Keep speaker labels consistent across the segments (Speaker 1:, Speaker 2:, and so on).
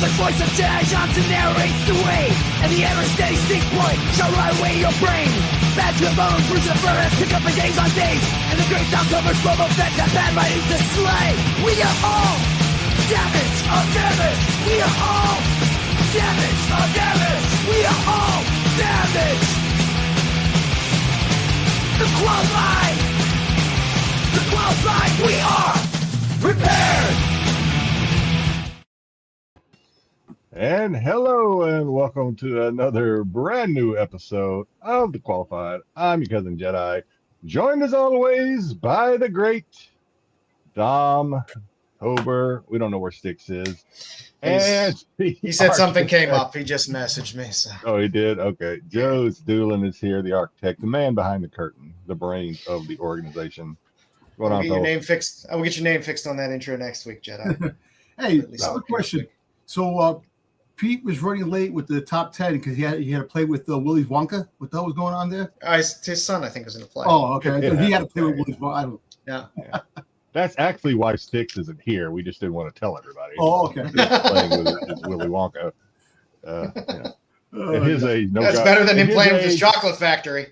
Speaker 1: The voice of Jedi Johnson narrates the way, and the ever-steady Styx point shall ride away your brain. Back to the bones, Lucifer has picked up for days on days, and the great October's global feds have bad writing to slay. We are all damage of damage. We are all damage of damage. We are all damage. The qualified, we are prepared.
Speaker 2: And hello and welcome to another brand new episode of The Qualified. I'm your cousin Jedi, joined as always by the great Dom Hober. We don't know where Styx is. And
Speaker 3: he said something came up. He just messaged me. So.
Speaker 2: Oh, he did? Okay. Joesduelin is here, the architect, the man behind the curtain, the brains of the organization.
Speaker 3: We'll get your name fixed. I will get your name fixed on that intro next week, Jedi.
Speaker 4: Hey, another question. So Pete was running late with the top 10 because he had to play with Willy Wonka. What the hell was going on there?
Speaker 3: His son, I think, was in the play.
Speaker 4: Oh, okay.
Speaker 2: Yeah.
Speaker 4: He had to play with Willy Wonka.
Speaker 3: Yeah.
Speaker 2: That's actually why Styx isn't here. We just didn't want to tell everybody.
Speaker 4: Oh, okay.
Speaker 2: Playing with Willy Wonka. At his age,
Speaker 3: that's better than him playing with his chocolate factory.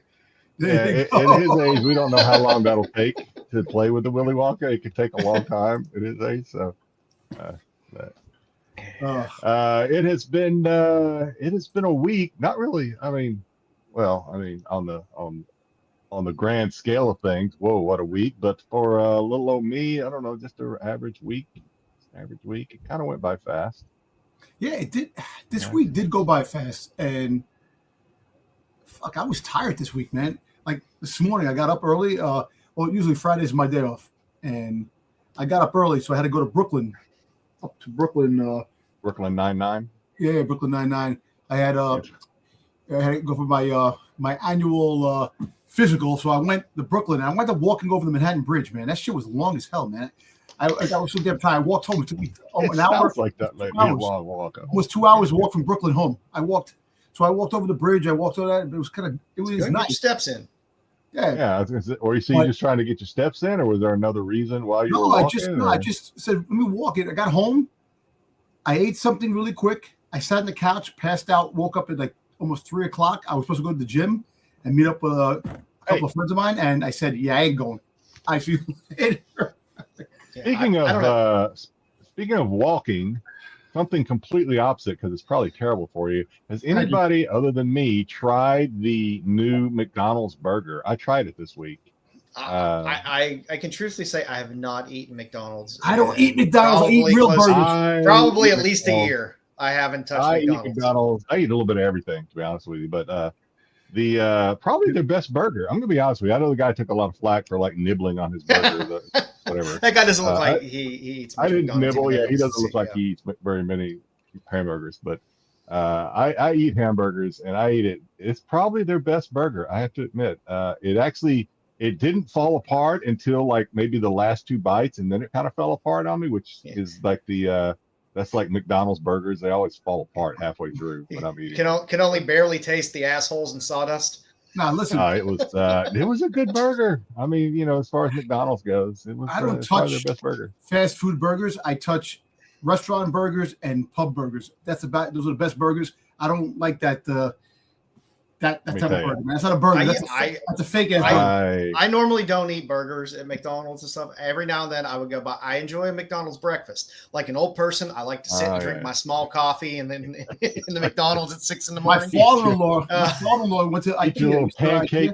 Speaker 2: Yeah, at his age, we don't know how long that'll take to play with the Willy Wonka. It could take a long time at his age. So, it has been a week. Not really. I mean, on the grand scale of things, whoa, what a week! But for little old me, I don't know, just an average week. It kind of went by fast.
Speaker 4: Yeah, it did. This week did go by fast, and fuck, I was tired this week, man. Like this morning, I got up early. Well, usually Friday is my day off, and I got up early, so I had to go to Brooklyn. Up to Brooklyn.
Speaker 2: Brooklyn 99.
Speaker 4: Yeah, Brooklyn 99. I had to go for my annual physical, so I went to Brooklyn. And I went up walking over the Manhattan Bridge, man. That shit was long as hell, man. I was so damn tired. I walked home. It took me an hour.
Speaker 2: Like that, maybe a long walk.
Speaker 4: It was 2 hours walk from Brooklyn home. I walked over the bridge. I walked over that. It was nice.
Speaker 3: Get steps in.
Speaker 4: Yeah.
Speaker 2: Or you just trying to get your steps in, or was there another reason why you were walking?
Speaker 4: I just said, let me walk it. I got home. I ate something really quick. I sat on the couch, passed out, woke up at like almost 3 o'clock. I was supposed to go to the gym and meet up with a couple of friends of mine, and I said, "Yeah, I ain't going. I feel it."
Speaker 2: Speaking of walking, something completely opposite because it's probably terrible for you. Has anybody other than me tried the new McDonald's burger? I tried it this week.
Speaker 3: I can truthfully say I have not eaten McDonald's.
Speaker 4: I don't eat McDonald's. I eat real burgers.
Speaker 3: Probably at least a year. I haven't touched McDonald's.
Speaker 2: I eat a little bit of everything, to be honest with you. But probably their best burger. I'm gonna be honest with you. I know the guy took a lot of flack for like nibbling on his burger, whatever.
Speaker 3: That guy doesn't look like he eats.
Speaker 2: I didn't nibble. Yeah, he doesn't look like he eats very many hamburgers. But I eat hamburgers and I eat it. It's probably their best burger. I have to admit. It didn't fall apart until like maybe the last 2 bites, and then it kind of fell apart on me, which is like that's like McDonald's burgers. They always fall apart halfway through when I'm eating.
Speaker 3: Can only barely taste the assholes and sawdust.
Speaker 4: Now listen,
Speaker 2: it was a good burger. I mean, as far as McDonald's goes, it was.
Speaker 4: I don't touch their best burger. Fast food burgers. I touch restaurant burgers and pub burgers. Those are the best burgers. I don't like that. That type of burger, man. That's not a burger. That's a fake ass burger.
Speaker 3: I normally don't eat burgers at McDonald's and stuff. Every now and then I would go by. I enjoy a McDonald's breakfast. Like an old person, I like to sit and drink my small coffee and then in the McDonald's at 6 a.m.
Speaker 4: My father-in-law went to IKEA.
Speaker 2: Your little pancake,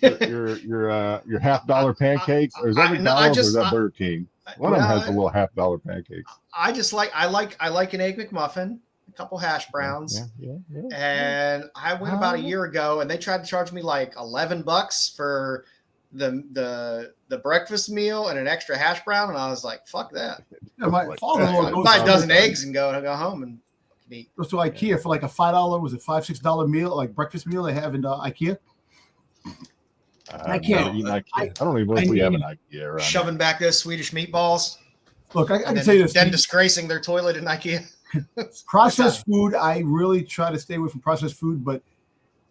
Speaker 2: your $50 pancakes, or is that McDonald's or is that Burger King? One of them has the little $50 pancakes.
Speaker 3: I like an Egg McMuffin. Couple hash browns, and I went about a year ago, and they tried to charge me like $11 for the breakfast meal and an extra hash brown, and I was like, "Fuck that!"
Speaker 4: Yeah, my father-in-law
Speaker 3: buy a dozen eggs and go home and eat.
Speaker 4: Goes to IKEA for like a $5, was it $5-6 meal, like breakfast meal they have in IKEA.
Speaker 2: I can't eat IKEA. I don't even know if we have an IKEA around
Speaker 3: shoving back those Swedish meatballs.
Speaker 4: Look, I can tell you this.
Speaker 3: Then disgracing their toilet in IKEA.
Speaker 4: Processed food, I really try to stay away from processed food, but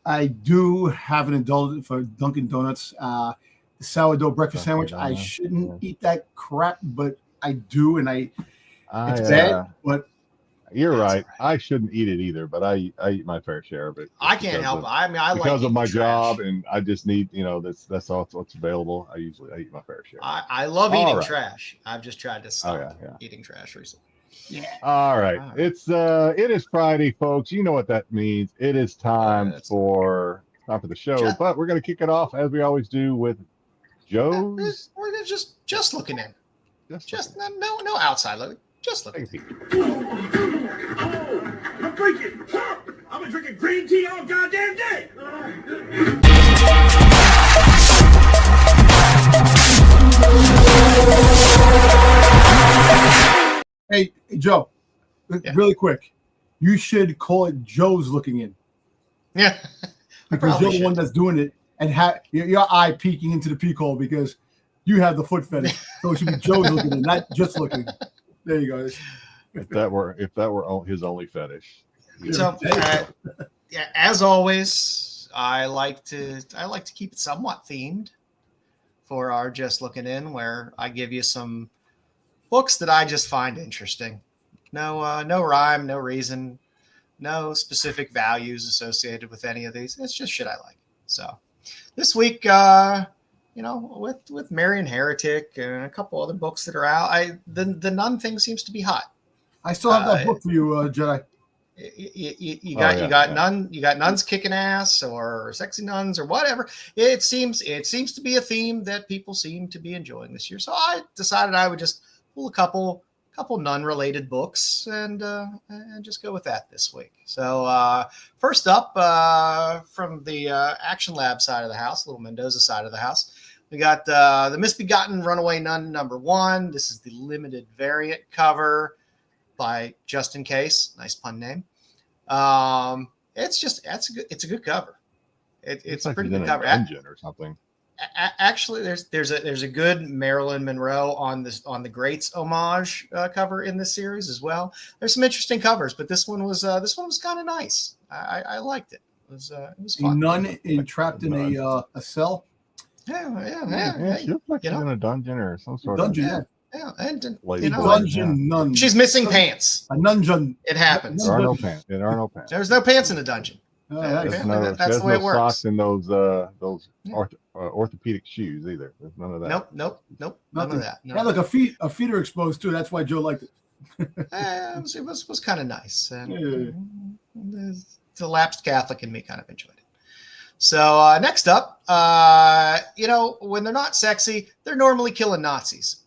Speaker 4: I do have an indulgence for Dunkin' Donuts. The sourdough breakfast sandwich. I shouldn't eat that crap, but I do, and it's bad. But
Speaker 2: You're right. I shouldn't eat it either, but I eat my fair share of it.
Speaker 3: I can't help it. I mean, I
Speaker 2: because
Speaker 3: like
Speaker 2: of my
Speaker 3: trash.
Speaker 2: job, and I just need, that's all what's available. I eat my fair share.
Speaker 3: I love eating trash. I've just tried to stop eating trash recently.
Speaker 4: Yeah.
Speaker 2: All right. It is Friday, folks. You know what that means. It is time for the show, but we're going to kick it off as we always do with Joe's.
Speaker 3: We're gonna just looking in. Just no outside looking. Just looking.
Speaker 5: I'm drinking. I've been drinking green tea all goddamn day.
Speaker 4: Hey, Joe, really quick. You should call it Joe's looking in.
Speaker 3: Yeah.
Speaker 4: Because you're the one that's doing it, and your eye peeking into the peek hole because you have the foot fetish. So it should be Joe's looking in, not just looking in. There you go.
Speaker 2: If that were his only fetish.
Speaker 3: So, as always, I like to keep it somewhat themed for our Just Looking In, where I give you some books that I just find interesting. No rhyme, no reason, no specific values associated with any of these. It's just shit I like. So this week, with Marian Heretic and a couple other books that are out, the Nun thing seems to be hot.
Speaker 4: I still have that book for you, Jedi.
Speaker 3: You got nuns kicking ass or sexy nuns or whatever. It seems to be a theme that people seem to be enjoying this year. So I decided I would just pull a couple nun related books and just go with that this week. So first up from the Action Lab side of the house, little Mendoza side of the house, we got the Misbegotten Runaway Nun #1. This is the limited variant cover by Just In Case. Nice pun name. It's a good cover. It's a pretty good cover.
Speaker 2: Dungeon or something.
Speaker 3: Actually, there's a good Marilyn Monroe on the Greats homage cover in this series as well. There's some interesting covers, but this one was kind of nice. I liked it. It was fun.
Speaker 4: A nun trapped in a cell.
Speaker 3: Yeah.
Speaker 2: She looks like she's in a dungeon or some sort
Speaker 4: dungeon.
Speaker 2: of
Speaker 3: Yeah, and
Speaker 4: dungeon nun.
Speaker 3: She's missing pants.
Speaker 4: A nungeon.
Speaker 3: It happens.
Speaker 2: There are no pants.
Speaker 3: There's no pants in the dungeon.
Speaker 2: That's
Speaker 3: the way it works.
Speaker 2: Socks in those orthopedic shoes either. There's none of that.
Speaker 3: Nope. None of that.
Speaker 4: Yeah, look, a feet are exposed too. That's why Joe liked it.
Speaker 3: It was kind of nice, and the lapsed Catholic in me kind of enjoyed it. So next up, when they're not sexy, they're normally killing Nazis.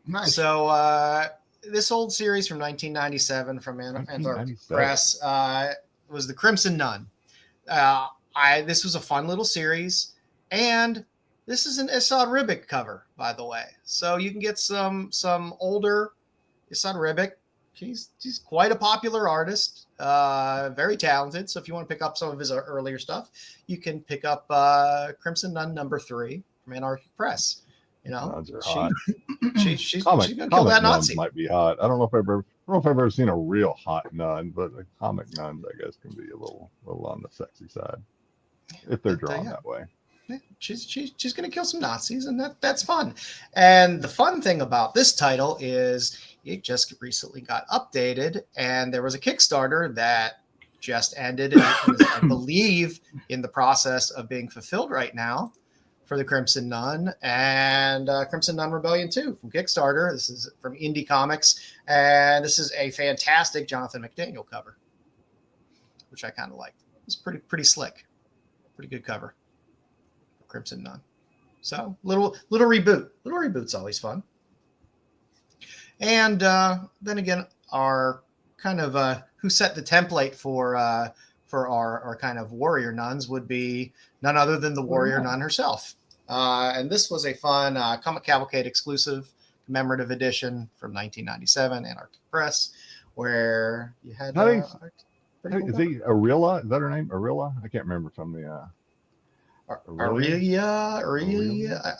Speaker 4: Nice.
Speaker 3: So this old series from 1997 from Antwerp Press was The Crimson Nun. This was a fun little series, and this is an Esad Ribic cover, by the way. So you can get some older Esad Ribic. He's quite a popular artist, very talented. So if you want to pick up some of his earlier stuff, you can pick up Crimson Nun #3 from Anarchic Press.
Speaker 2: Nuns are hot.
Speaker 3: She's gonna kill that Nazi.
Speaker 2: Might be hot. I don't know if I've ever seen a real hot nun, but the comic nuns, I guess, can be a little on the sexy side if they're drawn that way.
Speaker 3: Yeah, she's gonna kill some Nazis, and that's fun. And the fun thing about this title is it just recently got updated, and there was a Kickstarter that just ended, and I believe in the process of being fulfilled right now for the Crimson Nun and Crimson Nun Rebellion 2 from Kickstarter. This is from Indie Comics, and this is a fantastic Jonathan McDaniel cover, which I kind of liked. It's pretty slick, pretty good cover for Crimson Nun. So little reboot. Little reboot's always fun. And then again, our kind of who set the template for our kind of warrior nuns would be none other than the warrior nun herself. And this was a fun Comic Cavalcade exclusive commemorative edition from 1997, Anarchic Press, where you had.
Speaker 2: Is he Arilla? Is that her name? Arilla? I can't remember from the.
Speaker 3: Aurelia.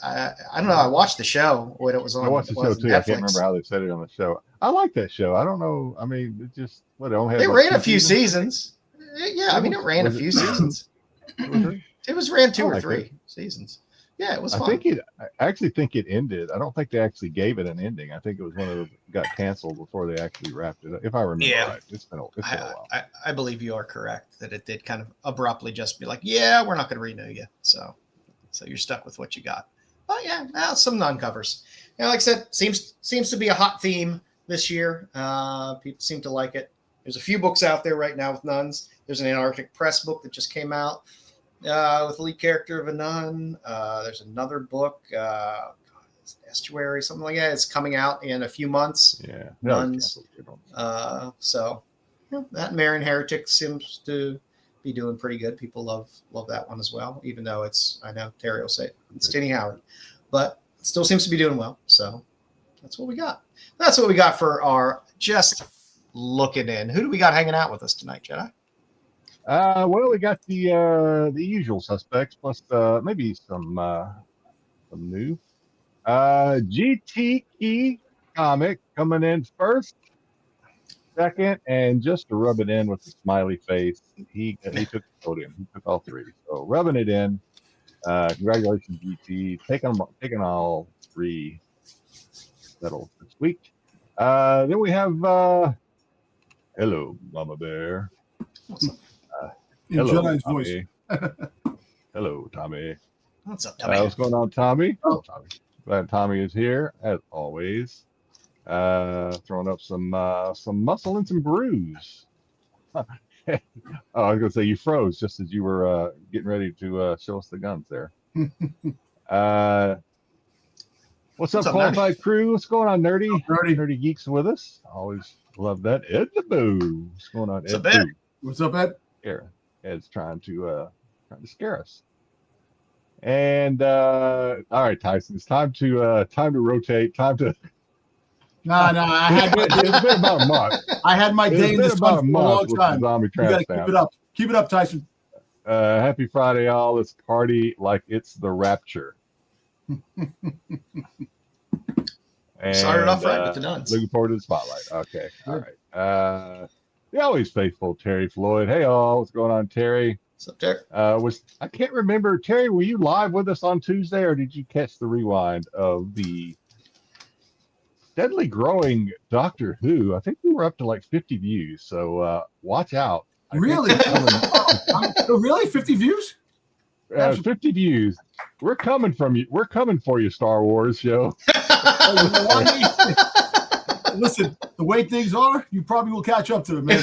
Speaker 3: I don't know. I watched the show when it was on.
Speaker 2: I watched the show too. Netflix. I can't remember how they said it on the show. I like that show. I don't know. I mean, it just it only had.
Speaker 3: They ran a few seasons. Yeah, I mean, it ran a few seasons. It was ran 2 or 3 seasons. Yeah, it was fun.
Speaker 2: I actually think it ended. I don't think they actually gave it an ending. I think it was one of those got canceled before they actually wrapped it up. If I remember right, it's been a while.
Speaker 3: I believe you are correct that it did kind of abruptly just be like, yeah, we're not going to renew you. So you're stuck with what you got. But yeah, some non-covers. Like I said, seems to be a hot theme this year. People seem to like it. There's a few books out there right now with nuns. There's an Antarctic Press book that just came out with the lead character of a nun. There's another book, Estuary, something like that. It's coming out in a few months.
Speaker 2: Yeah,
Speaker 3: nuns. So that Marian Heretic seems to be doing pretty good. People love that one as well, even though I know Terry will say it's Tinny Howard, but it still seems to be doing well. So that's what we got. That's what we got for our just looking in. Who do we got hanging out with us tonight, Jedi?
Speaker 2: Well, we got the usual suspects plus maybe some new. GT Key Comic coming in first, second, and just to rub it in with the smiley face, he took the podium. He took all three. So rubbing it in. Congratulations, GT, taking all three medals this week. Then we have hello, Mama Bear. Hello,
Speaker 4: Jedi's
Speaker 2: Tommy. Hello, Tommy.
Speaker 3: What's up, Tommy?
Speaker 2: What's going on, Tommy? Oh, Tommy. Glad Tommy is here as always. Throwing up some muscle and some bruise. Oh, I was gonna say you froze just as you were getting ready to show us the guns there. What's up, qualified
Speaker 3: Nerdy?
Speaker 2: crew? What's going on, Nerdy?
Speaker 4: Nerdy
Speaker 2: Geeks with us. Always love that. Ed the Boo. What's going on, Ed?
Speaker 3: Ed?
Speaker 4: What's up, Ed?
Speaker 2: Ed's trying to scare us. And all right, Tyson, it's time to rotate. Time to.
Speaker 4: No, I had
Speaker 2: it's been about a month.
Speaker 4: I had my day in the sun for a long time.
Speaker 2: Zombie
Speaker 4: You gotta keep it up. Keep it up, Tyson.
Speaker 2: Happy Friday, y'all. Let's party like it's the rapture.
Speaker 3: Started off right with the nuns.
Speaker 2: Looking forward to the spotlight. Okay, all right. The always faithful Terry Floyd. Hey, all. What's going on, Terry?
Speaker 3: What's up, Terry?
Speaker 2: I can't remember, Terry. Were you live with us on Tuesday, or did you catch the rewind of the steadily growing Doctor Who? I think we were up to like 50 views. So watch out.
Speaker 4: Really? Really? 50 views?
Speaker 2: 50 views. We're coming from you. We're coming for you, Star Wars show.
Speaker 4: Listen, the way things are, you probably will catch up to them, man.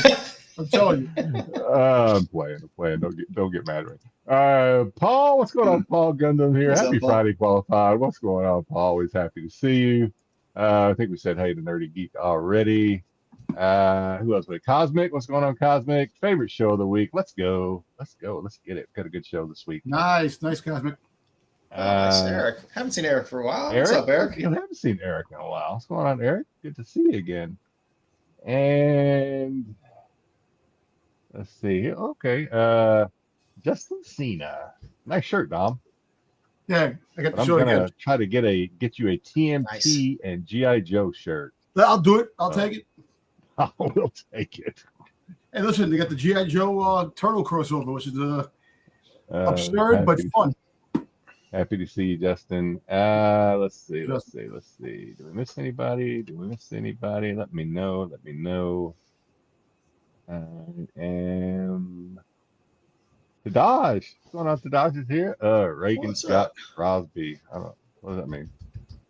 Speaker 4: I'm telling you.
Speaker 2: I'm playing. Don't get mad at me. Paul, what's going on, Paul Gundam here?
Speaker 3: What's
Speaker 2: Happy
Speaker 3: up, Paul?
Speaker 2: Friday, qualified. What's going on, Paul? Always happy to see you. I think we said hey to Nerdy Geek already. Who else? Cosmic, what's going on, Cosmic? Favorite show of the week. Let's go. Let's get it. Got a good show this week.
Speaker 4: Nice, Cosmic.
Speaker 3: Nice, Eric. Haven't seen Eric for a while.
Speaker 2: Eric?
Speaker 3: What's up, Eric?
Speaker 2: You haven't seen Eric in a while. What's going on, Eric? Good to see you again. And let's see. Okay. Justin Cena. Nice shirt, Dom.
Speaker 4: Yeah, I got
Speaker 2: But
Speaker 4: the
Speaker 2: I'm
Speaker 4: show
Speaker 2: gonna
Speaker 4: again.
Speaker 2: try to get you a TMT and GI Joe shirt.
Speaker 4: I'll do it. I'll take it.
Speaker 2: I will take it.
Speaker 4: Hey, listen, they got the G.I. Joe turtle crossover, which is absurd but fun.
Speaker 2: Happy to see you, Justin. Let's see. Do we miss anybody? Let me know. And the Dodge. What's going on? The Dodge is here. Reagan
Speaker 3: What's
Speaker 2: Scott
Speaker 3: up?
Speaker 2: Crosby. I don't know. What does that mean?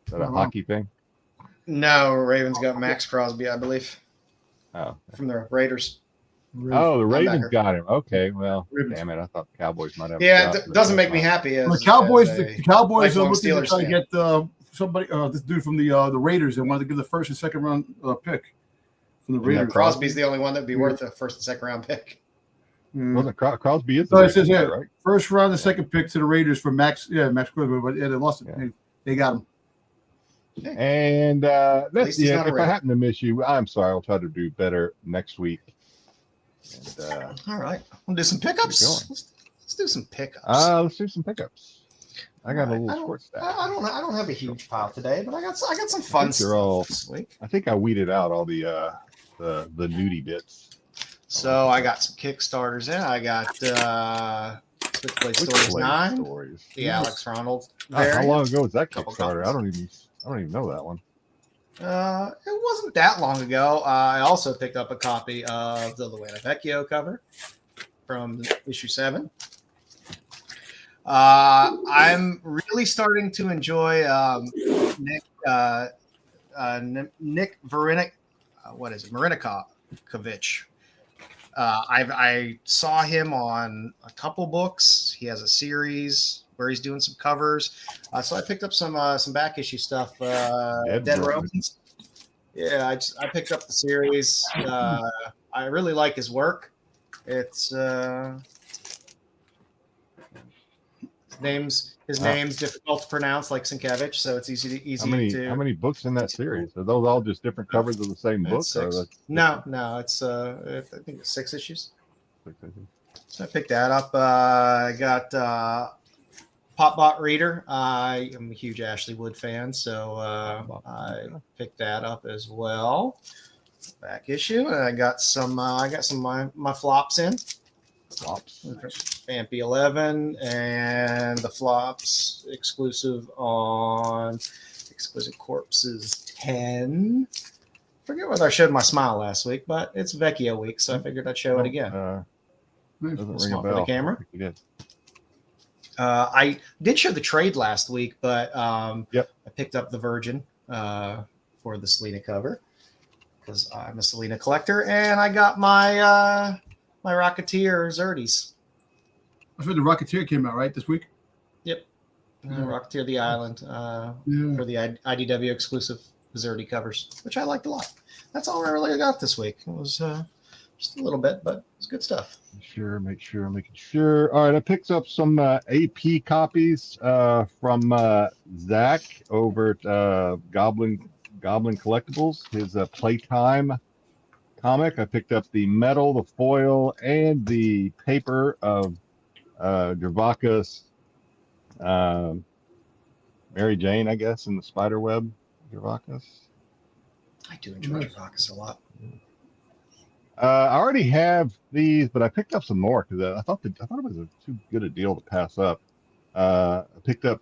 Speaker 2: Is that a
Speaker 4: Uh-huh.
Speaker 2: hockey thing?
Speaker 3: No, Ravens got Max Crosby, I believe,
Speaker 2: Oh.
Speaker 3: from the Raiders.
Speaker 2: Oh, the Ravens
Speaker 3: Linebacker.
Speaker 2: got him. Okay, well,
Speaker 4: Ravens.
Speaker 2: damn it. I thought the Cowboys might have.
Speaker 3: Yeah,
Speaker 2: a shot,
Speaker 3: it
Speaker 2: but
Speaker 3: doesn't
Speaker 2: that's
Speaker 3: make me
Speaker 2: not.
Speaker 3: happy.
Speaker 4: The Cowboys are
Speaker 3: lifelong
Speaker 4: looking to
Speaker 3: Steelers
Speaker 4: try to
Speaker 3: fan.
Speaker 4: get somebody, this dude from the Raiders. They wanted to give the first and second round pick from the
Speaker 3: And
Speaker 4: Raiders.
Speaker 3: Crosby's the only one that'd be worth a first and second round pick.
Speaker 2: Wasn't Crosby is the
Speaker 4: So it says,
Speaker 2: Ravens guy,
Speaker 4: yeah,
Speaker 2: right?
Speaker 4: first round and second pick to the Raiders for Max Crosby, but they lost it.
Speaker 2: Yeah.
Speaker 4: They got him.
Speaker 2: And
Speaker 3: least
Speaker 2: that's
Speaker 3: he's
Speaker 2: it.
Speaker 3: not a
Speaker 2: If I
Speaker 3: Raider.
Speaker 2: happen to miss you, I'm sorry. I'll try to do better next week. And,
Speaker 3: All right, we'll do some pickups.
Speaker 2: going.
Speaker 3: Let's do some pickups.
Speaker 2: let's do some pickups. I got a
Speaker 3: Right.
Speaker 2: little short stack.
Speaker 3: I don't have a huge pile today, but I got some fun
Speaker 2: think they're all-
Speaker 3: stuff this week.
Speaker 2: I think I weeded out all the nudie bits.
Speaker 3: So I got some Kickstarters in. I got Switchblade Stories 9.
Speaker 2: Stories.
Speaker 3: The Alex Ronald.
Speaker 2: How long ago was that
Speaker 3: Couple
Speaker 2: Kickstarter?
Speaker 3: copies.
Speaker 2: I don't even know that one.
Speaker 3: It wasn't that long ago. I also picked up a copy of the Luana Vecchio cover from issue 7. I'm really starting to enjoy Nick Varinic. What is it? Marinikovic. I saw him on a couple books. He has a series where he's doing some covers. So I picked up some back issue stuff. Dead Romans. Yeah, I picked up the series. I really like his work. It's his name's difficult to pronounce, like Sienkiewicz, so it's easy to.
Speaker 2: How many books in that series? Are those all just different covers of the same book?
Speaker 3: No, it's I think it's 6 issues. So I picked that up. I got Popbot Reader. I am a huge Ashley Wood fan, so I picked that up as well. Back issue, and I got some of my flops in. Vampy 11 and the flops exclusive on Exquisite Corpses 10. Forget whether I showed my smile last week, but it's Vecchio week, so I figured I'd show it again.
Speaker 2: Doesn't ring a bell.
Speaker 3: For the camera.
Speaker 2: You did.
Speaker 3: I did show the trade last week, but I picked up the Virgin for the Selena cover because I'm a Selena collector, and I got my my Rocketeer Zerdes.
Speaker 4: I heard the Rocketeer came out right this week.
Speaker 3: Yep, Rocketeer the Island for the IDW exclusive Zerdy covers, which I liked a lot. That's all I really got this week. It was just a little bit, but it's good stuff.
Speaker 2: Making sure. All right, I picked up some AP copies from Zach over at Goblin Collectibles. His Playtime comic. I picked up the metal, the foil, and the paper of Gervaka's Mary Jane, I guess, in the Spiderweb. Gervaka's. I
Speaker 3: do enjoy Gervaka's a lot.
Speaker 2: I already have these, but I picked up some more because I thought it was too good a deal to pass up. I picked up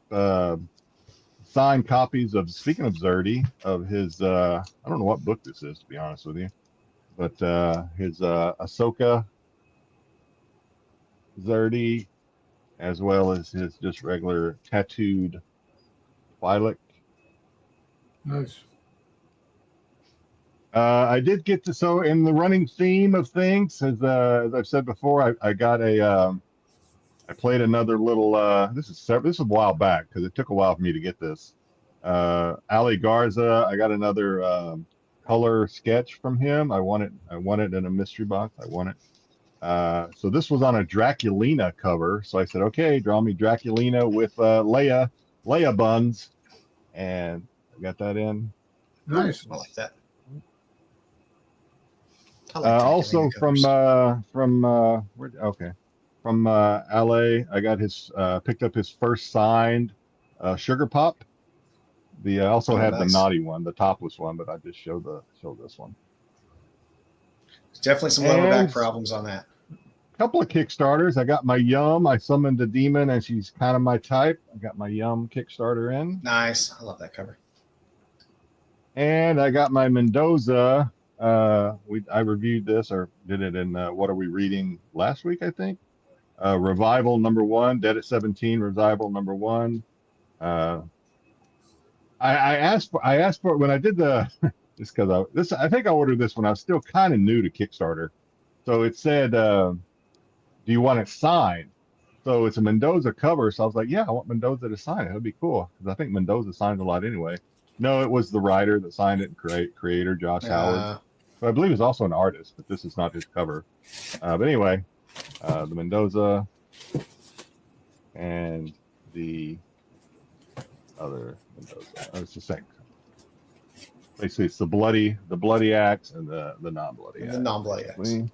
Speaker 2: signed copies of, speaking of Zerdy, of his I don't know what book this is, to be honest with you, but his Ahsoka Zerdy, as well as his just regular tattooed Twi'lek.
Speaker 4: Nice.
Speaker 2: I did get to, so in the running theme of things, as I've said before, I got I played another little, this is a while back because it took a while for me to get this. Ali Garza, I got another color sketch from him. I won it in a mystery box. I won it. So this was on a Draculina cover. So I said, okay, draw me Draculina with Leia buns. And I got that in.
Speaker 4: Nice.
Speaker 3: I like that.
Speaker 2: Also from LA, I got picked up his first signed Sugar Pop. I also had the naughty one, the topless one, but I just showed this one.
Speaker 3: There's definitely some lower back problems on that.
Speaker 2: A couple of Kickstarters. I got my Yum. I summoned a demon, and she's kind of my type. I got my Yum Kickstarter in.
Speaker 3: Nice. I love that cover.
Speaker 2: And I got my Mendoza. I reviewed this, or did it in What Are We Reading last week, I think. Revival #1, Dead at 17, Revival #1. I asked for it when I did the just because I think I ordered this when I was still kind of new to Kickstarter. So it said, do you want it signed? So it's a Mendoza cover. So I was like, yeah, I want Mendoza to sign it. That'd be cool because I think Mendoza signs a lot anyway. No, it was the writer that signed it, creator Josh Howard. So I believe he's also an artist, but this is not his cover. But anyway, the Mendoza and the other Mendoza. It's the same. Basically, it's the bloody axe and the non-bloody axe.
Speaker 3: The non-bloody axe.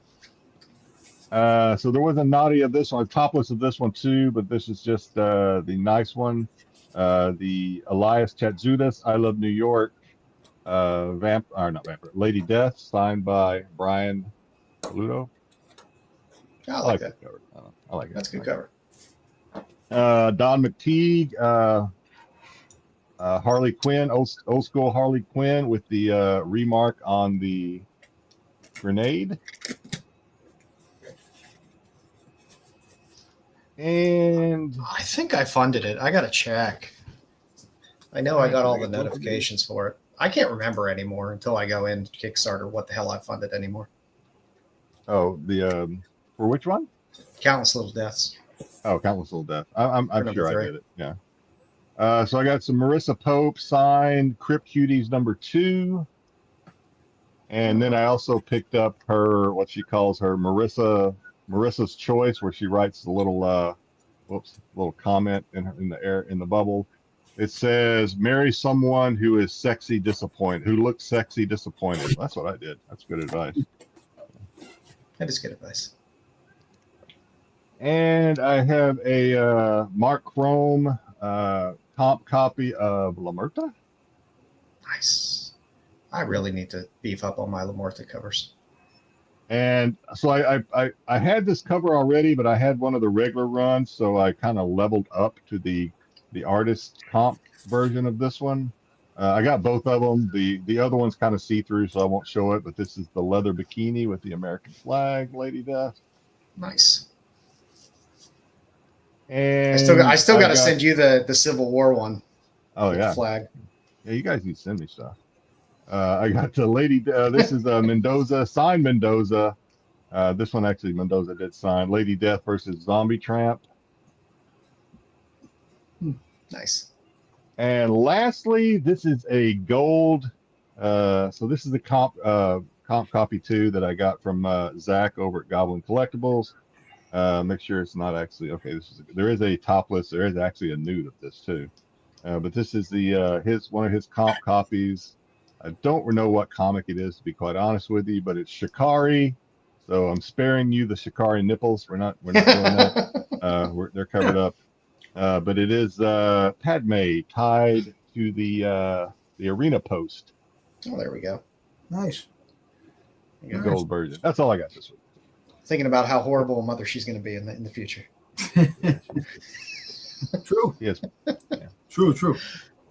Speaker 2: So there was a naughty of this one, topless of this one too, but this is just the nice one. The Elias Chatzudas, I Love New York, Lady Death, signed by Brian Ludo.
Speaker 3: I like that
Speaker 2: cover. I like it.
Speaker 3: That's a good cover.
Speaker 2: Don McTeague, Harley Quinn, old school Harley Quinn with the remark on the grenade. And
Speaker 3: I think I funded it. I got to check. I know I got all the notifications for it. I can't remember anymore until I go in Kickstarter what the hell I funded anymore.
Speaker 2: Oh, for which one?
Speaker 3: Countless Little Deaths.
Speaker 2: Oh, Countless Little Death. I'm sure I
Speaker 3: 3.
Speaker 2: did it. Yeah. So I got some Marissa Pope signed Crypt Cuties #2. And then I also picked up her, what she calls her Marissa's Choice, where she writes the little comment in the bubble. It says, "Marry someone who is sexy disappointed, who looks sexy disappointed." That's what I did. That's good advice.
Speaker 3: That is good advice.
Speaker 2: And I have a Mark Chrome comp copy of La Muerta.
Speaker 3: Nice. I really need to beef up on my La Muerta covers.
Speaker 2: And so I had this cover already, but I had one of the regular runs, so I kind of leveled up to the artist comp version of this one. I got both of them. The other one's kind of see-through, so I won't show it, but this is the leather bikini with the American flag, Lady Death.
Speaker 3: Nice.
Speaker 2: And
Speaker 3: I still got to send you the Civil War one.
Speaker 2: Oh yeah,
Speaker 3: flag.
Speaker 2: Yeah, you guys need to send me stuff. I got the Lady. This is Mendoza, signed Mendoza. This one actually Mendoza did sign. Lady Death versus Zombie Tramp.
Speaker 3: Nice.
Speaker 2: And lastly, this is a gold. So this is the comp copy 2 that I got from Zach over at Goblin Collectibles. Make sure it's not actually okay. There is a topless. There is actually a nude of this too. But this is one of his comp copies. I don't know what comic it is, to be quite honest with you, but it's Shikari. So I'm sparing you the Shikari nipples. We're not doing that. They're covered up. But it is Padme tied to the arena post.
Speaker 3: Oh, there we go.
Speaker 4: Nice.
Speaker 2: The gold version. That's all I got this week.
Speaker 3: Thinking about how horrible a mother she's going to be in the future.
Speaker 4: True.
Speaker 2: Yes. Yeah.
Speaker 4: True.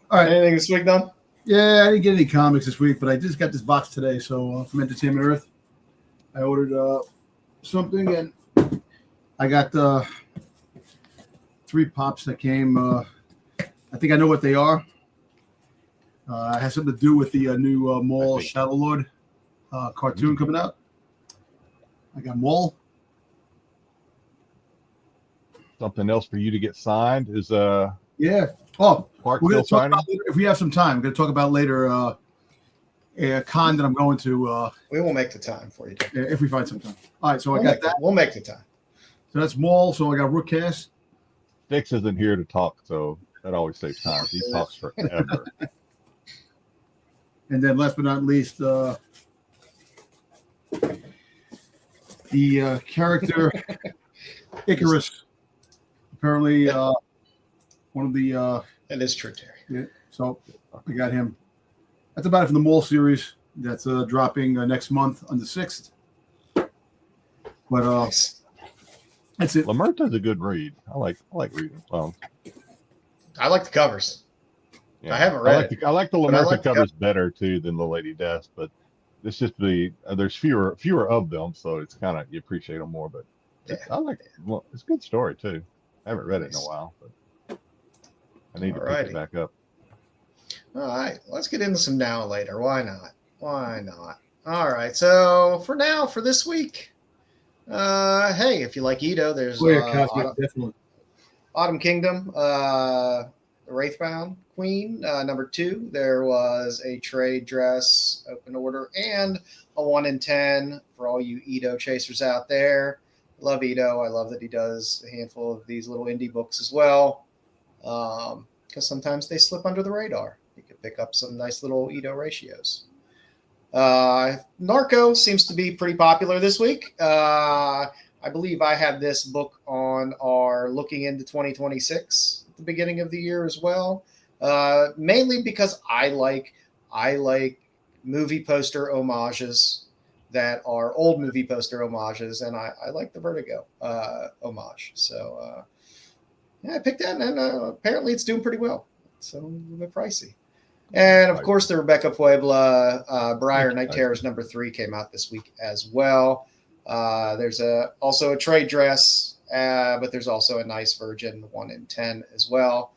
Speaker 4: All right.
Speaker 3: Anything this week, Don?
Speaker 4: Yeah, I didn't get any comics this week, but I just got this box today. So from Entertainment Earth, I ordered something, and I got 3 pops that came. I think I know what they are. It has something to do with the new Maul Shadow Lord cartoon coming out. I got Maul.
Speaker 2: Something else for you to get signed is
Speaker 4: yeah. Oh,
Speaker 2: Park
Speaker 4: we're
Speaker 2: still
Speaker 4: going to talk
Speaker 2: signing?
Speaker 4: about later, if we have some time. We're going to talk about later a con that I'm going to.
Speaker 3: We will make the time for you.
Speaker 4: If we find some time. All right, so I got that.
Speaker 3: We'll make the time.
Speaker 4: So that's Maul. So I got Rookcast.
Speaker 2: Styx isn't here to talk, so that always saves time. He talks forever.
Speaker 4: And then last but not least, the character Icarus. Apparently, one of the.
Speaker 3: It is true, Terry.
Speaker 4: Yeah, so I got him. That's about it from the Mole series. That's dropping next month on the 6th. But
Speaker 3: Nice.
Speaker 4: that's it.
Speaker 2: La Muerta's a good read. I like reading. Well,
Speaker 3: I like the covers.
Speaker 2: yeah.
Speaker 3: I haven't read
Speaker 2: I like the La
Speaker 3: but I
Speaker 2: Muerta
Speaker 3: like the
Speaker 2: covers better too than the Lady Death, but it's just there's fewer of them, so it's kind of you appreciate them more. But it's a good story too. I haven't read it in a while, but I need to pick it back up.
Speaker 3: All right, let's get into some now and later. Why not? All right, so for now, for this week, hey, if you like Edo, there's
Speaker 4: Definitely.
Speaker 3: Autumn Kingdom, the Wraithbound Queen, #2. There was a trade dress open order and a 1 in 10 for all you Edo chasers out there. Love Edo. I love that he does a handful of these little indie books as well, because sometimes they slip under the radar. You can pick up some nice little Edo ratios. Narco seems to be pretty popular this week. I believe I had this book on our looking into 2026 at the beginning of the year as well, mainly because I like movie poster homages that are old movie poster homages, and I like the Vertigo homage. So Yeah, I picked that, and apparently it's doing pretty well. So a little bit pricey. And of course, the Rebecca Puebla Briar Night Terrors #3 came out this week as well. There's also a trade dress, but there's also a nice Virgin 1 in 10 as well.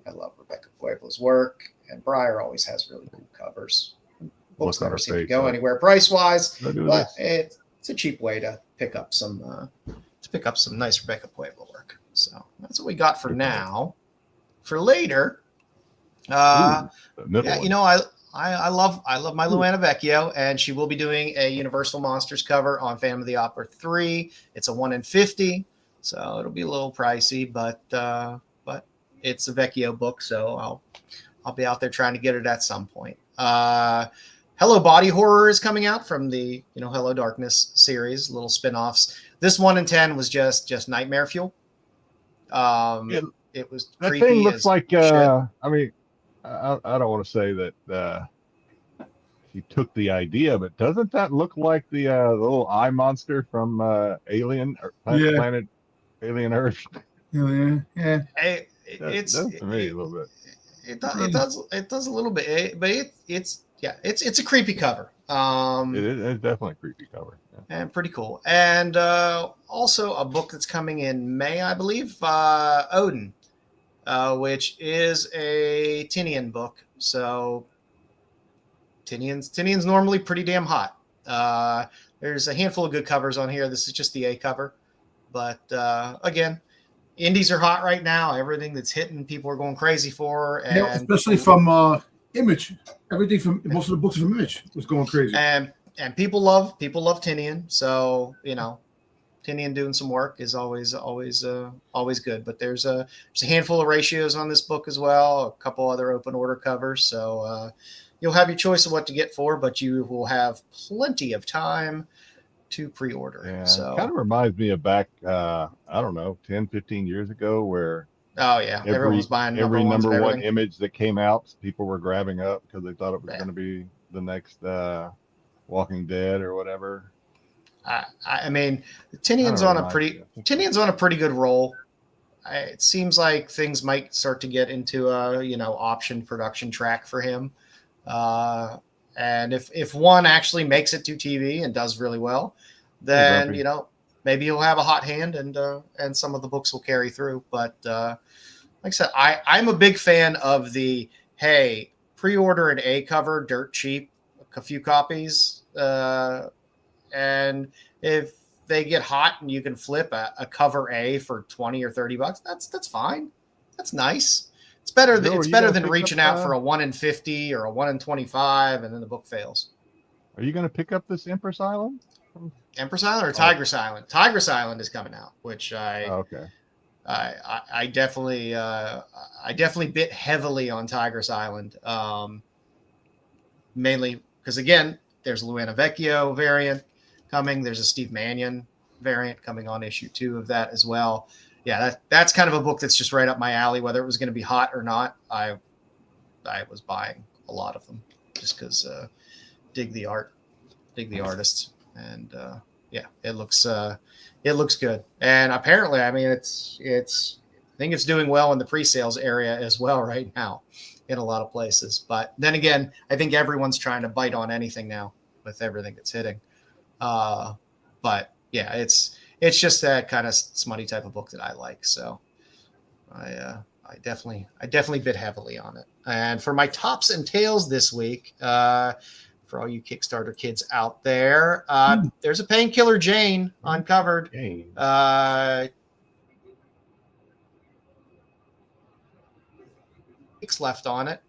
Speaker 3: I love Rebecca Puebla's work, and Briar always has really cool covers. Books never seem to go anywhere price wise, but it's a cheap way to pick up some nice Rebecca Puebla work. So that's what we got for now. For later. I love my Luana Vecchio, and she will be doing a Universal Monsters cover on Phantom of the Opera 3. It's a 1 in 50, so it'll be a little pricey, but it's a Vecchio book, so I'll be out there trying to get it at some point. Hello Body Horror is coming out from the Hello Darkness series, little spin-offs. This 1 in 10 was just nightmare fuel. It was
Speaker 2: that
Speaker 3: creepy.
Speaker 2: Thing looks like
Speaker 3: shit.
Speaker 2: I don't want to say that he took the idea, but doesn't that look like the little eye monster from Alien or Planet Alien Earth?
Speaker 4: Yeah.
Speaker 3: It's
Speaker 2: to me a little bit.
Speaker 3: It does a little bit, but it's a creepy cover.
Speaker 2: It's definitely a creepy cover. Yeah.
Speaker 3: And pretty cool. And also a book that's coming in May, I believe, Odin. Which is a Tinian book. So Tinian's normally pretty damn hot. There's a handful of good covers on here. This is just the A cover. But again, indies are hot right now. Everything that's hitting, people are going crazy for. And
Speaker 4: especially from Image. Everything from most of the books from Image was going crazy.
Speaker 3: And people love Tinian. So, Tinian doing some work is always good. But there's a handful of ratios on this book as well, a couple other open order covers. So you'll have your choice of what to get for, but you will have plenty of time to pre-order.
Speaker 2: Yeah,
Speaker 3: so
Speaker 2: it kind of reminds me of back, 10, 15 years ago where
Speaker 3: everyone was buying
Speaker 2: every number one
Speaker 3: everything.
Speaker 2: image that came out, people were grabbing up because they thought it was going to be the next Walking Dead or whatever.
Speaker 3: I mean, Tinian's on a pretty good roll. It seems like things might start to get into a option production track for him. And if one actually makes it to TV and does really well, then maybe he'll have a hot hand and some of the books will carry through. But like I said, I'm a big fan of the pre-order an A cover dirt cheap, a few copies. And if they get hot and you can flip a cover A for $20 or $30, that's fine. That's nice. It's better than reaching out for a 1 in 50 or a 1 in 25 and then the book fails.
Speaker 2: Are you going to pick up this Empress Island?
Speaker 3: Empress Island or Tigress Island? Tigress Island is coming out, which I definitely bit heavily on Tigress Island. Mainly because again, there's a Luana Vecchio variant coming. There's a Steve Mannion variant coming on issue 2 of that as well. Yeah, that's kind of a book that's just right up my alley. Whether it was going to be hot or not, I was buying a lot of them just because dig the art, dig the artists, and it looks good. And apparently, I mean, I think it's doing well in the pre-sales area as well right now in a lot of places. But then again, I think everyone's trying to bite on anything now with everything that's hitting. But yeah, it's just that kind of smutty type of book that I like. So I definitely bid heavily on it. And for my tops and tails this week, for all you Kickstarter kids out there, there's a Painkiller Jane uncovered. Left on it.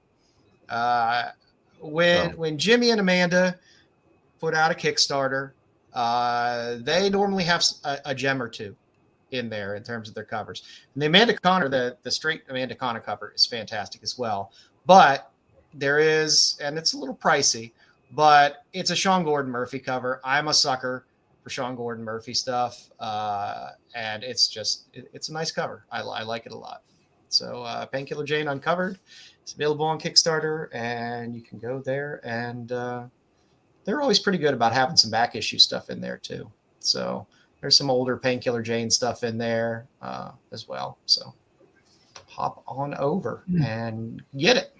Speaker 3: When Jimmy and Amanda put out a Kickstarter, they normally have a gem or two in there in terms of their covers. And the Amanda Connor, the straight Amanda Connor cover is fantastic as well. But there is, and it's a little pricey, but it's a Sean Gordon Murphy cover. I'm a sucker for Sean Gordon Murphy stuff. And it's a nice cover. I like it a lot. So Painkiller Jane uncovered. It's available on Kickstarter, and you can go there. And they're always pretty good about having some back issue stuff in there too. So there's some older Painkiller Jane stuff in there as well. So hop on over and get it.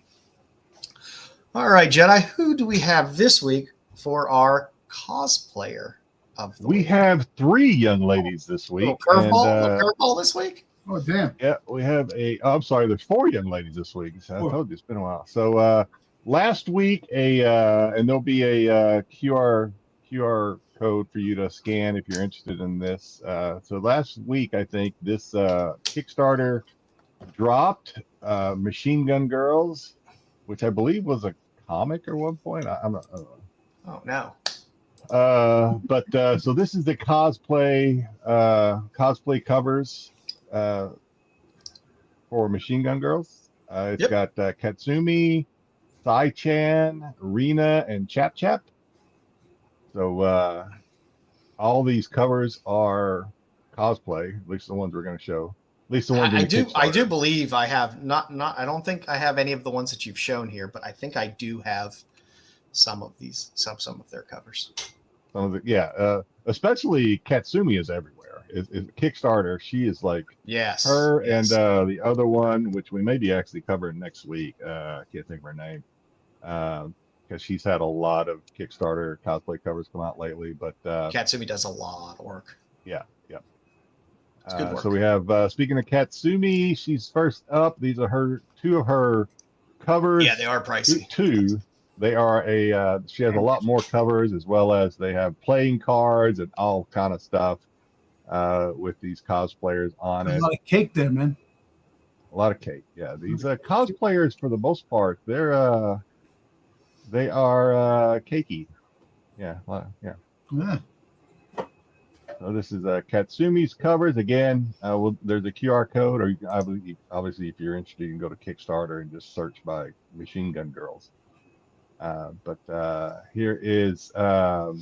Speaker 3: All right, Jedi, who do we have this week for our cosplayer of the
Speaker 2: We
Speaker 3: week?
Speaker 2: have 3 young ladies this week.
Speaker 3: Little curveball this week?
Speaker 4: Oh, damn.
Speaker 2: Yeah, we have I'm sorry, there's 4 young ladies this week. So I told you it's been a while. So last week, and there'll be a QR code for you to scan if you're interested in this. So last week, I think this Kickstarter dropped Machine Gun Girls, which I believe was a comic at one point. I'm not.
Speaker 3: Oh no.
Speaker 2: So this is the cosplay covers for Machine Gun Girls. It's got Katsumi, Sai-chan, Rina, and Chap Chap. So all these covers are cosplay, at least the ones we're going to show. At least the ones
Speaker 3: I do believe I have not. I don't think I have any of the ones that you've shown here, but I think I do have some of these, some of their covers.
Speaker 2: Some of the, especially Katsumi is everywhere. Is Kickstarter? She is like her and the other one, which we may be actually covering next week. I can't think of her name because she's had a lot of Kickstarter cosplay covers come out lately. But
Speaker 3: Katsumi does a lot of work.
Speaker 2: Yeah.
Speaker 3: It's good work.
Speaker 2: So we have speaking of Katsumi, she's first up. These are 2 of her covers.
Speaker 3: Yeah, they are pricey.
Speaker 2: 2. They are she has a lot more covers, as well as they have playing cards and all kind of stuff with these cosplayers on it.
Speaker 4: A lot of cake there, man.
Speaker 2: A lot of cake. Yeah, these cosplayers, for the most part, they are cakey. Yeah. So this is Katsumi's covers again. There's a QR code, or obviously, if you're interested, you can go to Kickstarter and just search by Machine Gun Girls. But here is forgot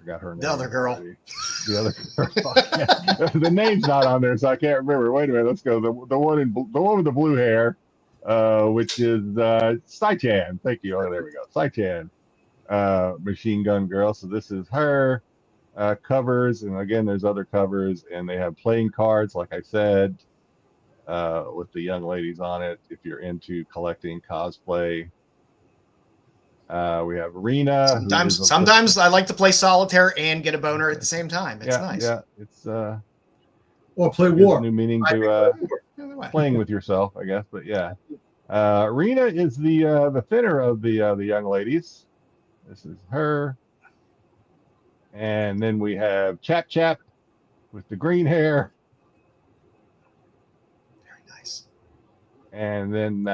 Speaker 2: her name.
Speaker 3: The other girl.
Speaker 2: The other girl. The name's not on there, so I can't remember. Wait a minute. Let's go. The one with the blue hair, which is Sai-chan. Thank you. Oh, there we go. Sai-chan, Machine Gun Girl. So this is her covers, and again, there's other covers, and they have playing cards, like I said. With the young ladies on it, if you're into collecting cosplay. We have Rina.
Speaker 3: Sometimes I like to play solitaire and get a boner at the same time. It's nice.
Speaker 2: Yeah, it's
Speaker 4: or play war.
Speaker 2: New meaning to playing with yourself, I guess. But yeah, Rina is the thinner of the young ladies. This is her, and then we have Chap Chap with the green hair. And then,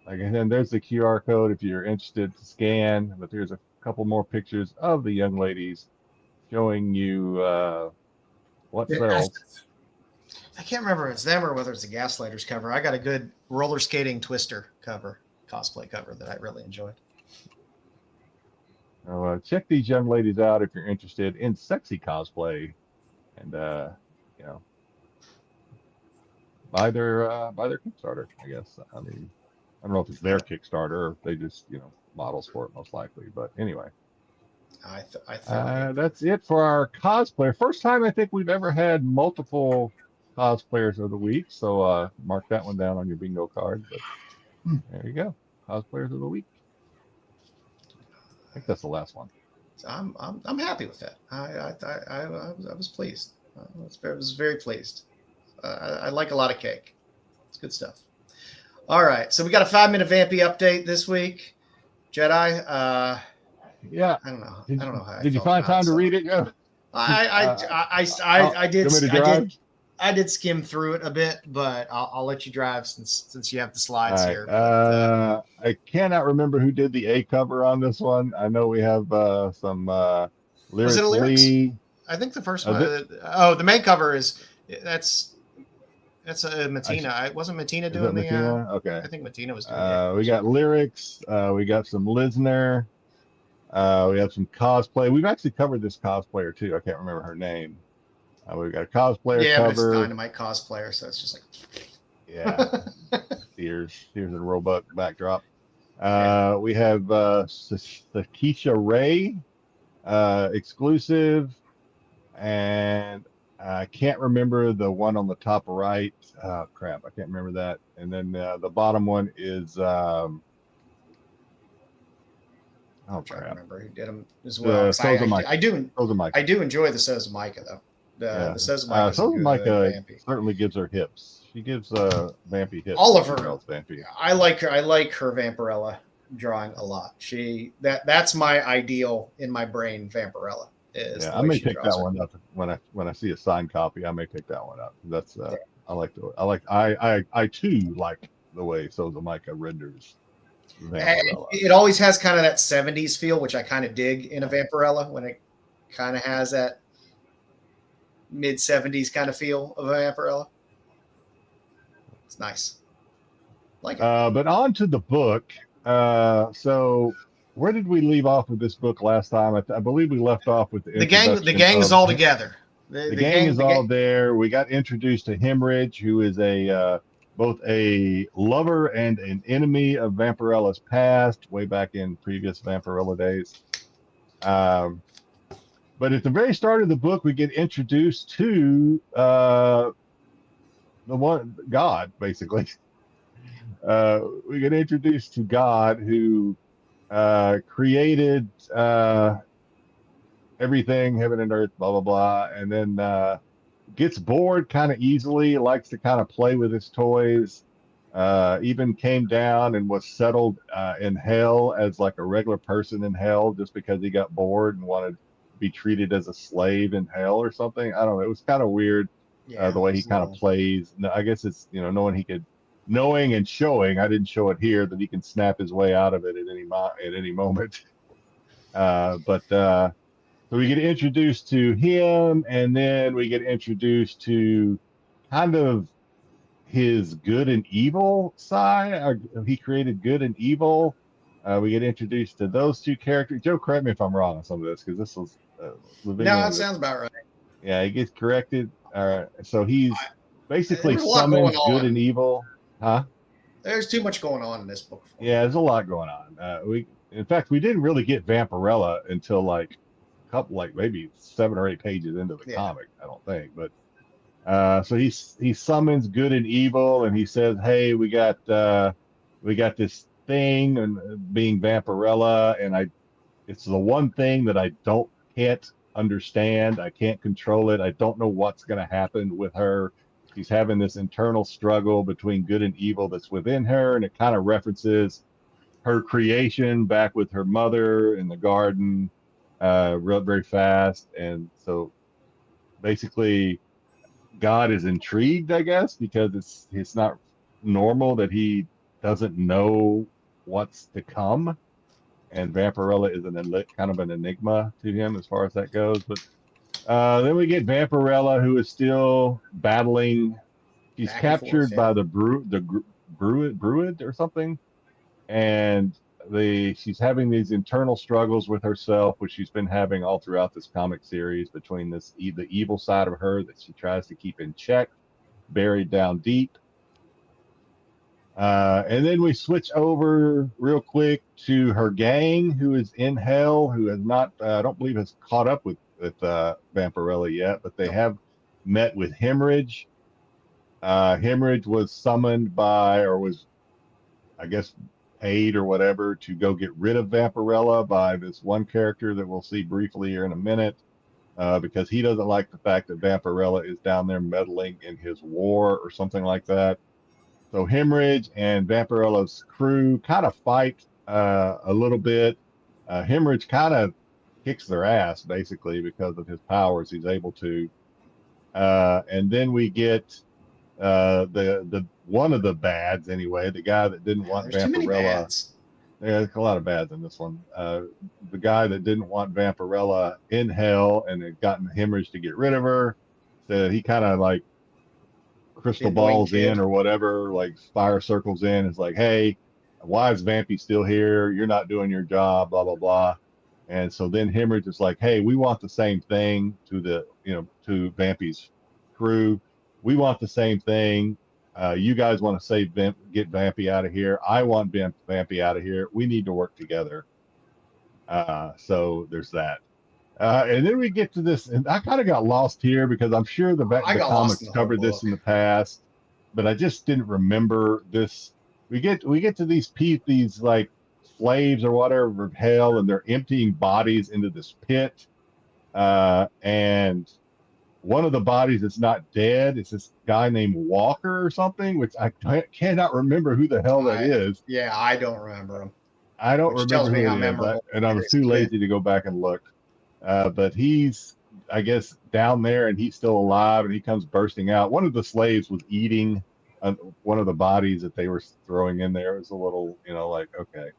Speaker 2: then there's the QR code if you're interested to scan. But there's a couple more pictures of the young ladies showing you what sells.
Speaker 3: I can't remember if it's them or whether it's a Gaslighters cover. I got a good roller skating Twister cosplay cover that I really enjoyed.
Speaker 2: So check these young ladies out if you're interested in sexy cosplay, and buy their Kickstarter, I guess. I mean, I don't know if it's their Kickstarter or if they just models for it, most likely. But anyway, that's it for our cosplayer. First time I think we've ever had multiple cosplayers of the week. So mark that one down on your bingo card. But there you go, cosplayers of the week. I think that's the last one.
Speaker 3: I'm happy with that. I was pleased. I was very pleased. I like a lot of cake. It's good stuff. All right. So we got a 5-minute Vampy update this week. Jedi.
Speaker 2: Yeah.
Speaker 3: I don't know how.
Speaker 2: Did you find time to read it, Joe?
Speaker 3: I did. I did skim through it a bit, but I'll let you drive since you have the slides here.
Speaker 2: I cannot remember who did the A cover on this one. I know we have some lyrics.
Speaker 3: Was it a lyrics? I think the first one. The main cover is that's Matina. Wasn't Matina doing the?
Speaker 2: Okay.
Speaker 3: I think Matina was doing it.
Speaker 2: We got lyrics. We got some Lisner. We have some cosplay. We've actually covered this cosplayer too. I can't remember her name. We've got a cosplayer cover.
Speaker 3: But it's Dynamite cosplayer, so it's just like.
Speaker 2: Yeah. Here's a Roebuck backdrop. We have Sakisha Ray exclusive, and I can't remember the one on the top right. Oh, crap, I can't remember that. And then the bottom one is oh
Speaker 3: I'm trying to
Speaker 2: crap,
Speaker 3: remember who did them as well. 'Cause I do
Speaker 2: Sozamika.
Speaker 3: enjoy the Sozamika though. The Sozamika is a good
Speaker 2: Sozamika
Speaker 3: vampy.
Speaker 2: certainly gives her hips. She gives vampy hips.
Speaker 3: All of her.
Speaker 2: Vampy.
Speaker 3: I like her. I like her Vampirella drawing a lot. That's my ideal in my brain. Vampirella is.
Speaker 2: Yeah, I may pick that one up when I see a signed copy. I may pick that one up. That's I too like the way Sozamika renders Vampirella.
Speaker 3: It always has kind of that 70s feel, which I kind of dig in a Vampirella when it kind of has that mid 70s kind of feel of a Vampirella. It's nice. Like it.
Speaker 2: But on to the book. So where did we leave off with this book last time? I believe we left off with
Speaker 3: the gang. The gang is all together.
Speaker 2: The gang is all there. We got introduced to Hemorrhage, who is both a lover and an enemy of Vampirella's past, way back in previous Vampirella days. But at the very start of the book, we get introduced to the one God, basically. We get introduced to God, who created everything, heaven and earth, blah blah blah, and then gets bored kind of easily, likes to kind of play with his toys. Even came down and was settled in hell as like a regular person in hell, just because he got bored and wanted to be treated as a slave in hell or something. I don't know. It was kind of weird the way he kind of plays. I guess it's knowing and showing. I didn't show it here, that he can snap his way out of it at any moment. So we get introduced to him, and then we get introduced to kind of his good and evil side. He created good and evil. We get introduced to those two characters. Joe, correct me if I'm wrong on some of this, because this was
Speaker 3: no, that sounds about right.
Speaker 2: Yeah, he gets corrected. So he's basically summons good and evil. Huh?
Speaker 3: There's too much going on in this book.
Speaker 2: Yeah, there's a lot going on. In fact, we didn't really get Vampirella until maybe 7 or 8 pages into the comic. I don't think, but so he summons good and evil, and he says, "Hey, we got this thing, and being Vampirella, and it's the one thing that I can't understand. I can't control it. I don't know what's going to happen with her. She's having this internal struggle between good and evil that's within her," and it kind of references her creation back with her mother in the garden, very fast. And so basically God is intrigued, I guess, because it's not normal that he doesn't know what's to come. And Vampirella is kind of an enigma to him as far as that goes. But then we get Vampirella, who is still battling. She's captured by the Bruid or something, and she's having these internal struggles with herself, which she's been having all throughout this comic series, between the evil side of her that she tries to keep in check, buried down deep. And then we switch over real quick to her gang, who is in hell, who has not, I don't believe, has caught up with Vampirella yet, but they have met with Hemorrhage. Hemorrhage was summoned or was, I guess, paid or whatever to go get rid of Vampirella by this one character that we'll see briefly here in a minute, because he doesn't like the fact that Vampirella is down there meddling in his war or something like that. So Hemorrhage and Vampirella's crew kind of fight a little bit. Hemorrhage kind of kicks their ass, basically, because of his powers. He's able to. And then we get the one of the bads, anyway, the guy that didn't want Vampirella. There's a lot of bads in this one. The guy that didn't want Vampirella in hell and had gotten Hemorrhage to get rid of her. So he kind of like crystal balls in or whatever, like fire circles in. It's like, hey, why is Vampy still here? You're not doing your job, blah blah blah. And so then Hemorrhage is like, hey, we want the same thing to Vampy's crew. We want the same thing. You guys want to get Vampy out of here. I want Vampy out of here. We need to work together. So there's that. And then we get to this, and I kind of got lost here because I'm sure the
Speaker 3: I got lost
Speaker 2: comics
Speaker 3: in the
Speaker 2: covered
Speaker 3: whole
Speaker 2: this in
Speaker 3: book.
Speaker 2: the past, but I just didn't remember this. We get to these like slaves or whatever of hell, and they're emptying bodies into this pit. And one of the bodies that's not dead is this guy named Walker or something, which I cannot remember who the hell that is.
Speaker 3: Yeah, I don't remember him.
Speaker 2: I don't
Speaker 3: Which tells
Speaker 2: remember
Speaker 3: me
Speaker 2: who
Speaker 3: how
Speaker 2: it is,
Speaker 3: memorable
Speaker 2: and I was too lazy to go back and look. But he's, I guess, down there, and he's still alive, and he comes bursting out. One of the slaves was eating one of the bodies that they were throwing in there. It was a little, like, okay.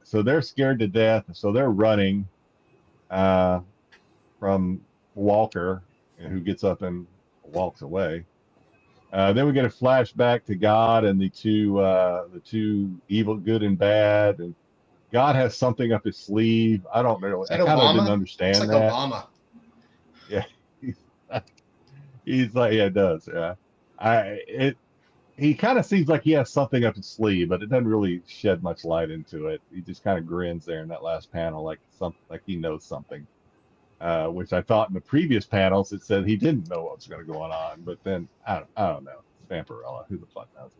Speaker 2: So they're scared to death, so they're running from Walker, who gets up and walks away. Then we get a flashback to God and the two evil, good and bad, and God has something up his sleeve. I don't know. I kind of didn't understand
Speaker 3: it's like
Speaker 2: that.
Speaker 3: Obama.
Speaker 2: Yeah, he's like, yeah, it does. Yeah, he kind of seems like he has something up his sleeve, but it doesn't really shed much light into it. He just kind of grins there in that last panel, like he knows something. Which I thought in the previous panels it said he didn't know what was going to go on, but then I don't know. It's Vampirella. Who the fuck knows?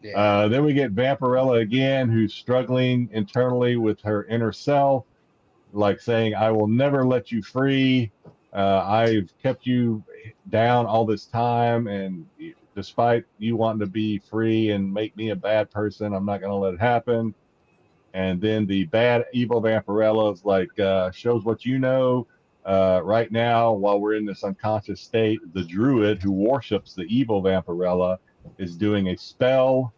Speaker 3: Yeah.
Speaker 2: Then we get Vampirella again, who's struggling internally with her inner self, like saying, "I will never let you free. I've kept you down all this time, and despite you wanting to be free and make me a bad person, I'm not going to let it happen." And then the bad, evil Vampirella is like, shows what you know. Right now, while we're in this unconscious state, the druid who worships the evil Vampirella is doing a spell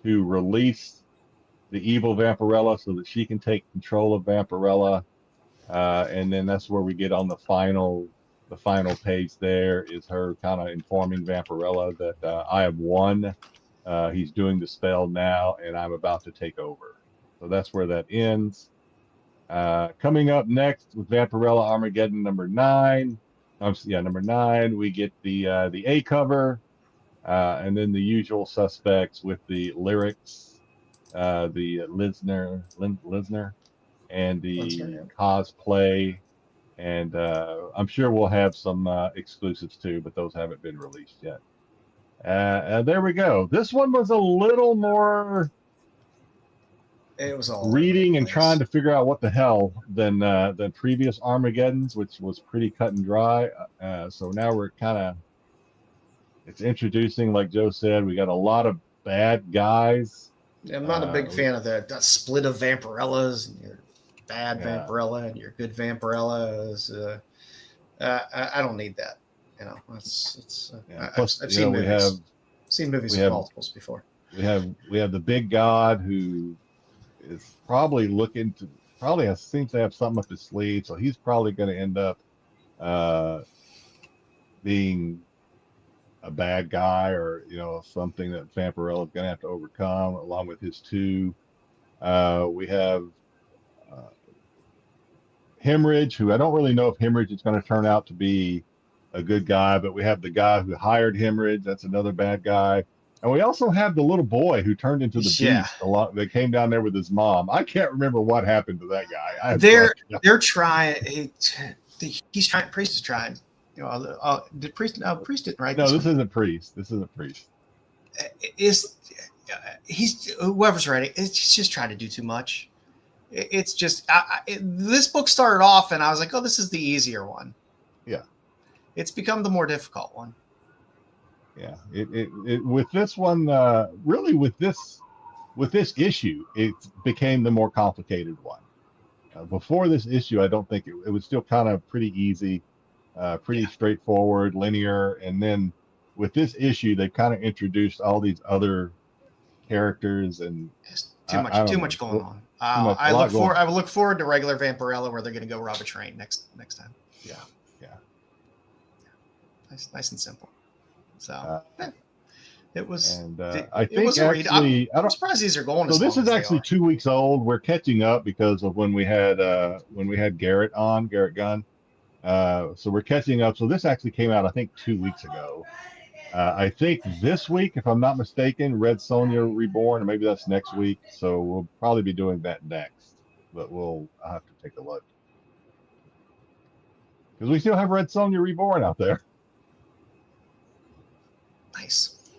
Speaker 2: to release the evil Vampirella so that she can take control of Vampirella. And then that's where we get on the final page. There is her kind of informing Vampirella that I have won. He's doing the spell now, and I'm about to take over. So that's where that ends. Coming up next with Vampirella Armageddon number 9. Number 9. We get the A cover, and then the usual suspects with the lyrics, the Lisner, and the cosplay, and I'm sure we'll have some exclusives too, but those haven't been released yet. There we go. This one was a little more.
Speaker 3: It was all
Speaker 2: reading and trying to figure out what the hell than previous Armageddons, which was pretty cut and dry. So now we're it's introducing, like Joe said, we got a lot of bad guys.
Speaker 3: Yeah, I'm not a big fan of that split of Vampirellas, and your bad Vampirella and your good Vampirella. I don't need that. I've seen movies. Seen movies with multiples before.
Speaker 2: We have the big god who is probably seems to have something up his sleeve, so he's probably going to end up being a bad guy, or something that Vampirella is going to have to overcome, along with his two. We have Hemorrhage, who I don't really know if Hemorrhage is going to turn out to be a good guy, but we have the guy who hired Hemorrhage. That's another bad guy. And we also have the little boy who turned into the beast that came down there with his mom. I can't remember what happened to that guy.
Speaker 3: They're trying. He's trying. Priest is trying. Did Priest? No, Priest didn't write.
Speaker 2: No, this isn't Priest. This isn't Priest.
Speaker 3: He's whoever's writing? He's just trying to do too much. It's just this book started off, and I was like, "Oh, this is the easier one."
Speaker 2: Yeah,
Speaker 3: it's become the more difficult one.
Speaker 2: Yeah, it with this one, really with this issue, it became the more complicated one. Before this issue, I don't think it was still kind of pretty easy, pretty straightforward, linear. And then with this issue, they kind of introduced all these other characters, and
Speaker 3: too much going on. I look forward to regular Vampirella, where they're going to go rob a train next time.
Speaker 2: Yeah.
Speaker 3: Nice and simple. So it was.
Speaker 2: And I think actually,
Speaker 3: I'm surprised these are going.
Speaker 2: So this is actually 2 weeks old. We're catching up because of when we had Garrett Gunn. So we're catching up. So this actually came out, I think, 2 weeks ago. I think this week, if I'm not mistaken, Red Sonja Reborn, or maybe that's next week. So we'll probably be doing that next. But I'll have to take a look. Because we still have Red Sonja Reborn out there.
Speaker 3: Nice.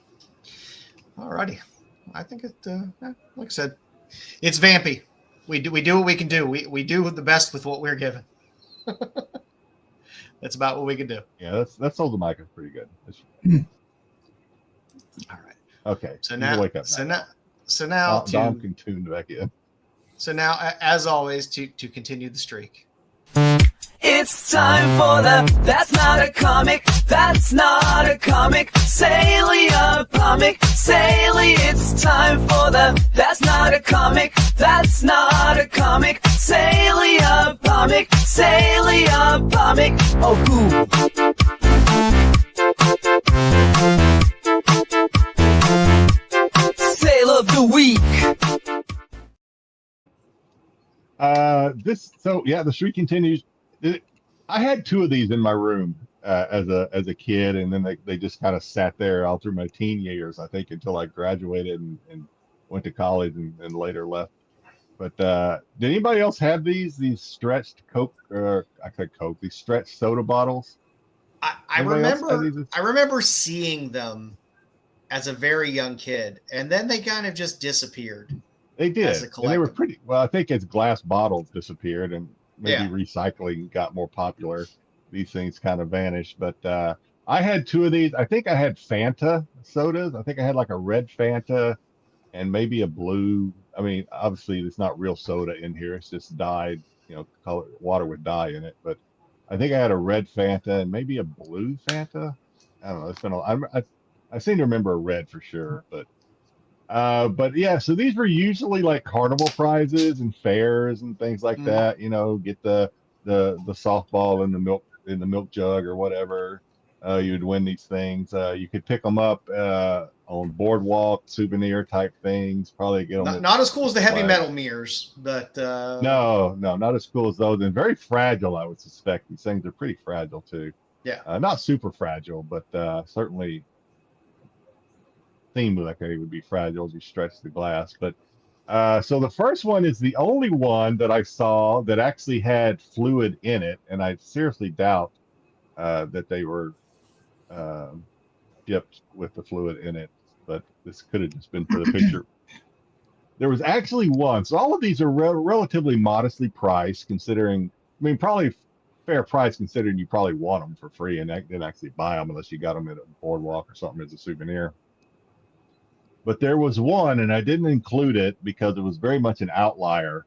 Speaker 3: Alrighty. I think it, like I said, it's vampy. We do what we can do. We do the best with what we're given. That's about what we can do.
Speaker 2: Yeah, that sold the mic is pretty good.
Speaker 3: All right.
Speaker 2: Okay.
Speaker 3: So now,
Speaker 2: wake up
Speaker 3: so now
Speaker 2: Dom can tune back in.
Speaker 3: So now, as always, to continue the streak.
Speaker 1: It's time for the That's Not a Comic, That's Not a Comic, Salia Comic, Salia. It's time for the That's Not a Comic, That's Not a Comic, Salia Comic, Salia Comic. Oh, cool. Sale of the Week.
Speaker 2: The streak continues. I had two of these in my room as a kid, and then they just kind of sat there all through my teen years, I think, until I graduated and went to college and later left. But did anybody else have these stretched these stretched soda bottles?
Speaker 3: I remember seeing them as a very young kid, and then they kind of just disappeared.
Speaker 2: They did. And they were pretty well. I think as glass bottles disappeared and maybe recycling got more popular, these things kind of vanished. But I had two of these. I think I had Fanta sodas. I think I had like a red Fanta and maybe a blue. I mean, obviously it's not real soda in here. It's just dyed, color water with dye in it. But I think I had a red Fanta and maybe a blue Fanta. I don't know. It's been I seem to remember a red for sure, but yeah, so these were usually like carnival prizes and fairs and things like that. Get the softball in the milk jug or whatever. You'd win these things. You could pick them up on boardwalk souvenir type things. Probably get them.
Speaker 3: Not as cool as the heavy metal mirrors, but
Speaker 2: no, not as cool as those, and very fragile. I would suspect these things are pretty fragile too.
Speaker 3: Yeah,
Speaker 2: not super fragile, but certainly. Seem like they would be fragile as you stretch the glass. But so the first one is the only one that I saw that actually had fluid in it, and I seriously doubt that they were dipped with the fluid in it, but this could have just been for the picture. There was actually one. So all of these are relatively modestly priced, probably fair price considering you probably want them for free and didn't actually buy them unless you got them at a boardwalk or something as a souvenir. But there was one, and I didn't include it because it was very much an outlier,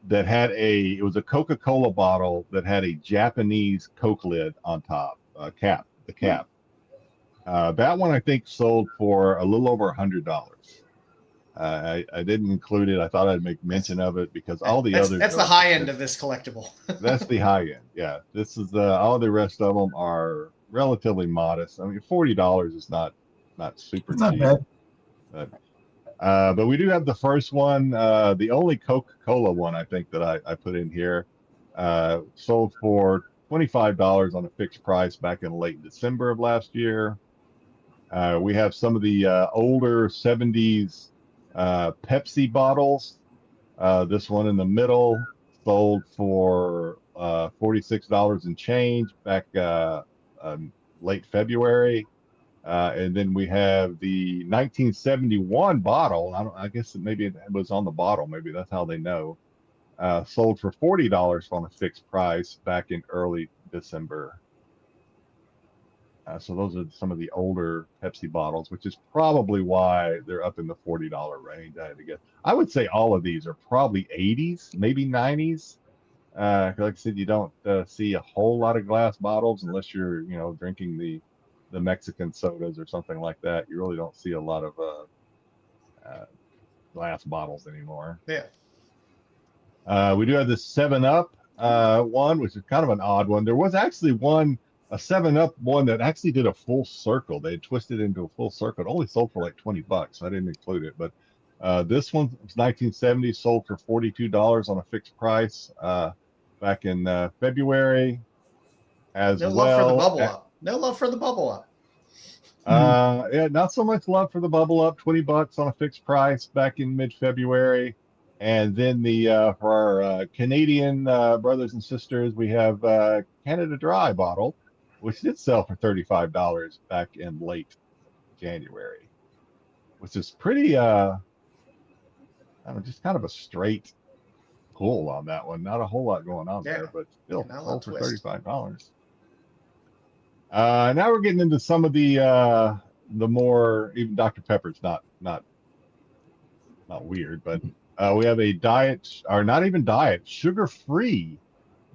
Speaker 2: that had it was a Coca-Cola bottle that had a Japanese Coke lid on top, the cap. That one I think sold for a little over $100. I didn't include it. I thought I'd make mention of it because all the others.
Speaker 3: That's the high end of this collectible.
Speaker 2: That's the high end. Yeah, this is all the rest of them are relatively modest. I mean, $40 is not super cheap.
Speaker 4: Not bad.
Speaker 2: But we do have the first one, the only Coca-Cola one I think that I put in here, sold for $25 on a fixed price back in late December of last year. We have some of the older 70s Pepsi bottles. This one in the middle sold for $46 and change back late February. And then we have the 1971 bottle. I guess maybe it was on the bottle. Maybe that's how they know. Sold for $40 on a fixed price back in early December. So those are some of the older Pepsi bottles, which is probably why they're up in the $40 range. I had to guess. I would say all of these are probably 80s, maybe 90s. Like I said, you don't see a whole lot of glass bottles unless you're, drinking the Mexican sodas or something like that. You really don't see a lot of glass bottles anymore.
Speaker 3: Yeah.
Speaker 2: We do have this 7-Up one, which is kind of an odd one. There was actually a 7-Up one that actually did a full circle. They had twisted into a full circle. It only sold for like $20, so I didn't include it. But this one was 1970, sold for $42 on a fixed price back in February. Love for the bubble up.
Speaker 3: No love for the bubble up.
Speaker 2: Yeah, not so much love for the bubble up. $20 on a fixed price back in mid-February, And then for our Canadian brothers and sisters, we have Canada Dry bottle, which did sell for $35 back in late January, which is pretty, I don't know, just kind of a straight pull on that one. Not a whole lot going on there, but still sold for $35. Now we're getting into some of the more, even Dr. Pepper's not weird, but we have a diet, or not even diet, sugar-free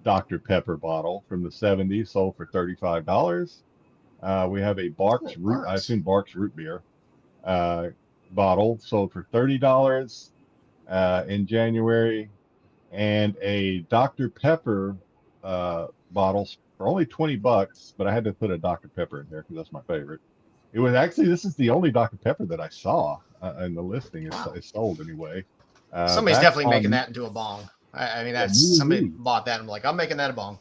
Speaker 2: Dr. Pepper bottle from the 70s, sold for $35. We have a Barks root, I assume Barks root beer bottle, sold for $30 in January, and a Dr. Pepper bottle for only $20, but I had to put a Dr. Pepper in there because that's my favorite. It was actually, this is the only Dr. Pepper that I saw in the listing. It's sold anyway.
Speaker 3: Somebody's definitely making that into a bong. I mean, that's somebody bought that. And I'm like, I'm making that a bong.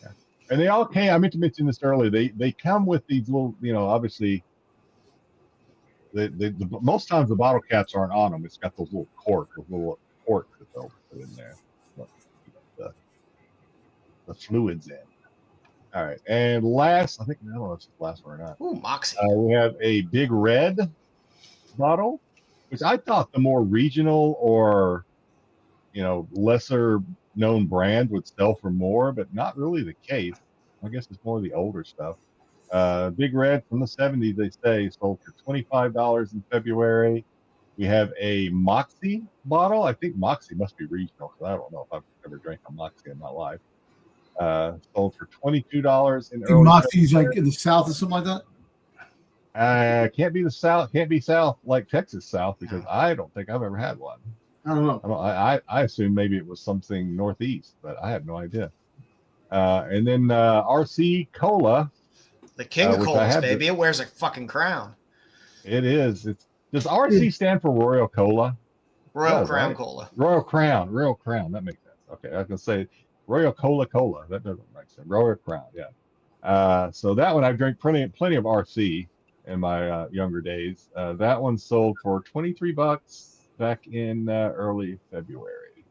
Speaker 2: Yeah. And they all came. I meant to mention this earlier. They come with these little, obviously, the most times the bottle caps aren't on them. It's got those little corks that they'll put in there. The fluids in. All right, and last, I think, I don't know if it's the last one or not.
Speaker 3: Ooh, Moxie.
Speaker 2: We have a Big Red bottle, which I thought the more regional or, lesser known brand would sell for more, but not really the case. I guess it's more the older stuff. Big Red from the 70s, they say, sold for $25 in February. We have a Moxie bottle. I think Moxie must be regional because I don't know if I've ever drank a Moxie in my life. Sold for $22 in early.
Speaker 4: Moxie's like in the South or something like that.
Speaker 2: Can't be the South. Can't be South like Texas South because I don't think I've ever had one.
Speaker 4: I don't know.
Speaker 2: I assume maybe it was something Northeast, but I have no idea. And then RC Cola,
Speaker 3: the king of colas, baby. It wears a fucking crown.
Speaker 2: It is. Does RC stand for Royal Cola?
Speaker 3: Royal Crown Cola.
Speaker 2: Royal Crown. That makes sense. Okay, I was gonna say Royal Cola. That doesn't make sense. Royal Crown, yeah. So that one I've drank plenty of RC in my younger days. That one sold for $23 back in early February,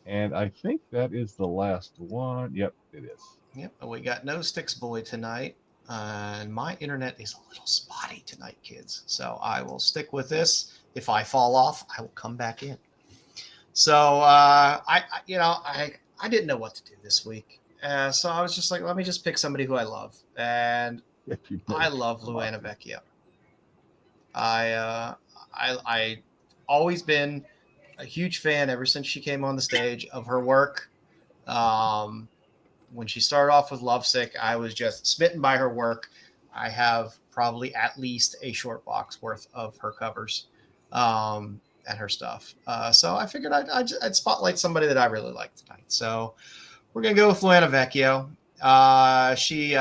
Speaker 2: and I think that is the last one. Yep, it is.
Speaker 3: Yep, we got no Styx boy tonight, and my internet is a little spotty tonight, kids. So I will stick with this. If I fall off, I will come back in. So I didn't know what to do this week. So I was just like, let me just pick somebody who I love. And I love Luana Vecchio. I always been a huge fan ever since she came on the stage of her work. When she started off with Lovesick, I was just smitten by her work. I have probably at least a short box worth of her covers and her stuff. So I figured I'd spotlight somebody that I really like tonight. So we're going to go with Luana Vecchio. She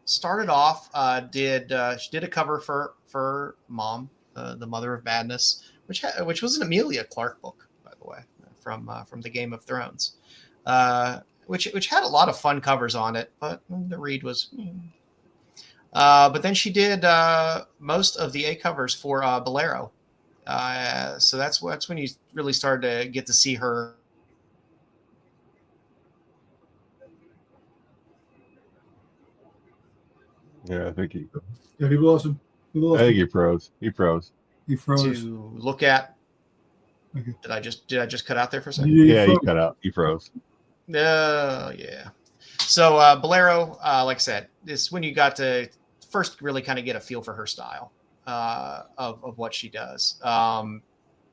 Speaker 3: started off, she did a cover for Mom, the Mother of Madness, which was an Emilia Clarke book, by the way, from the Game of Thrones, which had a lot of fun covers on it, but the read was. But then she did most of the A covers for Bolero, so that's when you really started to get to see her.
Speaker 2: Yeah, I think he
Speaker 4: lost him.
Speaker 2: I think he froze. He froze.
Speaker 3: To look at.
Speaker 4: Okay.
Speaker 3: Did I just cut out there for a second?
Speaker 2: Yeah, he cut out. He froze.
Speaker 3: Yeah. So Bolero, like I said, is when you got to first really kind of get a feel for her style of what she does.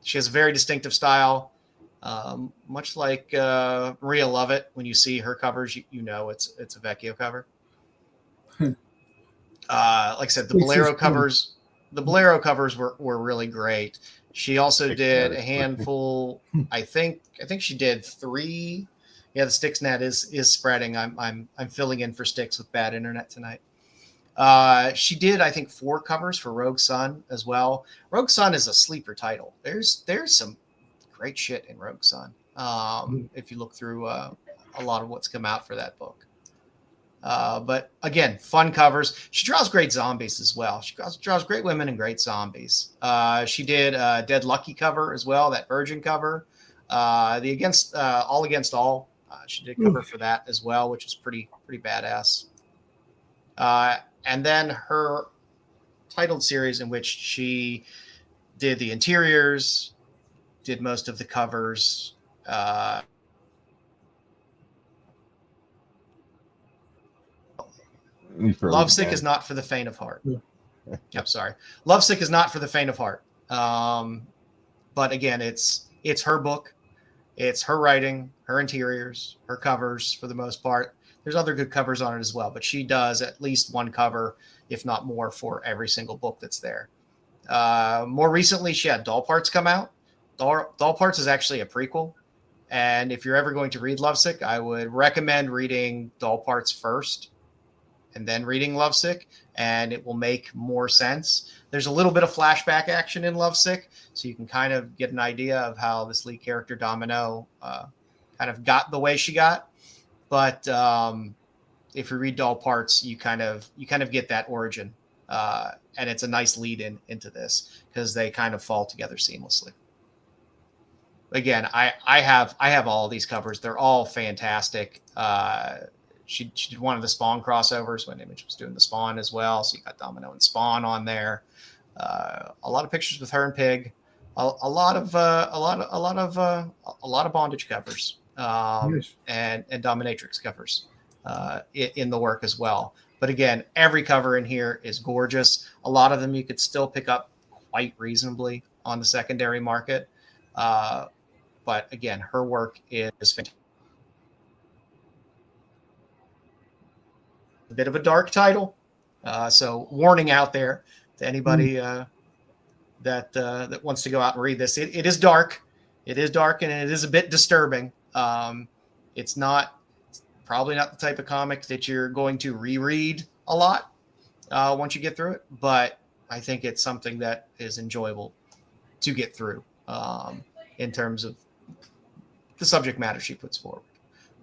Speaker 3: She has a very distinctive style, much like Maria Lovett. When you see her covers, you know it's a Vecchio cover. Like I said, the Bolero covers were really great. She also did a handful. I think she did 3. Yeah, the Styx net is spreading. I'm filling in for Styx with bad internet tonight. She did, I think, 4 covers for Rogue Sun as well. Rogue Sun is a sleeper title. There's some great shit in Rogue Sun. If you look through a lot of what's come out for that book. But again, fun covers. She draws great zombies as well. She draws great women and great zombies. She did a Dead Lucky cover as well, that Virgin cover. The All Against All. She did cover for that as well, which is pretty badass. And then her titled series, in which she did the interiors, did most of the covers. Lovesick is not for the faint of heart. I'm sorry. Lovesick is not for the faint of heart. But again, it's her book. It's her writing, her interiors, her covers for the most part. There's other good covers on it as well, but she does at least one cover, if not more, for every single book that's there. More recently, she had Doll Parts come out. Doll Parts is actually a prequel. And if you're ever going to read Lovesick, I would recommend reading Doll Parts first and then reading Lovesick, and it will make more sense. There's a little bit of flashback action in Lovesick, so you can kind of get an idea of how this lead character, Domino, kind of got the way she got. But if you read Doll Parts, you kind of get that origin, and it's a nice lead into this because they kind of fall together seamlessly. Again, I have all of these covers. They're all fantastic. She did one of the Spawn crossovers when Image was doing the Spawn as well, so you got Domino and Spawn on there. A lot of pictures with her and Pig. A lot of bondage covers. And dominatrix covers in the work as well. But again, every cover in here is gorgeous. A lot of them you could still pick up quite reasonably on the secondary market. But again, her work is fantastic. A bit of a dark title. So warning out there to anybody that wants to go out and read this. It is dark. It is dark and it is a bit disturbing. It's probably not the type of comic that you're going to reread a lot once you get through it, but I think it's something that is enjoyable to get through in terms of the subject matter she puts forward.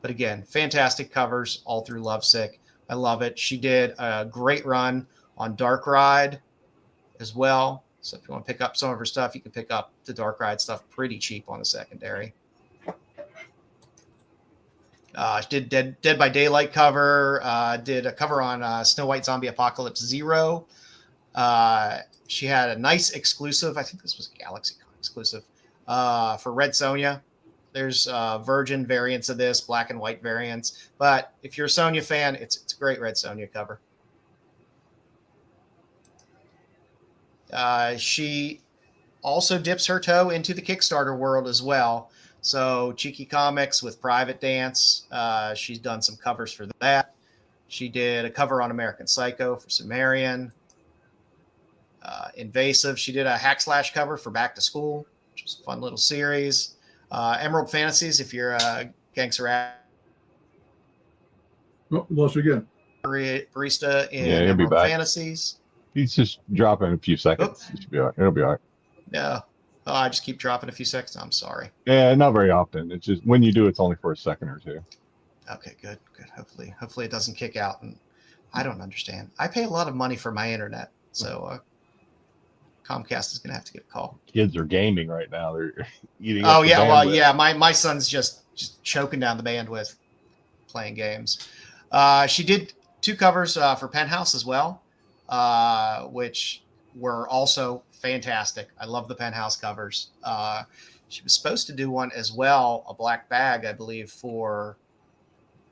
Speaker 3: But again, fantastic covers all through Lovesick. I love it. She did a great run on Dark Ride as well. So if you want to pick up some of her stuff, you can pick up the Dark Ride stuff pretty cheap on the secondary. She did Dead by Daylight cover, did a cover on Snow White Zombie Apocalypse Zero. She had a nice exclusive, I think this was a GalaxyCon exclusive, for Red Sonja. There's Virgin variants of this, black and white variants. But if you're a Sonja fan, it's a great Red Sonja cover. She also dips her toe into the Kickstarter world as well. So Cheeky Comics with Private Dance. She's done some covers for that. She did a cover on American Psycho for Sumerian. Invasive. She did a Hack Slash cover for Back to School, which was a fun little series. Emerald Fantasies, if you're a gangster
Speaker 4: lost again.
Speaker 3: barista in
Speaker 2: he'll be
Speaker 3: Emerald
Speaker 2: back.
Speaker 3: Fantasies.
Speaker 2: He's just dropping a few seconds. It should be all right. It'll be all right.
Speaker 3: Yeah. Oh, I just keep dropping a few seconds. I'm sorry.
Speaker 2: Yeah, not very often. It's just when you do, it's only for a second or two.
Speaker 3: Okay, good. Hopefully it doesn't kick out. And I don't understand. I pay a lot of money for my internet, so Comcast is going to have to get a call.
Speaker 2: Kids are gaming right now. They're eating.
Speaker 3: Oh yeah, well yeah. My son's just choking down the bandwidth playing games. She did 2 covers for Penthouse as well, which were also fantastic. I love the Penthouse covers. She was supposed to do one as well, a black bag, I believe, for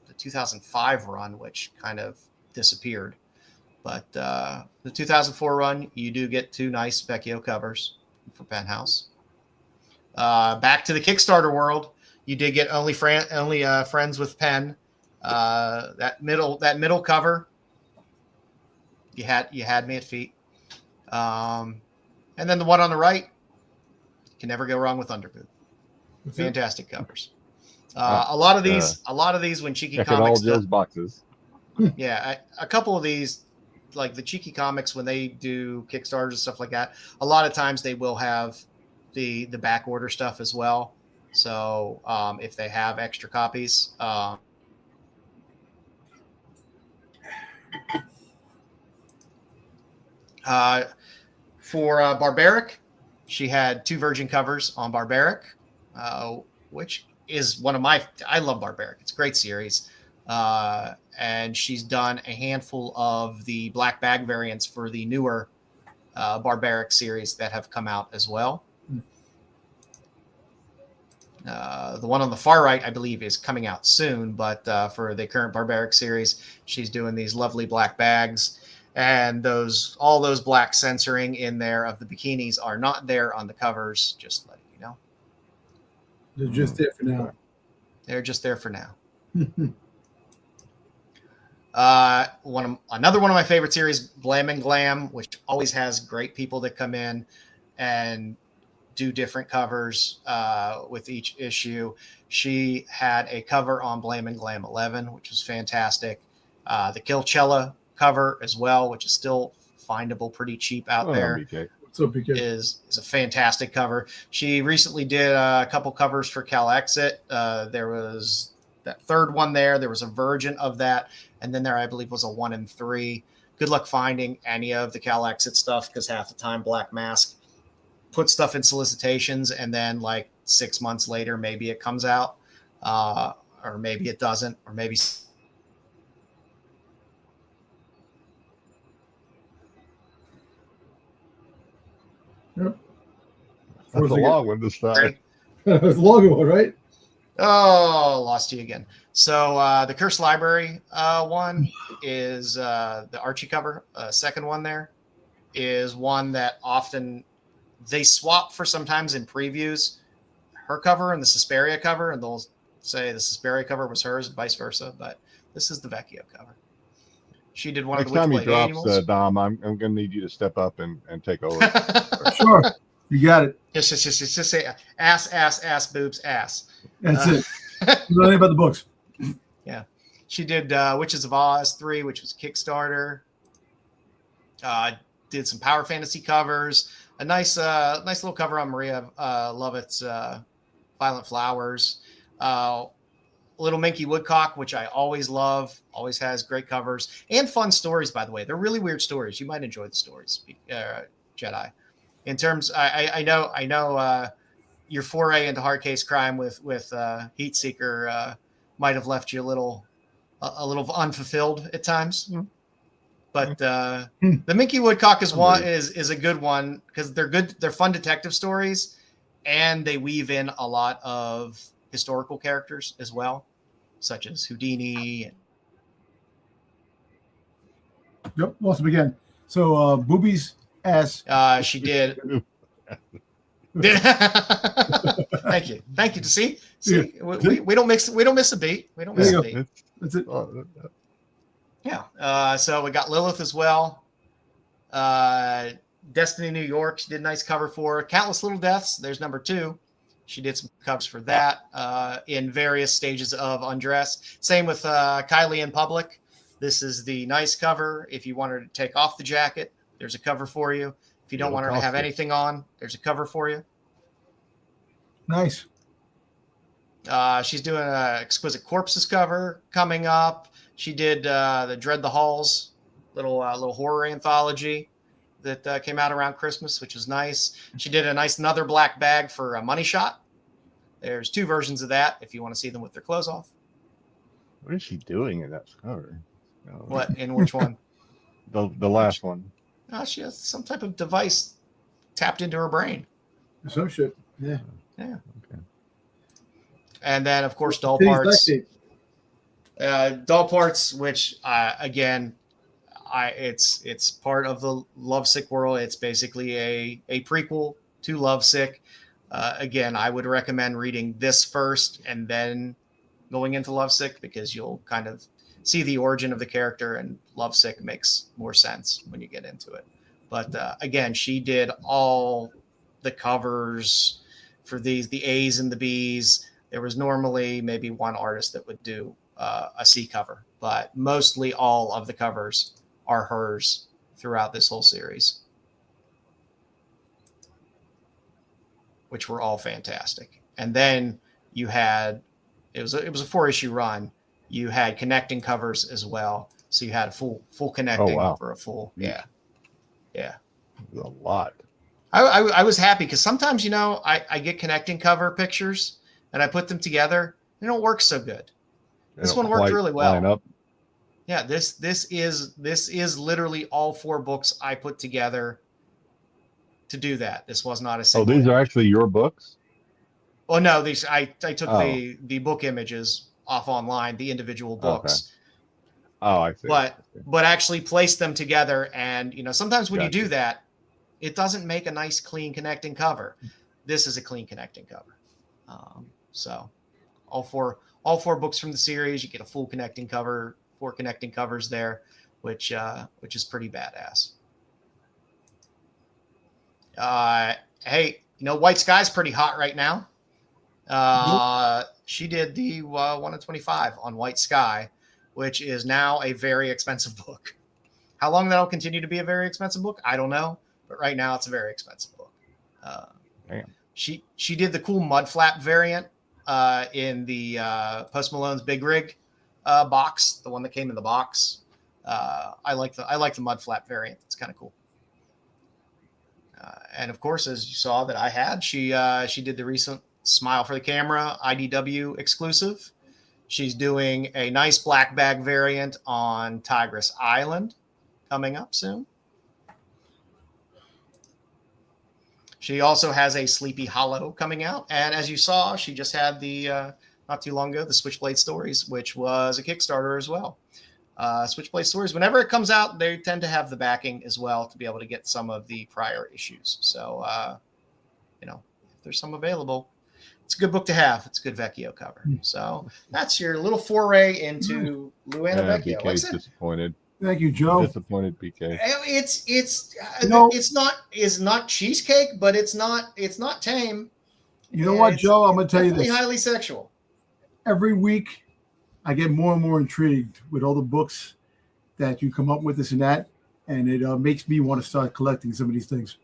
Speaker 3: the 2005 run, which kind of disappeared. But the 2004 run, you do get 2 nice Vecchio covers for Penthouse. Back to the Kickstarter world, you did get only Friends with Pen. That middle cover, you had me at feet. And then the one on the right, can never go wrong with Underboot. Fantastic covers. A lot of these when Cheeky Comics
Speaker 2: all Joe's boxes.
Speaker 3: Yeah, a couple of these, like the Cheeky Comics, when they do Kickstarters and stuff like that, a lot of times they will have the back order stuff as well. So if they have extra copies, For Barbaric, she had 2 Virgin covers on Barbaric, which is one of my. I love Barbaric. It's a great series. And she's done a handful of the black bag variants for the newer Barbaric series that have come out as well. The one on the far right, I believe, is coming out soon, but for the current Barbaric series, she's doing these lovely black bags. And all those black censoring in there of the bikinis are not there on the covers, just letting you know.
Speaker 4: They're just there for now.
Speaker 3: They're just there for now. Another one of my favorite series, Blam and Glam, which always has great people that come in and do different covers with each issue. She had a cover on Blam and Glam 11, which was fantastic. The Kilchella cover as well, which is still findable pretty cheap out there.
Speaker 4: BK. What's up, BK?
Speaker 3: Is a fantastic cover. She recently did a couple covers for Cal Exit. There was that third one there. There was a version of that. And then there, I believe, was a 1 in 3. Good luck finding any of the Cal Exit stuff, because half the time Black Mask put stuff in solicitations and then like 6 months later, maybe it comes out, or maybe it doesn't, or maybe.
Speaker 4: Yep.
Speaker 2: That's a long one this time.
Speaker 4: It was a long one, right?
Speaker 3: Oh, lost you again. So the Curse Library one is the Archie cover. Second one there is one that often they swap for sometimes in previews. Her cover and the Suspiria cover, and they'll say the Suspiria cover was hers and vice versa, but this is the Vecchio cover. She did one
Speaker 2: Next
Speaker 3: of the
Speaker 2: time he
Speaker 3: Witchblade
Speaker 2: drops,
Speaker 3: annuals.
Speaker 2: Dom, I'm going to need you to step up and take over.
Speaker 4: Sure. You got it.
Speaker 3: Just say ass, boobs, ass.
Speaker 4: That's it. You know anything about the books?
Speaker 3: Yeah. She did Witches of Oz 3, which was a Kickstarter. Did some Power Fantasy covers. A nice little cover on Maria Lovett's Violent Flowers. Little Minky Woodcock, which I always love, always has great covers and fun stories, by the way. They're really weird stories. You might enjoy the stories, Jedi. In terms, I know your foray into hard case crime with Heat Seeker might have left you a little unfulfilled at times. But the Minky Woodcock is a good one because they're good. They're fun detective stories, and they weave in a lot of historical characters as well, such as Houdini.
Speaker 4: Yep. Lost him again. So boobies, ass.
Speaker 3: She did. Thank you. To see, we don't miss a beat. We don't miss a beat.
Speaker 4: That's it.
Speaker 3: Yeah. So we got Lilith as well. Destiny New York. She did a nice cover for Countless Little Deaths. There's number 2. She did some covers for that in various stages of undress. Same with Kylie in Public. This is the nice cover. If you want her to take off the jacket, there's a cover for you. If you don't want her to have anything on, there's a cover for you.
Speaker 4: Nice.
Speaker 3: She's doing an Exquisite Corpses cover coming up. She did the Dread the Halls little horror anthology that came out around Christmas, which was nice. She did another black bag for a Money Shot. There's 2 versions of that if you want to see them with their clothes off.
Speaker 2: What is she doing in that cover?
Speaker 3: What? In which one?
Speaker 2: The last one.
Speaker 3: She has some type of device tapped into her brain.
Speaker 4: Some shit. Yeah.
Speaker 3: Yeah.
Speaker 2: Okay.
Speaker 3: And then, of course, Doll Parts. Doll Parts, which again, it's part of the Lovesick world. It's basically a prequel to Lovesick. Again, I would recommend reading this first and then going into Lovesick, because you'll kind of see the origin of the character, and Lovesick makes more sense when you get into it. But again, she did all the covers for the A's and the B's. There was normally maybe one artist that would do a C cover, but mostly all of the covers are hers throughout this whole series, which were all fantastic. And then you had, it was a 4-issue run. You had connecting covers as well. So you had a full connecting
Speaker 2: wow.
Speaker 3: for a full,
Speaker 2: Yeah.
Speaker 3: yeah.
Speaker 2: A lot.
Speaker 3: I was happy because sometimes, you know, I get connecting cover pictures and I put them together. They don't work so good. This one worked really well.
Speaker 2: Line up.
Speaker 3: Yeah, this is literally all 4 books I put together to do that. This was not a single.
Speaker 2: Oh, these are actually your books?
Speaker 3: Oh no, these I took the book images off online, the individual books.
Speaker 2: Okay. Oh, I see.
Speaker 3: But actually placed them together, and you know, sometimes when you
Speaker 2: Gotcha.
Speaker 3: do that, it doesn't make a nice clean connecting cover. This is a clean connecting cover. So all four books from the series, you get a full connecting cover, 4 connecting covers there, which is pretty badass. Hey, you know, White Sky's pretty hot right now. She did the 1 in 25 on White Sky, which is now a very expensive book. How long that'll continue to be a very expensive book, I don't know, but right now it's a very expensive book.
Speaker 2: Damn.
Speaker 3: She did the cool mud flap variant in the Post Malone's Big Rig box, the one that came in the box. I like the mud flap variant. It's kind of cool. And of course, as you saw that I had, she did the recent Smile for the Camera IDW exclusive. She's doing a nice black bag variant on Tigress Island coming up soon. She also has a Sleepy Hollow coming out. And as you saw, she just had the, not too long ago, the Switchblade Stories, which was a Kickstarter as well. Switchblade Stories, whenever it comes out, they tend to have the backing as well to be able to get some of the prior issues. So, you know, if there's some available, it's a good book to have. It's a good Vecchio cover. So that's your little foray into Luana Vecchio.
Speaker 2: BK's disappointed.
Speaker 4: Thank you, Joe.
Speaker 2: Disappointed, BK.
Speaker 3: It's not cheesecake, but it's not tame.
Speaker 4: You know what, Joe? I'm going to tell you this.
Speaker 3: Highly sexual.
Speaker 4: Every week, I get more and more intrigued with all the books that you come up with, this and that, and it makes me want to start collecting some of these things.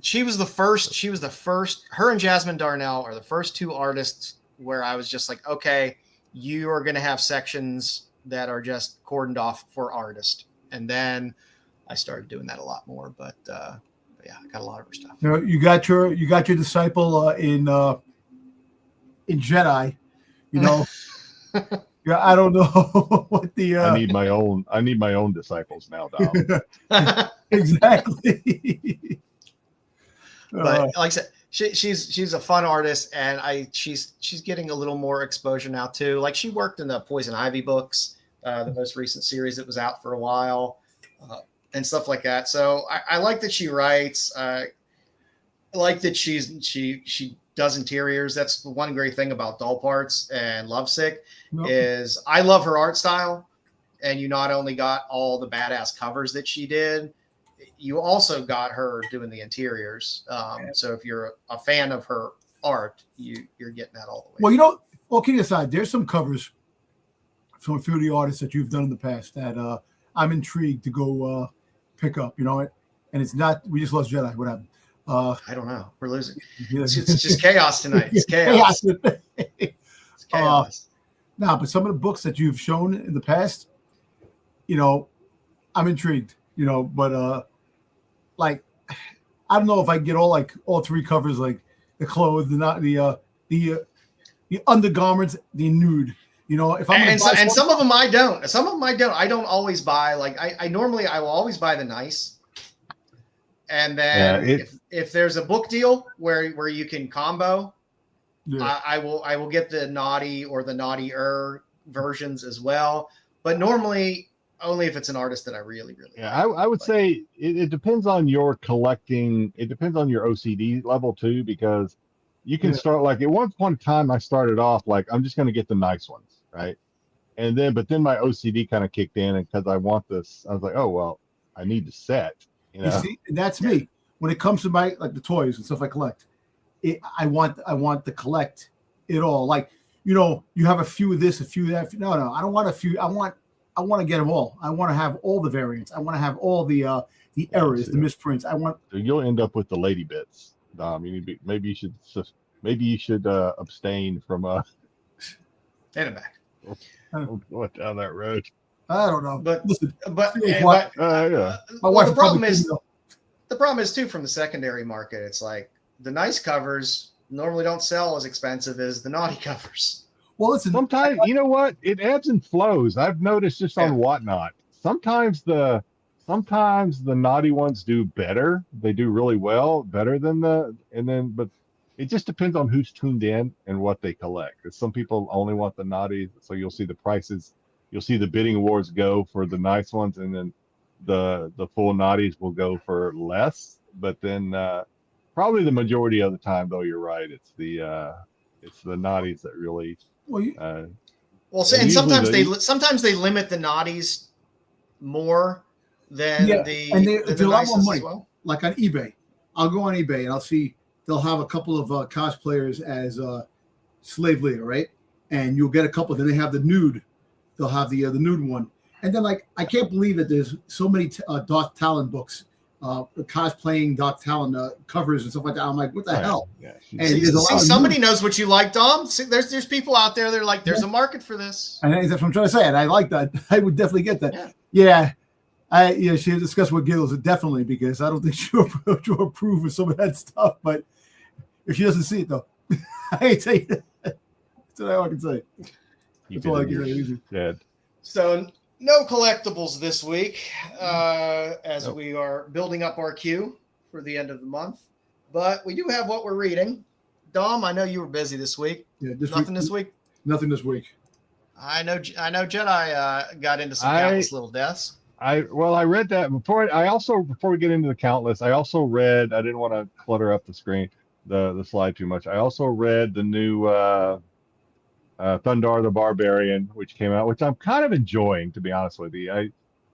Speaker 4: She was the first. Her and Jasmine Darnell are the first 2 artists where I was just like, okay, you are going to have sections that are just cordoned off for artists, and then I started doing that a lot more. But yeah, I got a lot of her stuff. You got your disciple in Jedi, you know. Yeah, I don't know what the.
Speaker 2: I need my own disciples now, Dom.
Speaker 4: Exactly.
Speaker 3: But like I said, she's a fun artist, and she's getting a little more exposure now too. Like she worked in the Poison Ivy books, the most recent series that was out for a while, and stuff like that. So I like that she writes. I like that she does interiors. That's the one great thing about Doll Parts and Lovesick is I love her art style. And you not only got all the badass covers that she did, you also got her doing the interiors. So if you're a fan of her art, you're getting that all the way.
Speaker 4: Well, you know, all kidding aside, there's some covers from a few of the artists that you've done in the past that I'm intrigued to go pick up, you know, and it's not, we just lost Jedi. What happened?
Speaker 3: I don't know. We're losing. It's just chaos tonight. It's chaos. It's chaos.
Speaker 4: But some of the books that you've shown in the past, you know, I'm intrigued, you know, but like, I don't know if I can get all 3 covers, like the clothes, the undergarments, the nude, you know, if I'm
Speaker 3: some of them I don't. Some of them I don't. I don't always buy, like I normally I will always buy the nice. And then if there's a book deal where you can combo, I will get the naughty or the naughtier versions as well. But normally only if it's an artist that I really, really
Speaker 2: like. I would say it depends on your collecting. It depends on your OCD level too, because you can start like at one point in time I started off like I'm just going to get the nice ones, right? But then my OCD kind of kicked in, and because I want this, I was like, oh well, I need the set. You know?
Speaker 4: See, that's me. When it comes to my like the toys and stuff I collect, I want to collect it all. Like, you know, you have a few of this, a few of that. No, I don't want a few. I want to get them all. I want to have all the variants. I want to have all the errors, the misprints. So
Speaker 2: you'll end up with the lady bits, Dom. Maybe you should abstain from.
Speaker 3: Take it back.
Speaker 2: Don't go down that road.
Speaker 4: I don't know.
Speaker 3: But
Speaker 4: listen,
Speaker 3: but,
Speaker 4: what?
Speaker 2: Yeah.
Speaker 4: My
Speaker 3: well,
Speaker 4: wife
Speaker 3: the
Speaker 4: will probably
Speaker 3: problem is
Speaker 4: kill me, though.
Speaker 3: the problem is too from the secondary market. It's like the nice covers normally don't sell as expensive as the naughty covers.
Speaker 4: Well, listen.
Speaker 2: Sometimes, you know what? It ebbs and flows. I've noticed just on
Speaker 3: Yeah.
Speaker 2: Whatnot. Sometimes the naughty ones do better. They do really well, better than but it just depends on who's tuned in and what they collect. 'Cause some people only want the naughty, so you'll see the prices, you'll see the bidding wars go for the nice ones, and then the full naughties will go for less. But then probably the majority of the time, though, you're right. It's the naughties that really.
Speaker 4: Well,
Speaker 3: Well, and sometimes they limit the naughties more than
Speaker 4: and
Speaker 3: the
Speaker 4: they're a lot more
Speaker 3: nices
Speaker 4: money.
Speaker 3: as well.
Speaker 4: Like on eBay, I'll go on eBay and I'll see they'll have a couple of cosplayers as slave leader, right? And you'll get a couple. Then they have the nude. They'll have the nude one. And then, like, I can't believe that there's so many Dark Talon books, cosplaying Dark Talon covers and stuff like that. I'm like, what the hell?
Speaker 2: Yeah.
Speaker 4: And there's a lot of
Speaker 3: Somebody
Speaker 4: nude.
Speaker 3: knows what you like, Dom. See, there's people out there that are like, there's a market for this.
Speaker 4: And that's what I'm trying to say. And I like that. I would definitely get that. Yeah. She discussed with Giggles, definitely, because I don't think she'll approve of some of that stuff. But if she doesn't see it, though, I ain't tell you that. That's all I can say. That's all I can say.
Speaker 3: So no collectibles this week, as we are building up our queue for the end of the month. But we do have what we're reading. Dom, I know you were busy this week.
Speaker 4: Yeah,
Speaker 3: Nothing this week.
Speaker 4: Nothing this week.
Speaker 3: I know Jedi got into some countless little deaths.
Speaker 2: I read that before we get into the Countless, I also read, I didn't want to clutter up the screen, the slide too much. I also read the new Thundar the Barbarian, which came out, which I'm kind of enjoying, to be honest with you.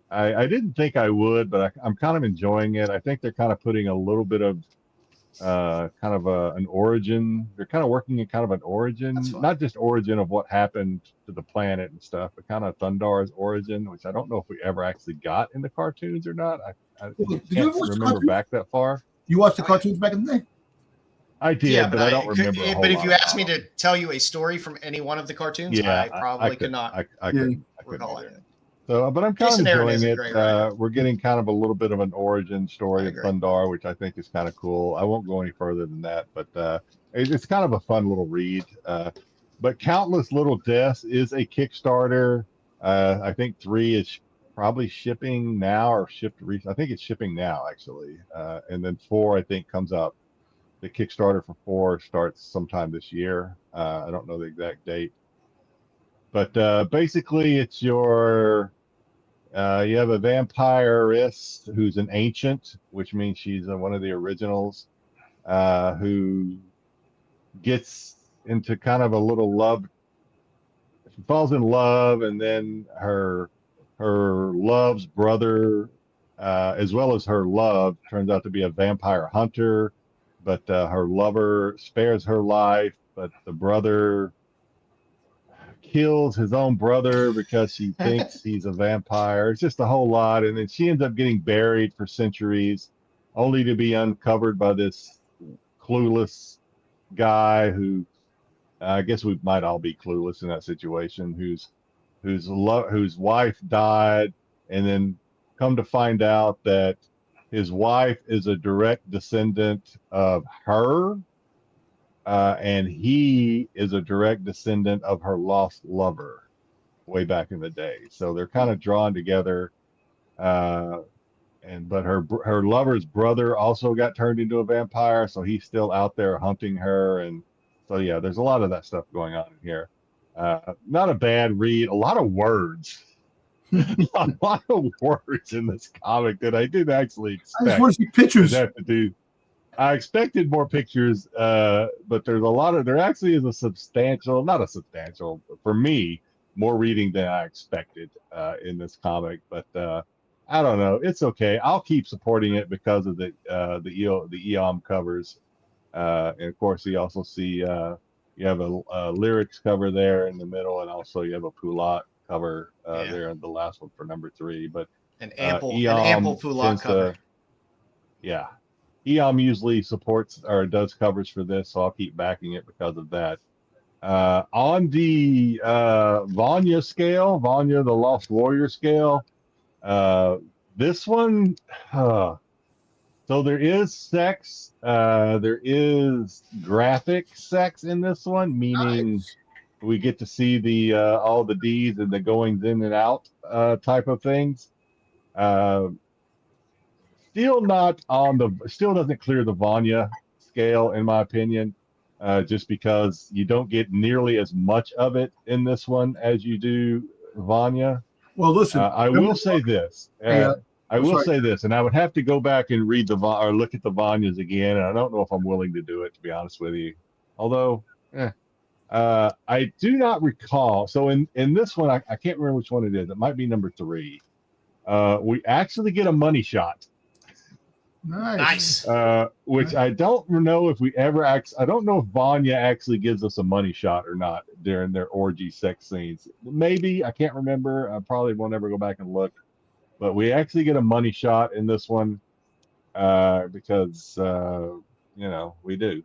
Speaker 2: I didn't think I would, but I'm kind of enjoying it. I think they're kind of putting a little bit of an origin. They're kind of working in kind of an origin, not just origin of what happened to the planet and stuff, but kind of Thundar's origin, which I don't know if we ever actually got in the cartoons or not. I can't remember back that far.
Speaker 4: You watched the cartoons back in the day?
Speaker 2: I did, but I don't remember.
Speaker 3: But if you asked me to tell you a story from any one of the cartoons, I probably could not.
Speaker 2: I couldn't
Speaker 3: recall it.
Speaker 2: So, but I'm kind of enjoying it.
Speaker 3: Great writer.
Speaker 2: We're getting kind of a little bit of an origin story of Thundar, which I think is kind of cool. I won't go any further than that, but it's kind of a fun little read. But Countless Little Deaths is a Kickstarter. I think 3 is probably shipping now or shipped recently. I think it's shipping now, actually. And then 4, I think, comes out. The Kickstarter for 4 starts sometime this year. I don't know the exact date. But basically, it's you have a vampiress who's an ancient, which means she's one of the originals, who gets into kind of a little love. She falls in love, and then her love's brother, as well as her love, turns out to be a vampire hunter. But her lover spares her life, but the brother kills his own brother because she thinks he's a vampire. It's just a whole lot. And then she ends up getting buried for centuries, only to be uncovered by this clueless guy who, I guess we might all be clueless in that situation, whose wife died, and then come to find out that his wife is a direct descendant of her, and he is a direct descendant of her lost lover way back in the day. So they're kind of drawn together. But her lover's brother also got turned into a vampire, so he's still out there hunting her. And so, yeah, there's a lot of that stuff going on in here. Not a bad read. A lot of words. A lot of words in this comic that I didn't actually expect.
Speaker 4: I just want to see pictures.
Speaker 2: I expected more pictures, but there actually is not a substantial, for me, more reading than I expected in this comic. But I don't know. It's okay. I'll keep supporting it because of the EOM covers. And of course, you also see you have a lyrics cover there in the middle, and also you have a Poulat cover there in the last one for number 3. But
Speaker 3: an ample Poulat cover.
Speaker 2: EOM usually supports or does covers for this, so I'll keep backing it because of that. On the Vanya scale, Vanya the Lost Warrior scale, this one, so there is sex, there is graphic sex in this one, meaning
Speaker 3: Nice.
Speaker 2: we get to see the all the D's and the goings in and out type of things. Still not on the, still doesn't clear the Vanya scale in my opinion. Just because you don't get nearly as much of it in this one as you do Vanya.
Speaker 4: Well, listen,
Speaker 2: I will say this. I will
Speaker 4: sorry.
Speaker 2: say this, and I would have to go back and read or look at the Vanyas again, and I don't know if I'm willing to do it, to be honest with you. Although, I do not recall. So in this one, I can't remember which one it is. It might be number 3. We actually get a money shot.
Speaker 4: Nice.
Speaker 2: Which I don't know if we ever I don't know if Vanya actually gives us a money shot or not during their orgy sex scenes. Maybe, I can't remember. I probably won't ever go back and look. But we actually get a money shot in this one because we do.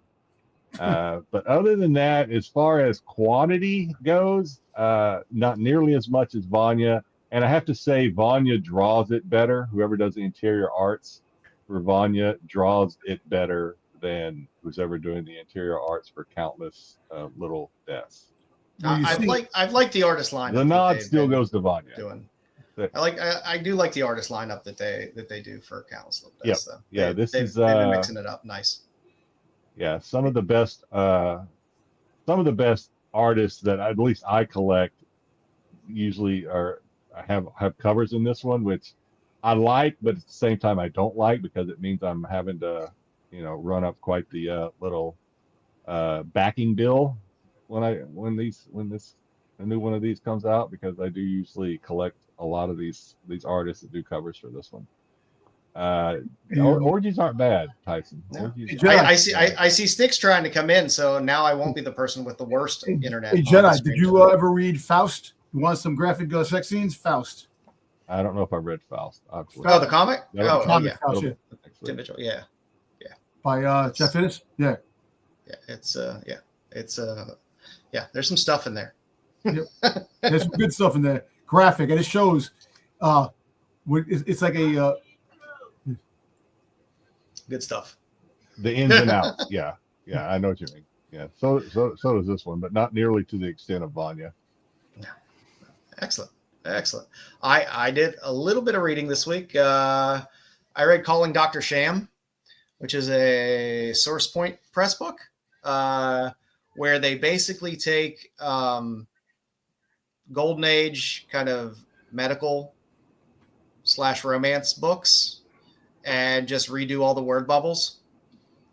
Speaker 2: But other than that, as far as quantity goes, not nearly as much as Vanya. And I have to say, Vanya draws it better. Whoever does the interior arts for Vanya draws it better than who's ever doing the interior arts for countless little deaths.
Speaker 3: I've liked the artist lineup.
Speaker 2: The nod still goes to Vanya.
Speaker 3: Doing. I do like the artist lineup that they do for countless little deaths.
Speaker 2: Yep.
Speaker 3: So they've been mixing it up nice.
Speaker 2: Yeah, some of the best artists that at least I collect usually have covers in this one, which I like, but at the same time I don't like because it means I'm having to, run up quite the little backing bill when a new one of these comes out, because I do usually collect a lot of these artists that do covers for this one. Orgies aren't bad, Tyson.
Speaker 3: No. I see Styx trying to come in, so now I won't be the person with the worst internet.
Speaker 4: Hey, Jedi, did you ever read Faust? You want some graphic sex scenes? Faust.
Speaker 2: I don't know if I've read Faust.
Speaker 3: Oh, the comic?
Speaker 4: Comic,
Speaker 3: yeah.
Speaker 4: Faust,
Speaker 3: Individual, yeah.
Speaker 4: By Jeff Innes? Yeah.
Speaker 3: Yeah, there's some stuff in there.
Speaker 4: Yep. There's some good stuff in there. Graphic, and it shows it's like a
Speaker 3: good stuff.
Speaker 2: The ins and outs. Yeah, I know what you mean. Yeah, so does this one, but not nearly to the extent of Vanya.
Speaker 3: Excellent. I did a little bit of reading this week. I read Calling Dr. Sham, which is a Source Point press book, where they basically take Golden Age kind of medical / romance books and just redo all the word bubbles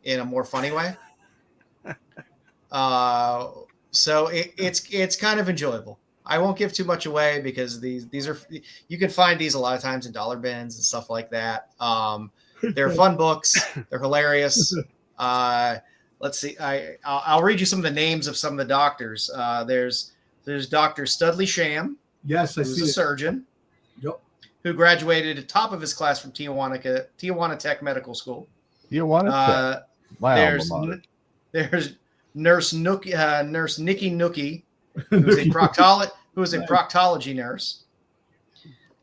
Speaker 3: in a more funny way. So it's kind of enjoyable. I won't give too much away because these are, you can find these a lot of times in dollar bins and stuff like that. They're fun books. They're hilarious. Let's see. I'll read you some of the names of some of the doctors. There's Dr. Studley Sham.
Speaker 4: Yes, I see.
Speaker 3: Who's a surgeon.
Speaker 4: Yep.
Speaker 3: Who graduated at top of his class from Tijuana Tech Medical School.
Speaker 2: Tijuana Tech.
Speaker 3: There's Nurse Nikki Nookie, who's a proctology nurse.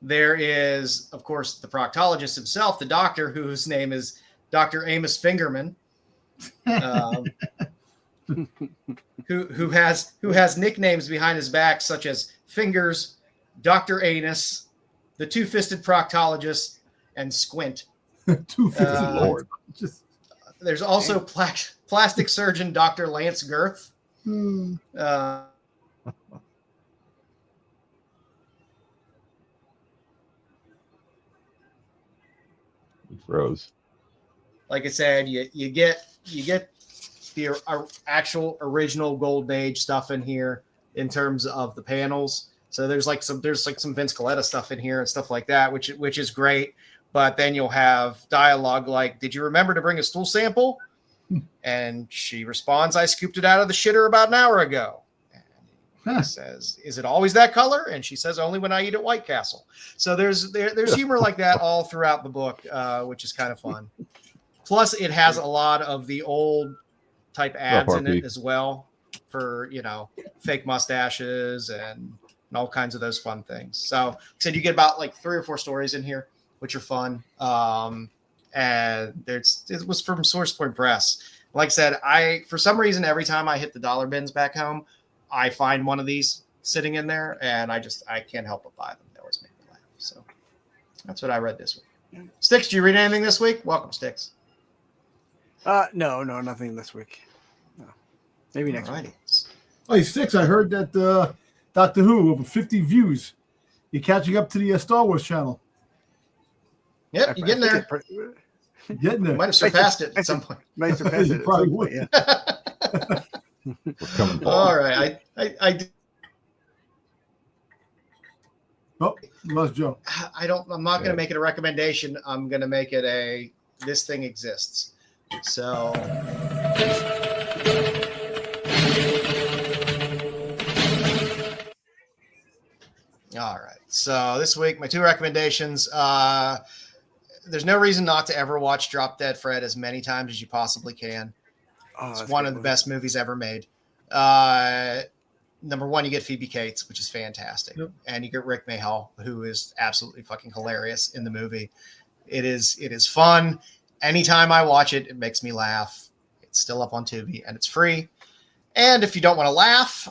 Speaker 3: There is, of course, the proctologist himself, the doctor, whose name is Dr. Amos Fingerman, who has nicknames behind his back such as Fingers, Dr. Anus, the Two-Fisted Proctologist, and Squint.
Speaker 4: Two-Fisted
Speaker 2: Lord.
Speaker 3: There's also plastic surgeon Dr. Lance Girth.
Speaker 2: Froze.
Speaker 3: Like I said, you get the actual original Golden Age stuff in here in terms of the panels. So there's some Vince Coletta stuff in here and stuff like that, which is great. But then you'll have dialogue like, "Did you remember to bring a stool sample?" And she responds, "I scooped it out of the shitter about an hour ago." And he says, "Is it always that color?" And she says, "Only when I eat at White Castle." So there's humor like that all throughout the book, which is kind of fun. Plus, it has a lot of the old type ads in it as well. for fake mustaches and all kinds of those fun things. So like I said, you get about like 3 or 4 stories in here, which are fun. And it was from Source Point Press. Like I said, for some reason, every time I hit the dollar bins back home, I find one of these sitting in there, and I can't help but buy them. They always make me laugh. So that's what I read this week. Styx, did you read anything this week? Welcome, Styx.
Speaker 6: No, nothing this week. No. Maybe next week.
Speaker 4: Hey, Styx, I heard that Doctor Who over 50 views. You're catching up to the Star Wars channel.
Speaker 3: Yep, you're getting there.
Speaker 4: Getting there.
Speaker 3: Might have surpassed it at some point.
Speaker 6: Might surpass it.
Speaker 4: Probably would.
Speaker 6: Yeah.
Speaker 3: All right. I
Speaker 4: Oh, you lost Joe.
Speaker 3: I'm not going to make it a recommendation. I'm going to make it this thing exists. So. All right. So this week, my 2 recommendations. There's no reason not to ever watch Drop Dead Fred as many times as you possibly can. It's one of the best movies ever made. Number 1, you get Phoebe Cates, which is fantastic. Yep. And you get Rick Mayhall, who is absolutely fucking hilarious in the movie. It is fun. Anytime I watch it, it makes me laugh. It's still up on Tubi, and it's free. And if you don't want to laugh,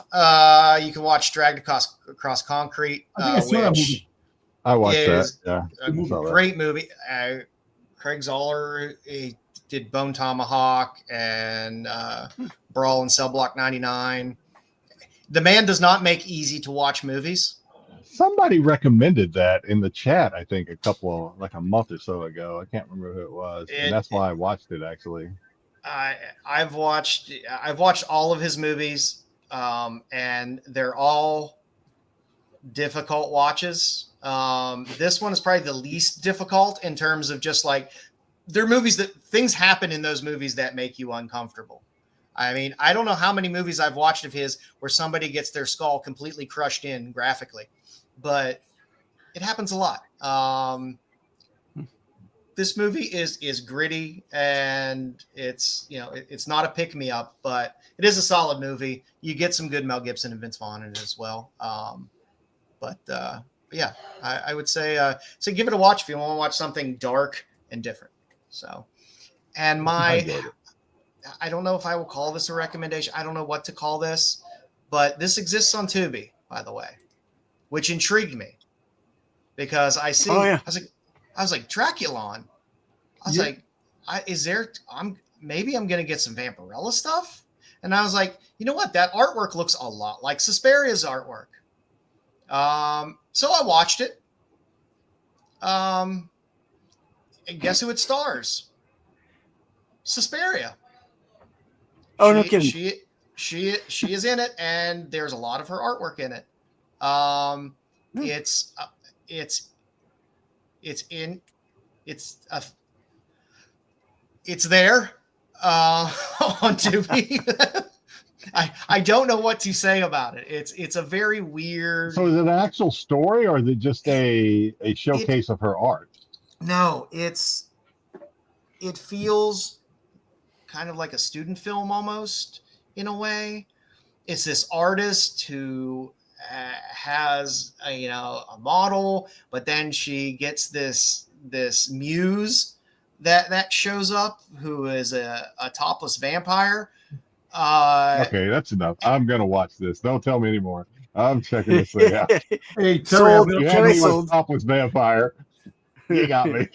Speaker 3: you can watch Dragged Across Concrete, which
Speaker 2: I watched that.
Speaker 3: Yeah, a great movie. Craig Zoller, he did Bone Tomahawk and Brawl in Cell Block 99. The man does not make easy to watch movies.
Speaker 2: Somebody recommended that in the chat, I think, a month or so ago. I can't remember who it was. And that's why I watched it, actually.
Speaker 3: I've watched all of his movies, and they're all difficult watches. This one is probably the least difficult in terms of just like there are movies that things happen in those movies that make you uncomfortable. I mean, I don't know how many movies I've watched of his where somebody gets their skull completely crushed in graphically, but it happens a lot. This movie is gritty, and it's not a pick me up, but it is a solid movie. You get some good Mel Gibson and Vince Vaughn in it as well. Yeah, I would say give it a watch if you want to watch something dark and different. So, and I don't know if I will call this a recommendation. I don't know what to call this, but this exists on Tubi, by the way, which intrigued me because I see. Oh, yeah. I was like Draculon. I was like, maybe I'm gonna get some Vampirella stuff, and I was like, you know what? That artwork looks a lot like Susperia's artwork. So I watched it. And guess who it stars? Suspiria.
Speaker 6: Oh, no kidding.
Speaker 3: She is in it, and there's a lot of her artwork in it. It's there on Tubi. I don't know what to say about it. It's a very weird.
Speaker 2: So is it an actual story, or is it just a showcase of her art?
Speaker 3: No, it feels kind of like a student film almost in a way. It's this artist who has a model, but then she gets this muse that shows up who is a topless vampire.
Speaker 2: Okay, that's enough. I'm gonna watch this. Don't tell me anymore. I'm checking this thing out.
Speaker 4: Hey, Terry,
Speaker 2: you had me with topless vampire. You got me.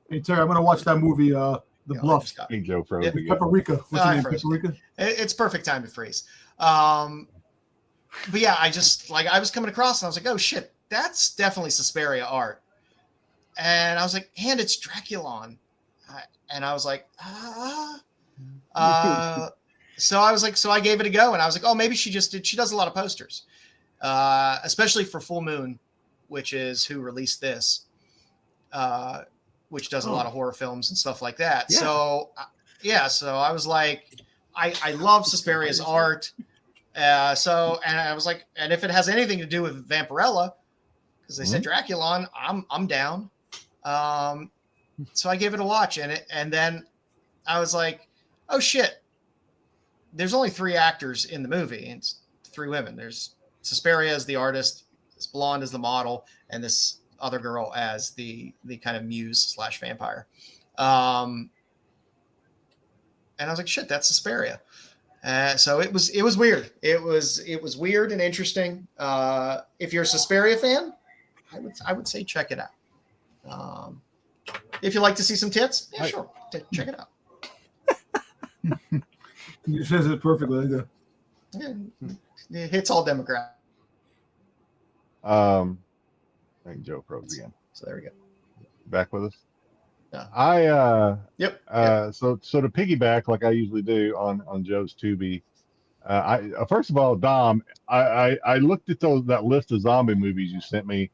Speaker 4: Hey, Terry, I'm gonna watch that movie, The Bluff.
Speaker 2: Joe froze again.
Speaker 4: Paprika. What's your name? Paprika?
Speaker 3: It's perfect time to freeze. But yeah, I was coming across and I was like, oh shit, that's definitely Suspiria art. And I was like, and it's Draculon. And I was like, so I gave it a go, and I was like, oh, maybe she does a lot of posters, especially for Full Moon, which is who released this, which does a lot of horror films and stuff like that. Yeah. So I was like, I love Suspiria's art. And I was like, and if it has anything to do with Vampirella, because they said Draculon, I'm down. So I gave it a watch, and then I was like, oh shit, there's only 3 actors in the movie. And it's 3 women. There's Suspiria as the artist, this blonde as the model, and this other girl as the kind of muse / vampire. And I was like, shit, that's Suspiria. So it was weird. It was weird and interesting. If you're a Suspiria fan, I would say check it out. If you like to see some tits, yeah, sure, check it out.
Speaker 4: You says it perfectly.
Speaker 3: Yeah, it hits all demographics.
Speaker 2: I think Joe froze again.
Speaker 3: So there we go.
Speaker 2: Back with us.
Speaker 3: Yeah.
Speaker 2: Yep. So to piggyback like I usually do on Joe's Tubi, first of all, Dom, I looked at that list of zombie movies you sent me.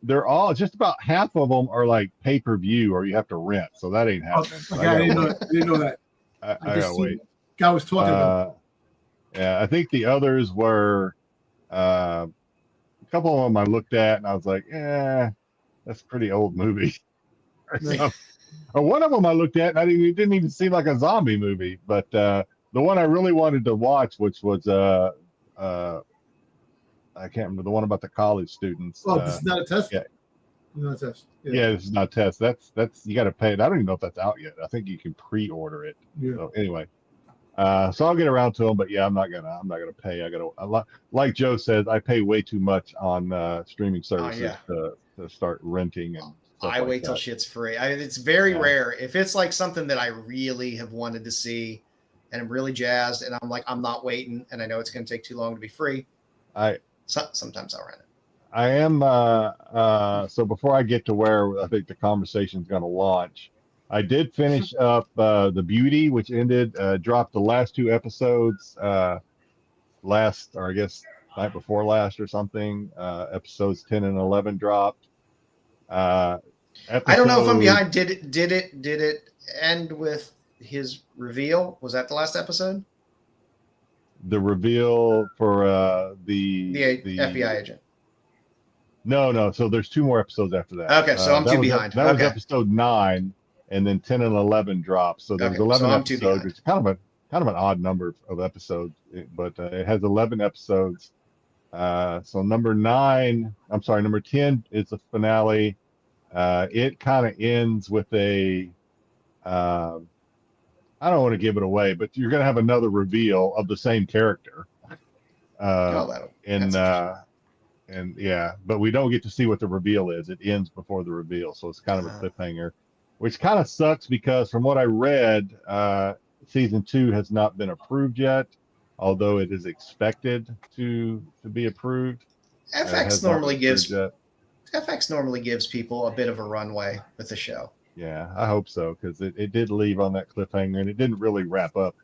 Speaker 2: They're all just about half of them are like pay-per-view or you have to rent. So that ain't happening.
Speaker 4: I didn't know that.
Speaker 2: I gotta wait.
Speaker 4: Guy was talking about.
Speaker 2: Yeah, I think the others were a couple of them I looked at and I was like, that's a pretty old movie. Or one of them I looked at and it didn't even seem like a zombie movie. But the one I really wanted to watch, which was I can't remember, the one about the college students.
Speaker 4: Oh, this is not a test.
Speaker 2: Yeah.
Speaker 4: Not a test.
Speaker 2: Yeah, this is not a test. That's you got to pay it. I don't even know if that's out yet. I think you can pre-order it.
Speaker 4: Yeah.
Speaker 2: So anyway, so I'll get around to them. But yeah, I'm not gonna pay. Like Joe says, I pay way too much on streaming services to start renting and.
Speaker 3: I wait till shit's free. It's very rare. If it's like something that I really have wanted to see and I'm really jazzed and I'm like, I'm not waiting and I know it's going to take too long to be free. Sometimes I'll rent it.
Speaker 2: I am. So before I get to where I think the conversation is going to launch, I did finish up The Beauty, which ended, dropped the last 2 episodes night before last or something. Episodes 10 and 11 dropped. I
Speaker 3: don't know if I'm behind. Did it end with his reveal? Was that the last episode?
Speaker 2: The reveal for the
Speaker 3: FBI agent.
Speaker 2: No. So there's 2 more episodes after that.
Speaker 3: Okay, so I'm too behind.
Speaker 2: That was episode 9, and then 10 and 11 dropped. So there's 11 episodes. It's kind of an odd number of episodes, but it has 11 episodes. So number 10 is the finale. It kind of ends with a I don't want to give it away, but you're going to have another reveal of the same character. But we don't get to see what the reveal is. It ends before the reveal. So it's kind of a cliffhanger, which kind of sucks because from what I read, season 2 has not been approved yet, although it is expected to be approved.
Speaker 3: FX normally gives people a bit of a runway with the show.
Speaker 2: Yeah, I hope so, because it did leave on that cliffhanger, and it didn't really wrap up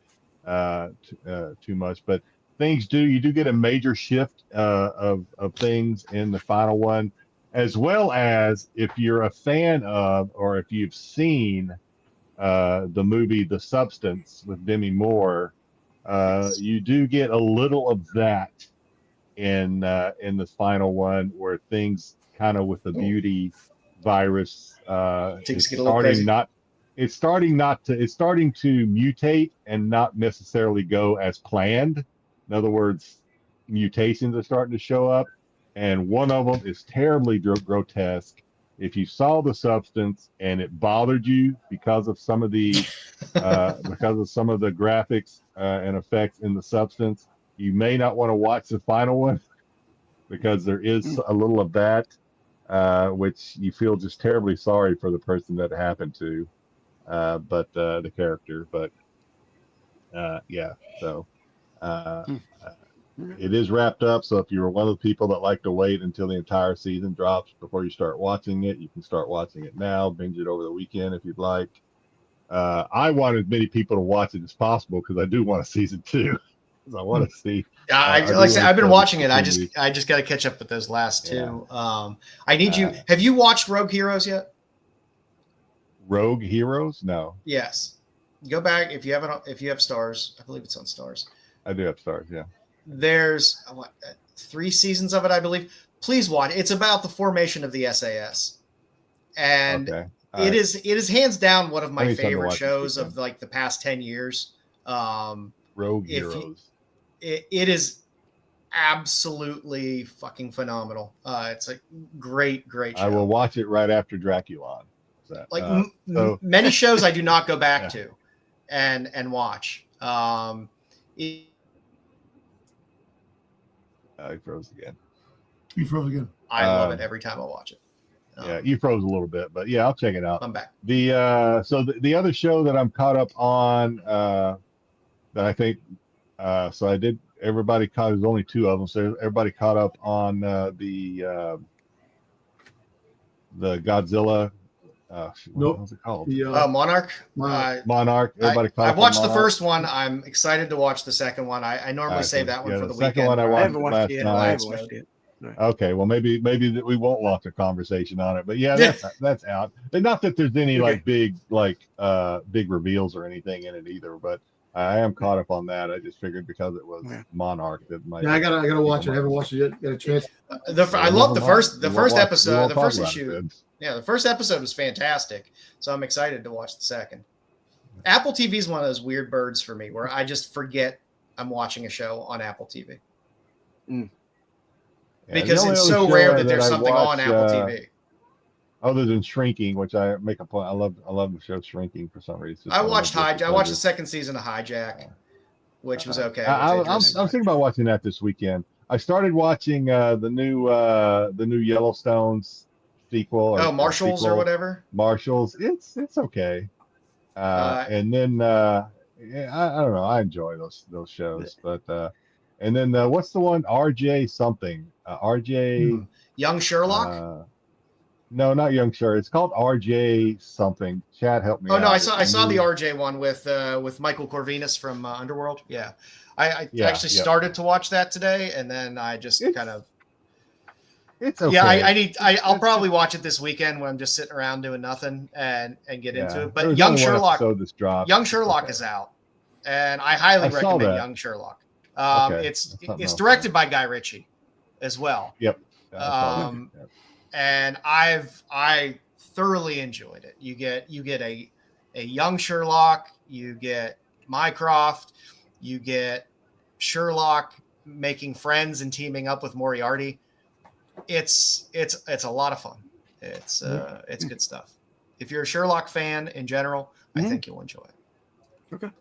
Speaker 2: too much. But you do get a major shift of things in the final one, as well as if you're a fan of, or if you've seen the movie The Substance with Demi Moore, you do get a little of that in the final one, where things kind of with the beauty virus it's starting to mutate and not necessarily go as planned. In other words, mutations are starting to show up, and one of them is terribly grotesque. If you saw The Substance and it bothered you because of some of the graphics and effects in The Substance, you may not want to watch the final one, because there is a little of that, which you feel just terribly sorry for the person that it happened to, but the character. But it is wrapped up. So if you're one of the people that like to wait until the entire season drops before you start watching it, you can start watching it now. Binge it over the weekend if you'd like. I want as many people to watch it as possible because I do want a season 2. I want to see.
Speaker 3: I've been watching it. I just got to catch up with those last 2.
Speaker 2: Yeah.
Speaker 3: I need you. Have you watched Rogue Heroes yet?
Speaker 2: Rogue Heroes? No.
Speaker 3: Yes. Go back if you have Stars. I believe it's on Stars.
Speaker 2: I do have Stars. Yeah.
Speaker 3: There's 3 seasons of it, I believe. Please watch. It's about the formation of the SAS, and it is hands down one of my favorite shows of like the past 10 years.
Speaker 2: Rogue
Speaker 3: if
Speaker 2: Heroes.
Speaker 3: it is absolutely fucking phenomenal. It's a great show.
Speaker 2: I will watch it right after Draculon. So,
Speaker 3: Like
Speaker 2: so
Speaker 3: many shows I do not go back
Speaker 2: Yeah.
Speaker 3: to and watch.
Speaker 2: he froze again.
Speaker 4: You froze again.
Speaker 3: I love it every time I watch it.
Speaker 2: Yeah, you froze a little bit, but yeah, I'll check it out.
Speaker 3: I'm back.
Speaker 2: The other show that I'm caught up on that I think so I did everybody caught there's only 2 of them, so everybody caught up on the Godzilla
Speaker 4: Nope.
Speaker 2: what's it called?
Speaker 3: Monarch.
Speaker 2: Monarch. Everybody caught
Speaker 3: I
Speaker 2: up on
Speaker 3: watched the
Speaker 2: Monarch.
Speaker 3: first one. I'm excited to watch the second one. I normally save that one
Speaker 2: Yeah,
Speaker 3: for
Speaker 2: the
Speaker 3: the
Speaker 2: second
Speaker 3: weekend.
Speaker 2: one I
Speaker 6: I
Speaker 2: watched
Speaker 6: haven't watched
Speaker 2: last
Speaker 6: it yet.
Speaker 2: night.
Speaker 6: I haven't watched it.
Speaker 2: Okay, well maybe that we won't launch a conversation on it, but yeah, that's out. And not that there's any big reveals or anything in it either, but I am caught up on that. I just figured because it was Monarch that might.
Speaker 4: Yeah, I gotta watch it. I haven't watched it yet. Got a chance.
Speaker 3: I love the first episode. The first
Speaker 2: issue.
Speaker 3: issue. Yeah, the first episode was fantastic. So I'm excited to watch the second. Apple TV is one of those weird birds for me where I just forget I'm watching a show on Apple TV. Because it's so rare that there's something on Apple TV.
Speaker 2: Other than Shrinking, which I make a point. I love the show Shrinking for some reason.
Speaker 3: I watched the second season of Hijack, which was okay.
Speaker 2: I'm thinking about watching that this weekend. I started watching the new Yellowstone's sequel.
Speaker 3: Marshals or whatever.
Speaker 2: Marshals. It's okay. And then I don't know. I enjoy those shows, but and then what's the one? RJ something. RJ
Speaker 3: Young Sherlock.
Speaker 2: No, not Young Sherlock. It's called RJ something. Chad, help me.
Speaker 3: Oh no, I saw the RJ one with Michael Corvinus from Underworld. Yeah, I actually started to watch that today, and then I just kind of.
Speaker 2: It's okay.
Speaker 3: Yeah, I'll probably watch it this weekend when I'm just sitting around doing nothing and get into it. But Young Sherlock is out, and I highly recommend Young Sherlock. It's directed by Guy Ritchie as well.
Speaker 2: Yep.
Speaker 3: And I thoroughly enjoyed it. You get a young Sherlock, you get Mycroft, you get Sherlock making friends and teaming up with Moriarty. It's a lot of fun. It's good stuff. If you're a Sherlock fan in general, I think you'll enjoy it.
Speaker 6: Okay.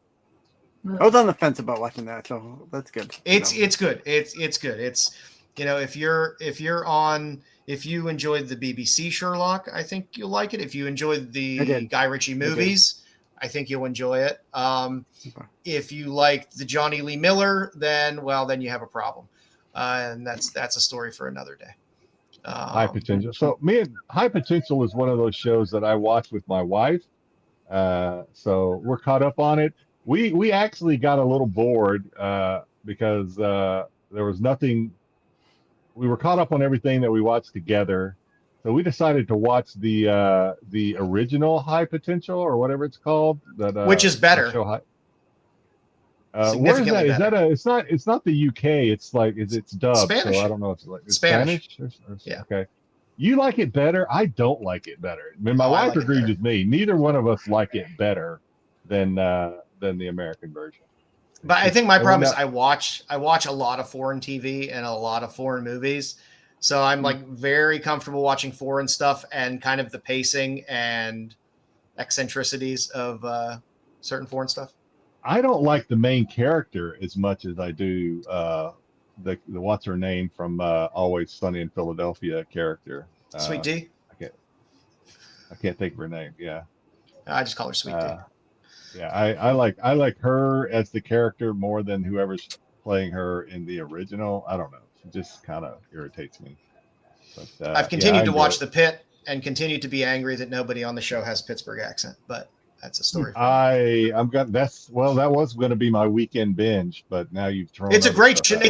Speaker 6: I was on the fence about watching that, so that's good.
Speaker 3: It's good. It's good. It's if you enjoyed the BBC Sherlock, I think you'll like it. If you enjoyed the Guy Ritchie movies, I think you'll enjoy it. If you liked the Johnny Lee Miller, then you have a problem, and that's a story for another day.
Speaker 2: High Potential. So High Potential is one of those shows that I watch with my wife. So we're caught up on it. We actually got a little bored because there was nothing. We were caught up on everything that we watched together, so we decided to watch the original High Potential or whatever it's called.
Speaker 3: Which is better.
Speaker 2: Where is that? Is that it's not the UK. It's dubbed.
Speaker 3: Spanish.
Speaker 2: So I don't know if it's
Speaker 3: Spanish.
Speaker 2: Yeah. Okay. You like it better? I don't like it better. I mean, my wife agreed with me. Neither one of us like it better than the American version.
Speaker 3: But I think my problem is I watch a lot of foreign TV and a lot of foreign movies. So I'm very comfortable watching foreign stuff and kind of the pacing and eccentricities of certain foreign stuff.
Speaker 2: I don't like the main character as much as I do the what's her name from Always Sunny in Philadelphia character.
Speaker 3: Sweet D?
Speaker 2: I can't think of her name. Yeah.
Speaker 3: I just call her Sweet D.
Speaker 2: Yeah, I like her as the character more than whoever's playing her in the original. I don't know. She just kind of irritates me. But,
Speaker 3: I've continued to watch The Pit and continue to be angry that nobody on the show has a Pittsburgh accent, but that's a story.
Speaker 2: That was going to be my weekend binge, but now you've thrown.
Speaker 3: It's a great show.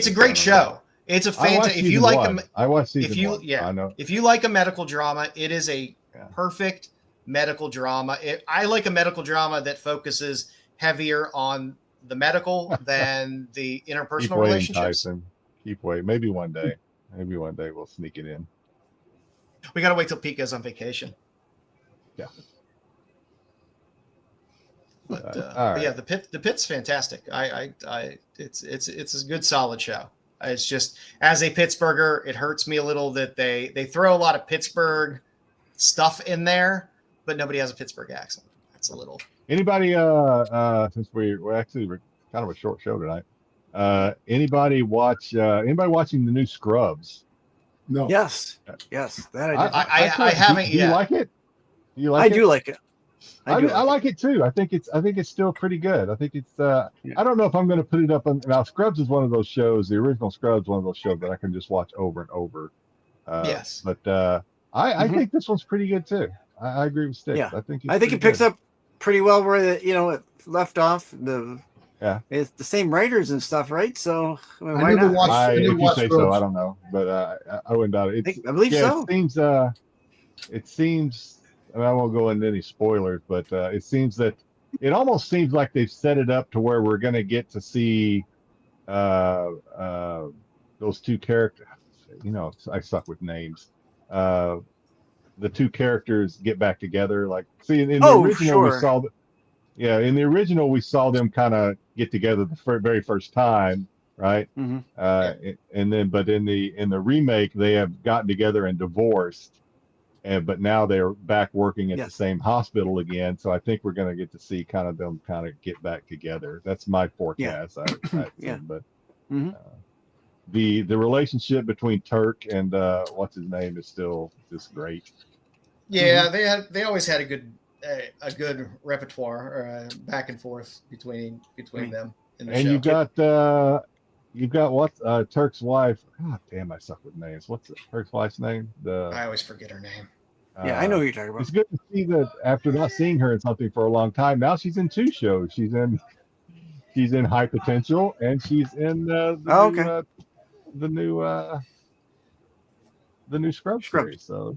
Speaker 3: It's a fantastic. If you like
Speaker 2: I watched season one.
Speaker 3: Yeah,
Speaker 2: I know.
Speaker 3: If you like a medical drama, it is a perfect medical drama. I like a medical drama that focuses heavier on the medical than the interpersonal relationships.
Speaker 2: Keep waiting. Maybe one day we'll sneak it in.
Speaker 3: We got to wait till Pete goes on vacation.
Speaker 2: Yeah. All right.
Speaker 3: yeah, the pit's fantastic. It's a good solid show. It's just, as a Pittsburgher, it hurts me a little that they throw a lot of Pittsburgh stuff in there, but nobody has a Pittsburgh accent. That's a little.
Speaker 2: Anybody? Since we're actually kind of a short show tonight. Anybody watching the new Scrubs?
Speaker 4: No.
Speaker 6: Yes. That I did.
Speaker 3: I haven't
Speaker 2: do
Speaker 3: yet.
Speaker 2: you like it?
Speaker 6: I do like it.
Speaker 2: I like it too. I think it's still pretty good. I think it's I don't know if I'm going to put it up on. Now Scrubs is one of those shows. The original Scrubs, one of those shows that I can just watch over and over.
Speaker 3: Yes.
Speaker 2: But I think this one's pretty good too. I agree with Styx.
Speaker 6: Yeah.
Speaker 2: I think
Speaker 6: it picks up pretty well where it left off. It's the same writers and stuff, right? So I mean, why not?
Speaker 2: If you say so, I don't know, but I wouldn't doubt it.
Speaker 6: I believe so.
Speaker 2: It seems. I mean, I won't go into any spoilers, but it almost seems like they've set it up to where we're going to get to see those two characters. I suck with names. The two characters get back together. Like, see, in the original, we saw. In the original, we saw them kind of get together the very first time, right?
Speaker 6: Mm-hmm.
Speaker 2: And then, but in the remake, they have gotten together and divorced. But now they're back working at the same hospital again. So I think we're going to get to see kind of them kind of get back together. That's my forecast. But the relationship between Turk and what's his name is still just great.
Speaker 3: Yeah, they always had a good repertoire back and forth between them in the show.
Speaker 2: And you've got what Turk's wife. God damn, I suck with names. What's Turk's wife's name?
Speaker 3: I always forget her name.
Speaker 6: I know who you're talking about.
Speaker 2: It's good to see that after not seeing her in something for a long time, now she's in two shows. She's in High Potential, and she's in the new Scrubs series. So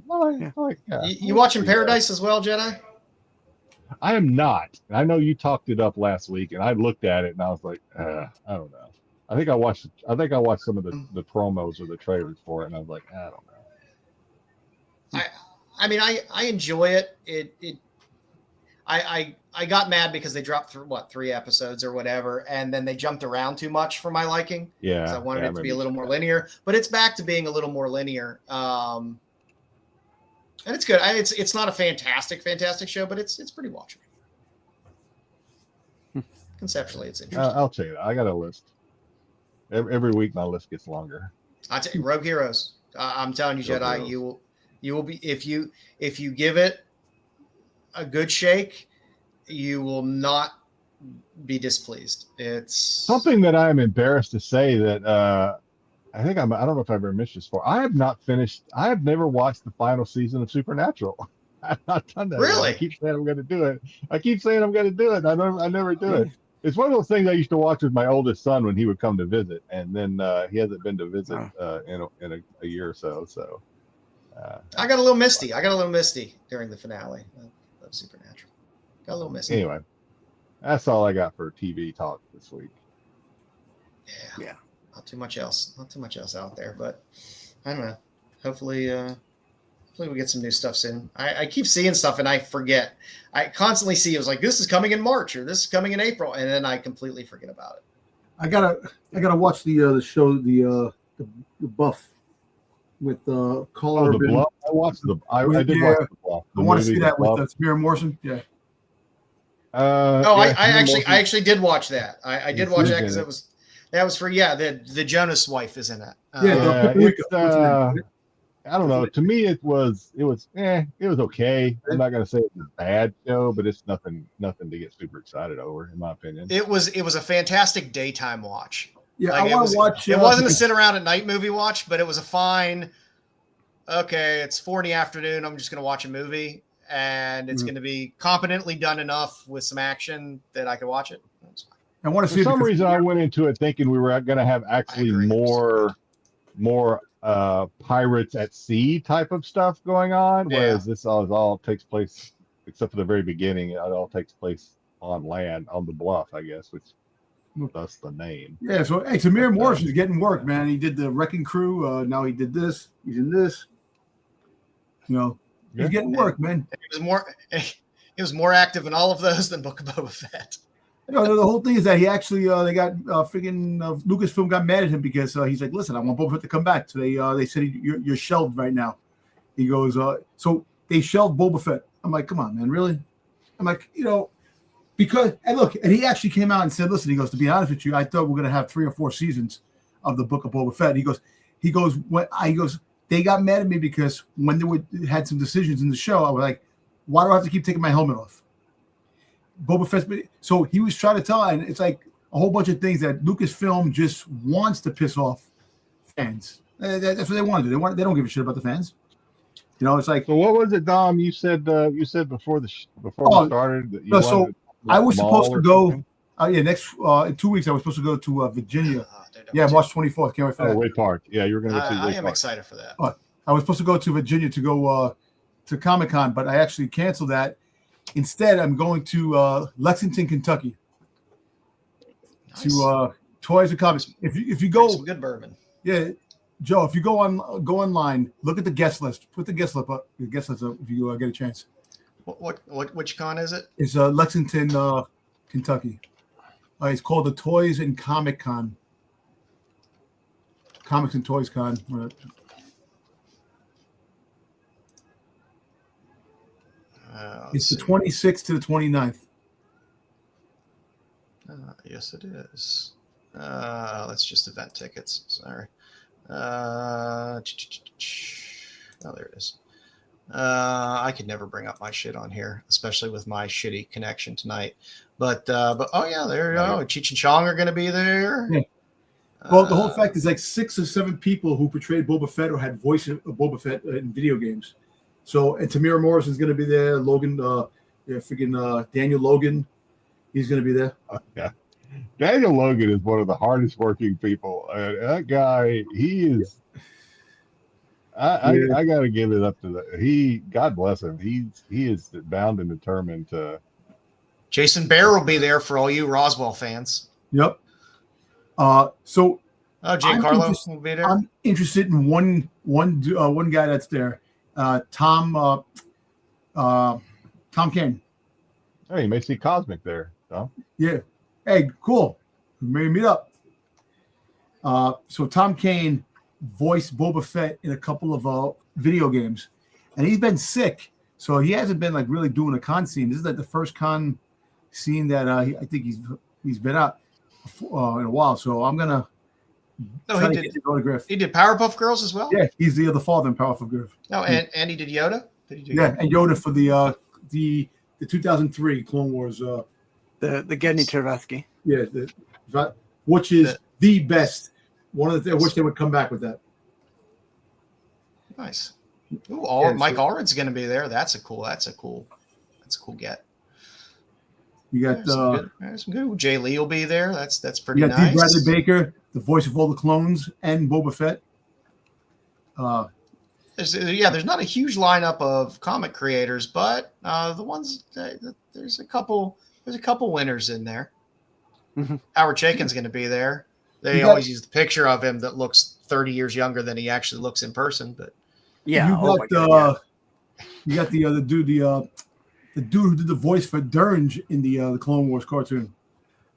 Speaker 3: you watching Paradise as well, Jedi?
Speaker 2: I am not. I know you talked it up last week, and I looked at it and I was like, I don't know. I think I watched some of the promos or the trailers for it, and I was like, I don't know.
Speaker 3: I mean, I enjoy it. I got mad because they dropped 3 episodes or whatever, and then they jumped around too much for my liking.
Speaker 2: Yeah,
Speaker 3: I wanted it to be a little more linear, but it's back to being a little more linear. And it's good. It's not a fantastic show, but it's pretty watchable. Conceptually, it's interesting.
Speaker 2: I'll tell you that. I got a list. Every week, my list gets longer.
Speaker 3: I tell you, Rogue Heroes. I'm telling you, Jedi, you will be if you give it a good shake, you will not be displeased. It's
Speaker 2: something that I am embarrassed to say that I don't know if I've ever mentioned this before. I have never watched the final season of Supernatural. I've not done that.
Speaker 3: Really?
Speaker 2: I keep saying I'm going to do it. I never do it. It's one of those things I used to watch with my oldest son when he would come to visit, and then he hasn't been to visit in a year or so. So
Speaker 3: I got a little misty. During the finale of Supernatural. Got a little misty.
Speaker 2: Anyway, that's all I got for TV talk this week.
Speaker 3: Yeah. Not too much else out there, but I don't know. Hopefully we get some new stuff soon. I keep seeing stuff and I forget. I constantly see it was like, this is coming in March or this is coming in April, and then I completely forget about it.
Speaker 4: I gotta watch the show, the Buff with Caller.
Speaker 2: The Bluff. I watched I did watch the Bluff.
Speaker 4: I want to see that with Tamir Morrison. Yeah.
Speaker 3: I actually did watch that. I did watch that because that was for the Jonas wife is in it.
Speaker 2: I don't know. To me, it was okay. I'm not gonna say it's a bad show, but it's nothing to get super excited over, in my opinion.
Speaker 3: It was a fantastic daytime watch.
Speaker 4: Yeah, I want to watch.
Speaker 3: It wasn't a sit around at night movie watch, but it was a fine. Okay, it's 4 p.m. I'm just gonna watch a movie, and it's gonna be competently done enough with some action that I could watch it.
Speaker 4: I want to see.
Speaker 2: For some reason, I went into it thinking we were going to have actually more pirates at sea type of stuff going on, whereas this all takes place, except for the very beginning, it all takes place on land, on the Bluff, I guess, which that's the name.
Speaker 4: Yeah, so hey, Tamir Morrison's getting work, man. He did the Wrecking Crew. Now he did this. He's in this. He's getting work, man.
Speaker 3: He was more active in all of those than Book of Boba Fett.
Speaker 4: No, the whole thing is that he actually they got freaking Lucasfilm got mad at him because he's like, listen, I want Boba Fett to come back. So they said you're shelved right now. He goes, so they shelved Boba Fett. I'm like, come on, man, really? I'm like, because and he actually came out and said, listen, he goes, to be honest with you, I thought we're gonna have 3 or 4 seasons of the Book of Boba Fett. He goes, they got mad at me because when they had some decisions in the show, I was like, why do I have to keep taking my helmet off? Boba Fett's so he was trying to tell, and it's like a whole bunch of things that Lucasfilm just wants to piss off fans. That's what they want to do. They don't give a shit about the fans. It's like.
Speaker 2: So what was it, Dom? You said before we started that you
Speaker 4: so I was supposed to go. Next in 2 weeks I was supposed to go to Virginia. March 24th. Can't wait for that.
Speaker 2: Wade Park. Yeah, you're going to go see Wade Park.
Speaker 3: I am excited for that.
Speaker 4: I was supposed to go to Virginia to go to Comic-Con, but I actually canceled that. Instead, I'm going to Lexington, Kentucky, to Toys and Comics. If you go,
Speaker 3: some good bourbon.
Speaker 4: Yeah, Joe. If you go online, look at the guest list. Put the guest list up. If you get a chance.
Speaker 3: Which con is it?
Speaker 4: It's Lexington, Kentucky. It's called the Toys and Comic Con. Comics and Toys Con. It's the 26th to the 29th.
Speaker 3: Yes, it is. That's just event tickets. Sorry. Oh, there it is. I could never bring up my shit on here, especially with my shitty connection tonight. But oh yeah, there you go. Cheech and Chong are going to be there.
Speaker 4: Yeah. Well, the whole fact is like 6 or 7 people who portrayed Boba Fett or had voice of Boba Fett in video games. So, and Tamira Morrison's going to be there. Logan, Daniel Logan, he's going to be there.
Speaker 2: Yeah. Daniel Logan is one of the hardest working people. That guy, he is. I got to give it up to God bless him. He is bound and determined to.
Speaker 3: Jason Bear will be there for all you Roswell fans.
Speaker 4: Yep. So.
Speaker 3: Giancarlo will be there.
Speaker 4: I'm interested in one guy that's there. Tom Kane.
Speaker 2: Hey, you may see Cosmic there, Tom.
Speaker 4: Yeah. Hey, cool. We may meet up. So Tom Kane voiced Boba Fett in a couple of video games, and he's been sick, so he hasn't been like really doing a con scene. This is like the first con scene that I think he's been out in a while. So I'm gonna.
Speaker 3: He did autograph. He did Powerpuff Girls as well.
Speaker 4: Yeah, he's the father in Powerpuff Girls.
Speaker 3: Oh, and he did Yoda.
Speaker 4: And Yoda for the 2003 Clone Wars. The
Speaker 6: Gedney Tartakovsky.
Speaker 4: Yeah, which is the best. One of the. I wish they would come back with that.
Speaker 3: Nice. Ooh, Mike Allred's going to be there. That's a cool get.
Speaker 4: You got
Speaker 3: some good. Jay Lee will be there. That's pretty nice.
Speaker 4: You got D. Bradley Baker, the voice of all the clones, and Boba Fett.
Speaker 3: There's not a huge lineup of comic creators, but the ones there's a couple winners in there.
Speaker 6: Mm-hmm.
Speaker 3: Howard Chaykin's going to be there. They always use the picture of him that looks 30 years younger than he actually looks in person. But
Speaker 6: yeah,
Speaker 4: you got the dude who did the voice for Durge in the Clone Wars cartoon.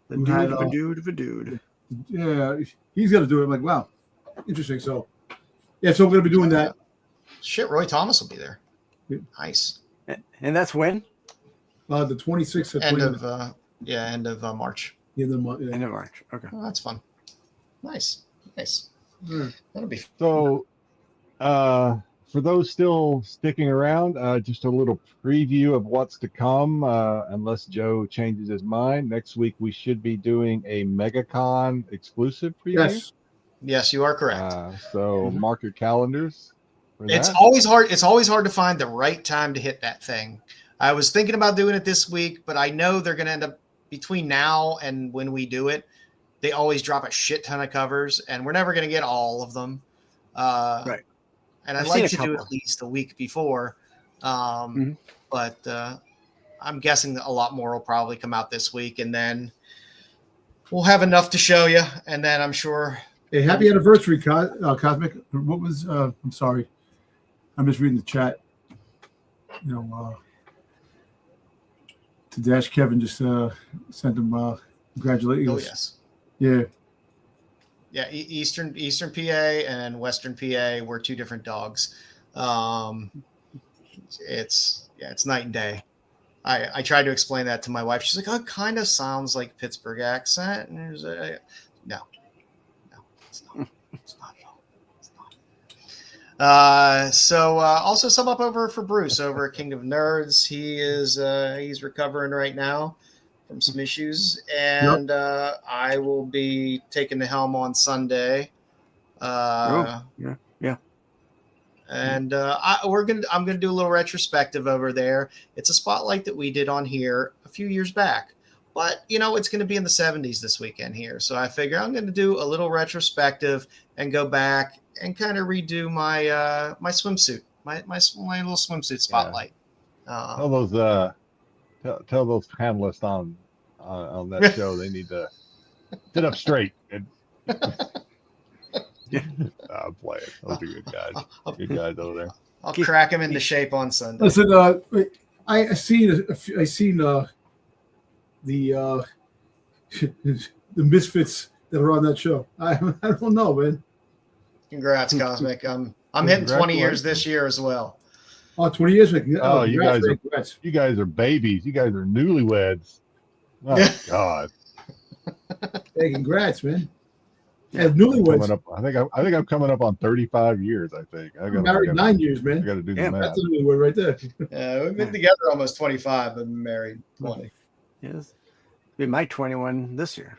Speaker 6: The dude.
Speaker 4: Yeah, he's going to do it. I'm like, wow, interesting. So, yeah, so we're going to be doing that.
Speaker 3: Shit, Roy Thomas will be there. Nice.
Speaker 6: And that's when?
Speaker 4: The 26th of
Speaker 3: end of March.
Speaker 4: End of
Speaker 6: March. Okay.
Speaker 3: Oh, that's fun. Nice. That'll be fun.
Speaker 2: So, for those still sticking around, just a little preview of what's to come, unless Joe changes his mind. Next week, we should be doing a MegaCon exclusive preview.
Speaker 3: Yes, you are correct.
Speaker 2: So mark your calendars.
Speaker 3: It's always hard. It's always hard to find the right time to hit that thing. I was thinking about doing it this week, but I know they're going to end up between now and when we do it. They always drop a shit ton of covers, and we're never going to get all of them.
Speaker 6: Right.
Speaker 3: And I'd like to do it at least a week before. But I'm guessing that a lot more will probably come out this week, and then we'll have enough to show you. And then I'm sure.
Speaker 4: Hey, happy anniversary, Cosmic. What was? I'm sorry, I'm just reading the chat. to Dash Kevin. Just sent him congratulations.
Speaker 3: Oh yes.
Speaker 4: Yeah.
Speaker 3: Yeah, Eastern PA and Western PA were two different dogs. It's night and day. I tried to explain that to my wife. She's like, "Oh, it kind of sounds like Pittsburgh accent." And it was, no, it's not. It's not at all. It's not. So also sub up over for Bruce over at King of Nerds. He is he's recovering right now from some issues, and I will be taking the helm on Sunday.
Speaker 6: Yeah.
Speaker 3: And I'm gonna do a little retrospective over there. It's a spotlight that we did on here a few years back, but it's gonna be in the 70s this weekend here. So I figure I'm gonna do a little retrospective and go back and kind of redo my my swimsuit, my little swimsuit spotlight.
Speaker 2: Tell those panelists on that show they need to sit up straight. I'm playing. Those are good guys. Good guys over there.
Speaker 3: I'll crack him into shape on Sunday.
Speaker 4: Listen, I seen the misfits that are on that show. I don't know, man.
Speaker 3: Congrats, Cosmic. I'm hitting 20 years this year as well.
Speaker 4: Oh, 20 years.
Speaker 2: Oh, you guys are babies. You guys are newlyweds. Oh God.
Speaker 4: Hey, congrats, man. Yeah, newlyweds.
Speaker 2: I think I'm coming up on 35 years. I think
Speaker 4: I'm married 9 years, man.
Speaker 2: I got to do the math.
Speaker 4: That's a newlywed right there.
Speaker 3: Yeah, we've been together almost 25, but married 20.
Speaker 6: Yes, it'll be my 21 this year.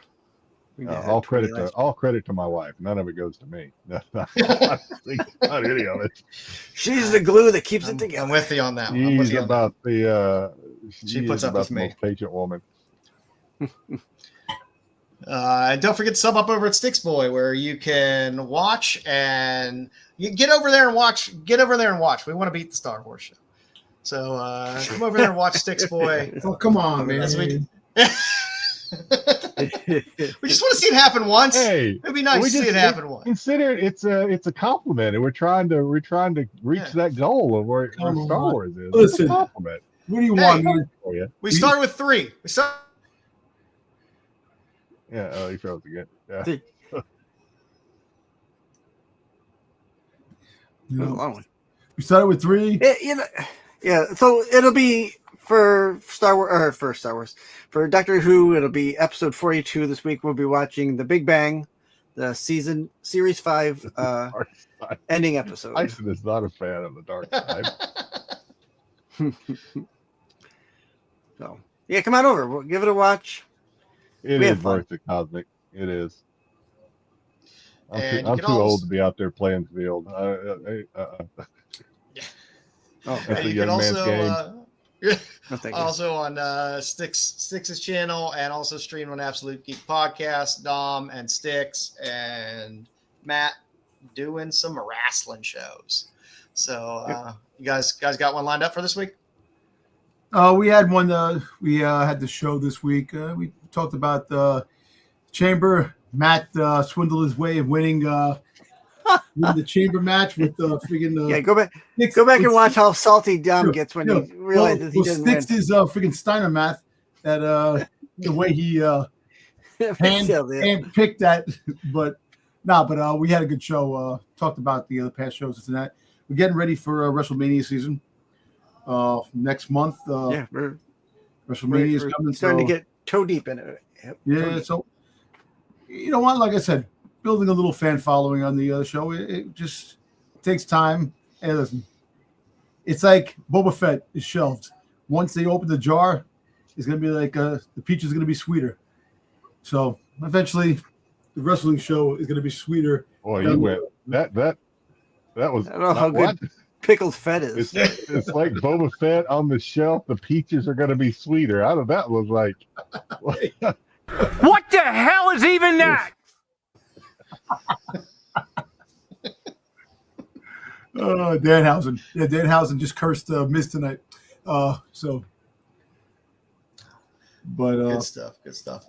Speaker 2: All credit to my wife. None of it goes to me. Not any of it.
Speaker 6: She's the glue that keeps it together.
Speaker 3: I'm with you on that one.
Speaker 2: She's about the
Speaker 3: she puts up with
Speaker 2: the
Speaker 3: me.
Speaker 2: most patient woman.
Speaker 3: And don't forget to sub up over at Styx Boy, where you can watch and you get over there and watch. Get over there and watch. We want to beat the Star Wars show, so come over there and watch Styx Boy.
Speaker 4: Oh, come on, man!
Speaker 3: We just want to see it happen once.
Speaker 2: Hey,
Speaker 3: it'd be nice to see it happen once.
Speaker 2: Consider it's a compliment, and we're trying to reach that goal of where Star Wars is.
Speaker 4: Listen,
Speaker 2: it's a compliment.
Speaker 4: What do you want, man?
Speaker 3: We start with 3.
Speaker 2: Yeah, he froze again. Yeah.
Speaker 4: We started with 3.
Speaker 6: So it'll be for Star Wars, for Doctor Who. It'll be episode 42 this week. We'll be watching The Big Bang, the series 5 ending episode.
Speaker 2: Tyson is not a fan of the dark side.
Speaker 6: So come on over. We'll give it a watch.
Speaker 2: It is worth it, Cosmic. It is. I'm too old to be out there playing field. That's a young man's game.
Speaker 3: Also on Styx's channel, and also stream on Absolute Geek Podcast. Dom and Styx and Matt doing some wrestling shows. So you guys got one lined up for this week?
Speaker 4: We had one. We had the show this week. We talked about the Chamber. Matt swindled his way of winning the Chamber match with the friggin'
Speaker 6: go back and watch how salty Dom gets when he realizes he didn't win.
Speaker 4: Styx is friggin' Steiner math that the way he hand picked that, but we had a good show. Talked about the other past shows and that. We're getting ready for WrestleMania season. Next month, WrestleMania is coming.
Speaker 6: Starting to get toe deep in it. Yep.
Speaker 4: Yeah, so you know what? Like I said, building a little fan following on the show, it just takes time. And listen, it's like Boba Fett is shelved. Once they open the jar, it's gonna be like the peach is gonna be sweeter. So eventually, the wrestling show is gonna be sweeter.
Speaker 2: Oh, you went that was.
Speaker 6: I don't know how good pickled fett is.
Speaker 2: It's like Boba Fett on the shelf. The peaches are going to be sweeter. That was like.
Speaker 1: What the hell is even that?
Speaker 4: Danhausen. Yeah, Danhausen just cursed Miz tonight. Good
Speaker 3: stuff.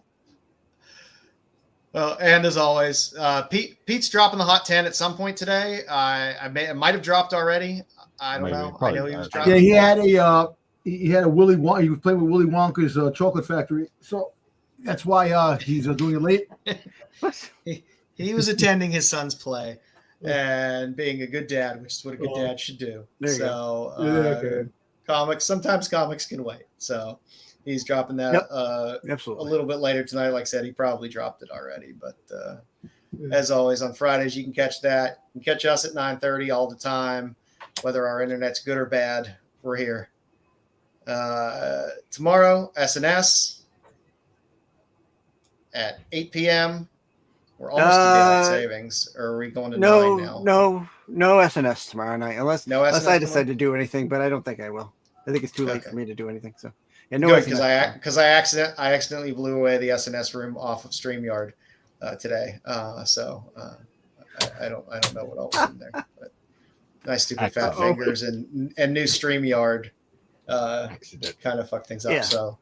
Speaker 3: Well, and as always, Pete's dropping the hot 10 at some point today. I might have dropped already. I don't know. I know he was dropping.
Speaker 4: Yeah, he had a he had a Willy Wonka. He was playing with Willy Wonka's chocolate factory. So that's why he's doing it late.
Speaker 3: He was attending his son's play and being a good dad, which is what a good dad should do. So sometimes comics can wait. So he's dropping that
Speaker 6: absolutely
Speaker 3: a little bit later tonight. Like I said, he probably dropped it already. But as always, on Fridays, you can catch that. You can catch us at 9:30 all the time. Whether our internet's good or bad, we're here. Tomorrow, SNS at 8 p.m. We're almost to daylight savings. Or are we going to 9 now?
Speaker 6: No SNS tomorrow night, unless I decide to do anything, but I don't think I will. I think it's too late for me to do anything. So, yeah, no.
Speaker 3: Good, because I accidentally blew away the SNS room off of StreamYard today. I don't know what else was in there. But my stupid fat fingers and new StreamYard kind of fucked things up. Yeah. So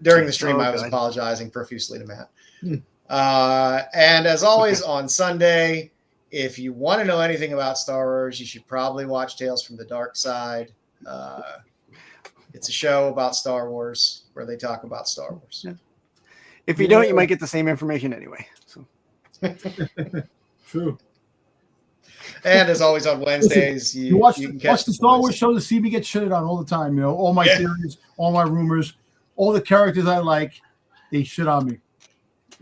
Speaker 3: during the stream, I was apologizing profusely to Matt. And as always, on Sunday, if you want to know anything about Star Wars, you should probably watch Tales from the Dark Side. It's a show about Star Wars where they talk about Star Wars. Yeah.
Speaker 6: If you don't, you might get the same information anyway. So.
Speaker 4: True.
Speaker 3: And as always on Wednesdays,
Speaker 4: you watch the Star Wars show to see me get shitted on all the time. You know, all my theories, all my rumors, all the characters I like, they shit on me.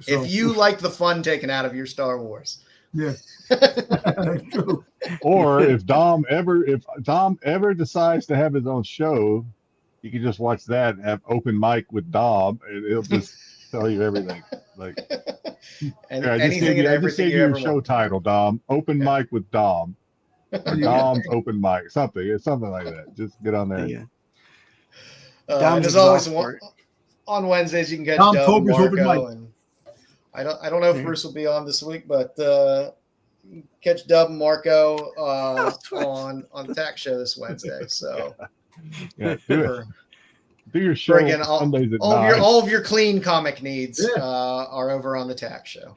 Speaker 4: So,
Speaker 3: if you like the fun taken out of your Star Wars.
Speaker 4: Yeah. True.
Speaker 2: Or if Dom ever decides to have his own show, you can just watch that and have open mic with Dom, and it'll just tell you everything. Like,
Speaker 3: and
Speaker 2: I just gave you your show title, Dom. Open mic with Dom. Or Dom's open mic. Something like that. Just get on there.
Speaker 6: Yeah.
Speaker 3: And as always, on Wednesdays you can get Dom and Marco. And I don't know if Bruce will be on this week, but catch Dub and Marco on the TAC show this Wednesday. So
Speaker 2: do your show Sundays at 9.
Speaker 3: All of your clean comic needs are over on the TAC show.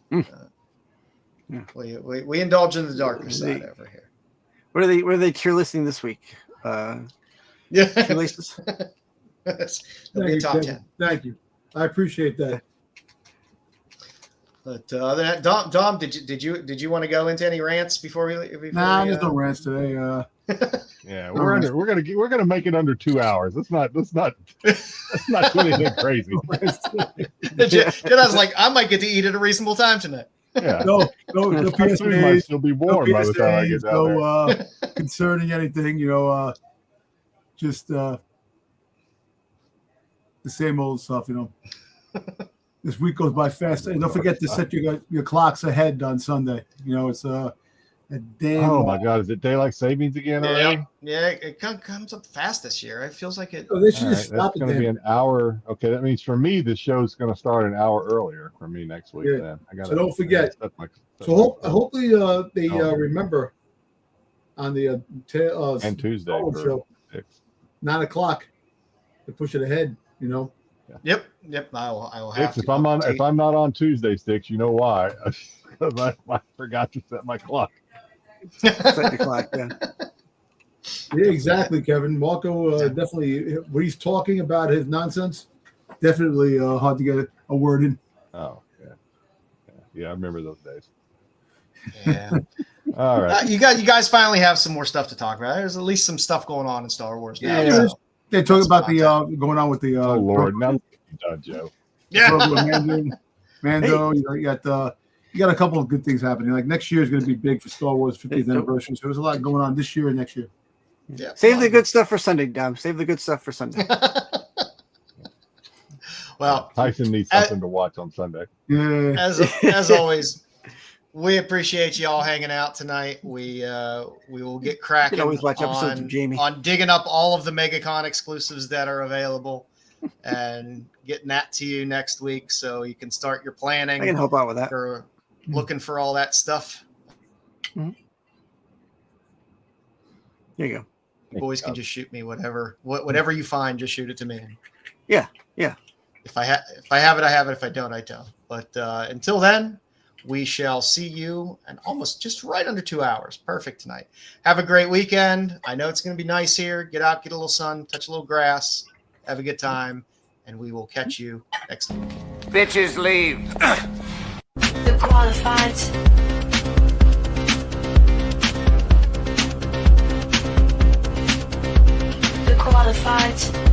Speaker 3: We indulge in the darker side over here.
Speaker 6: What are they tier listing this week? Tier lists?
Speaker 3: It'll be top 10.
Speaker 4: Thank you. I appreciate that.
Speaker 3: But other than that, Dom, did you want to go into any rants before we?
Speaker 4: There's no rants today.
Speaker 2: Yeah, we're gonna make it under 2 hours. Let's not do anything crazy.
Speaker 3: Jedi's like, I might get to eat at a reasonable time tonight.
Speaker 2: Yeah.
Speaker 4: No PSAs,
Speaker 2: might still be warm by the time I get down there.
Speaker 4: Concerning anything, just the same old stuff, This week goes by fast. And don't forget to set your clocks ahead on Sunday. It's a damn.
Speaker 2: Oh my God! Is it daylight savings again already?
Speaker 3: Yeah, it comes up fast this year. It feels like it.
Speaker 4: Oh, they should just stop
Speaker 2: it. It's going to be an hour. Okay, that means for me the show's going to start an hour earlier for me next week.
Speaker 4: Yeah. Then so don't forget. Hopefully they remember on the
Speaker 2: and Tuesday
Speaker 4: show 9 o'clock to push it ahead.
Speaker 3: Yep. I will have
Speaker 2: Styx, to. If I'm not on Tuesday, Styx, you know why? Because I forgot to set my clock.
Speaker 6: Set your clock, yeah.
Speaker 4: Yeah, exactly, Kevin. Marco definitely, when he's talking about his nonsense, definitely hard to get a word in.
Speaker 2: Oh, yeah. I remember those days.
Speaker 3: Yeah.
Speaker 2: All right.
Speaker 3: You guys finally have some more stuff to talk about. There's at least some stuff going on in Star Wars now.
Speaker 4: Yeah. They talk about the going on with the.
Speaker 2: Oh Lord, now you're done, Joe.
Speaker 3: Yeah.
Speaker 4: Mando, you got a couple of good things happening. Like next year is going to be big for Star Wars 50th anniversary. So there's a lot going on this year and next year.
Speaker 3: Yeah.
Speaker 6: Save the good stuff for Sunday, Dom. Save the good stuff for Sunday.
Speaker 3: Well,
Speaker 2: Tyson needs something to watch on Sunday.
Speaker 4: Yeah.
Speaker 3: As always, we appreciate you all hanging out tonight. We will get cracking
Speaker 6: always watch episodes of Jamie
Speaker 3: on digging up all of the MegaCon exclusives that are available and getting that to you next week so you can start your planning.
Speaker 6: I can help out with that.
Speaker 3: For looking for all that stuff.
Speaker 6: Mm-hmm. There you go.
Speaker 3: You boys can just shoot me whatever you find. Just shoot it to me.
Speaker 6: Yeah.
Speaker 3: If I have it, I have it. If I don't, I don't. But until then, we shall see you in almost just right under 2 hours. Perfect tonight. Have a great weekend. I know it's going to be nice here. Get out, get a little sun, touch a little grass, have a good time, and we will catch you next week.
Speaker 7: Bitches leave.
Speaker 1: The qualified. The qualified.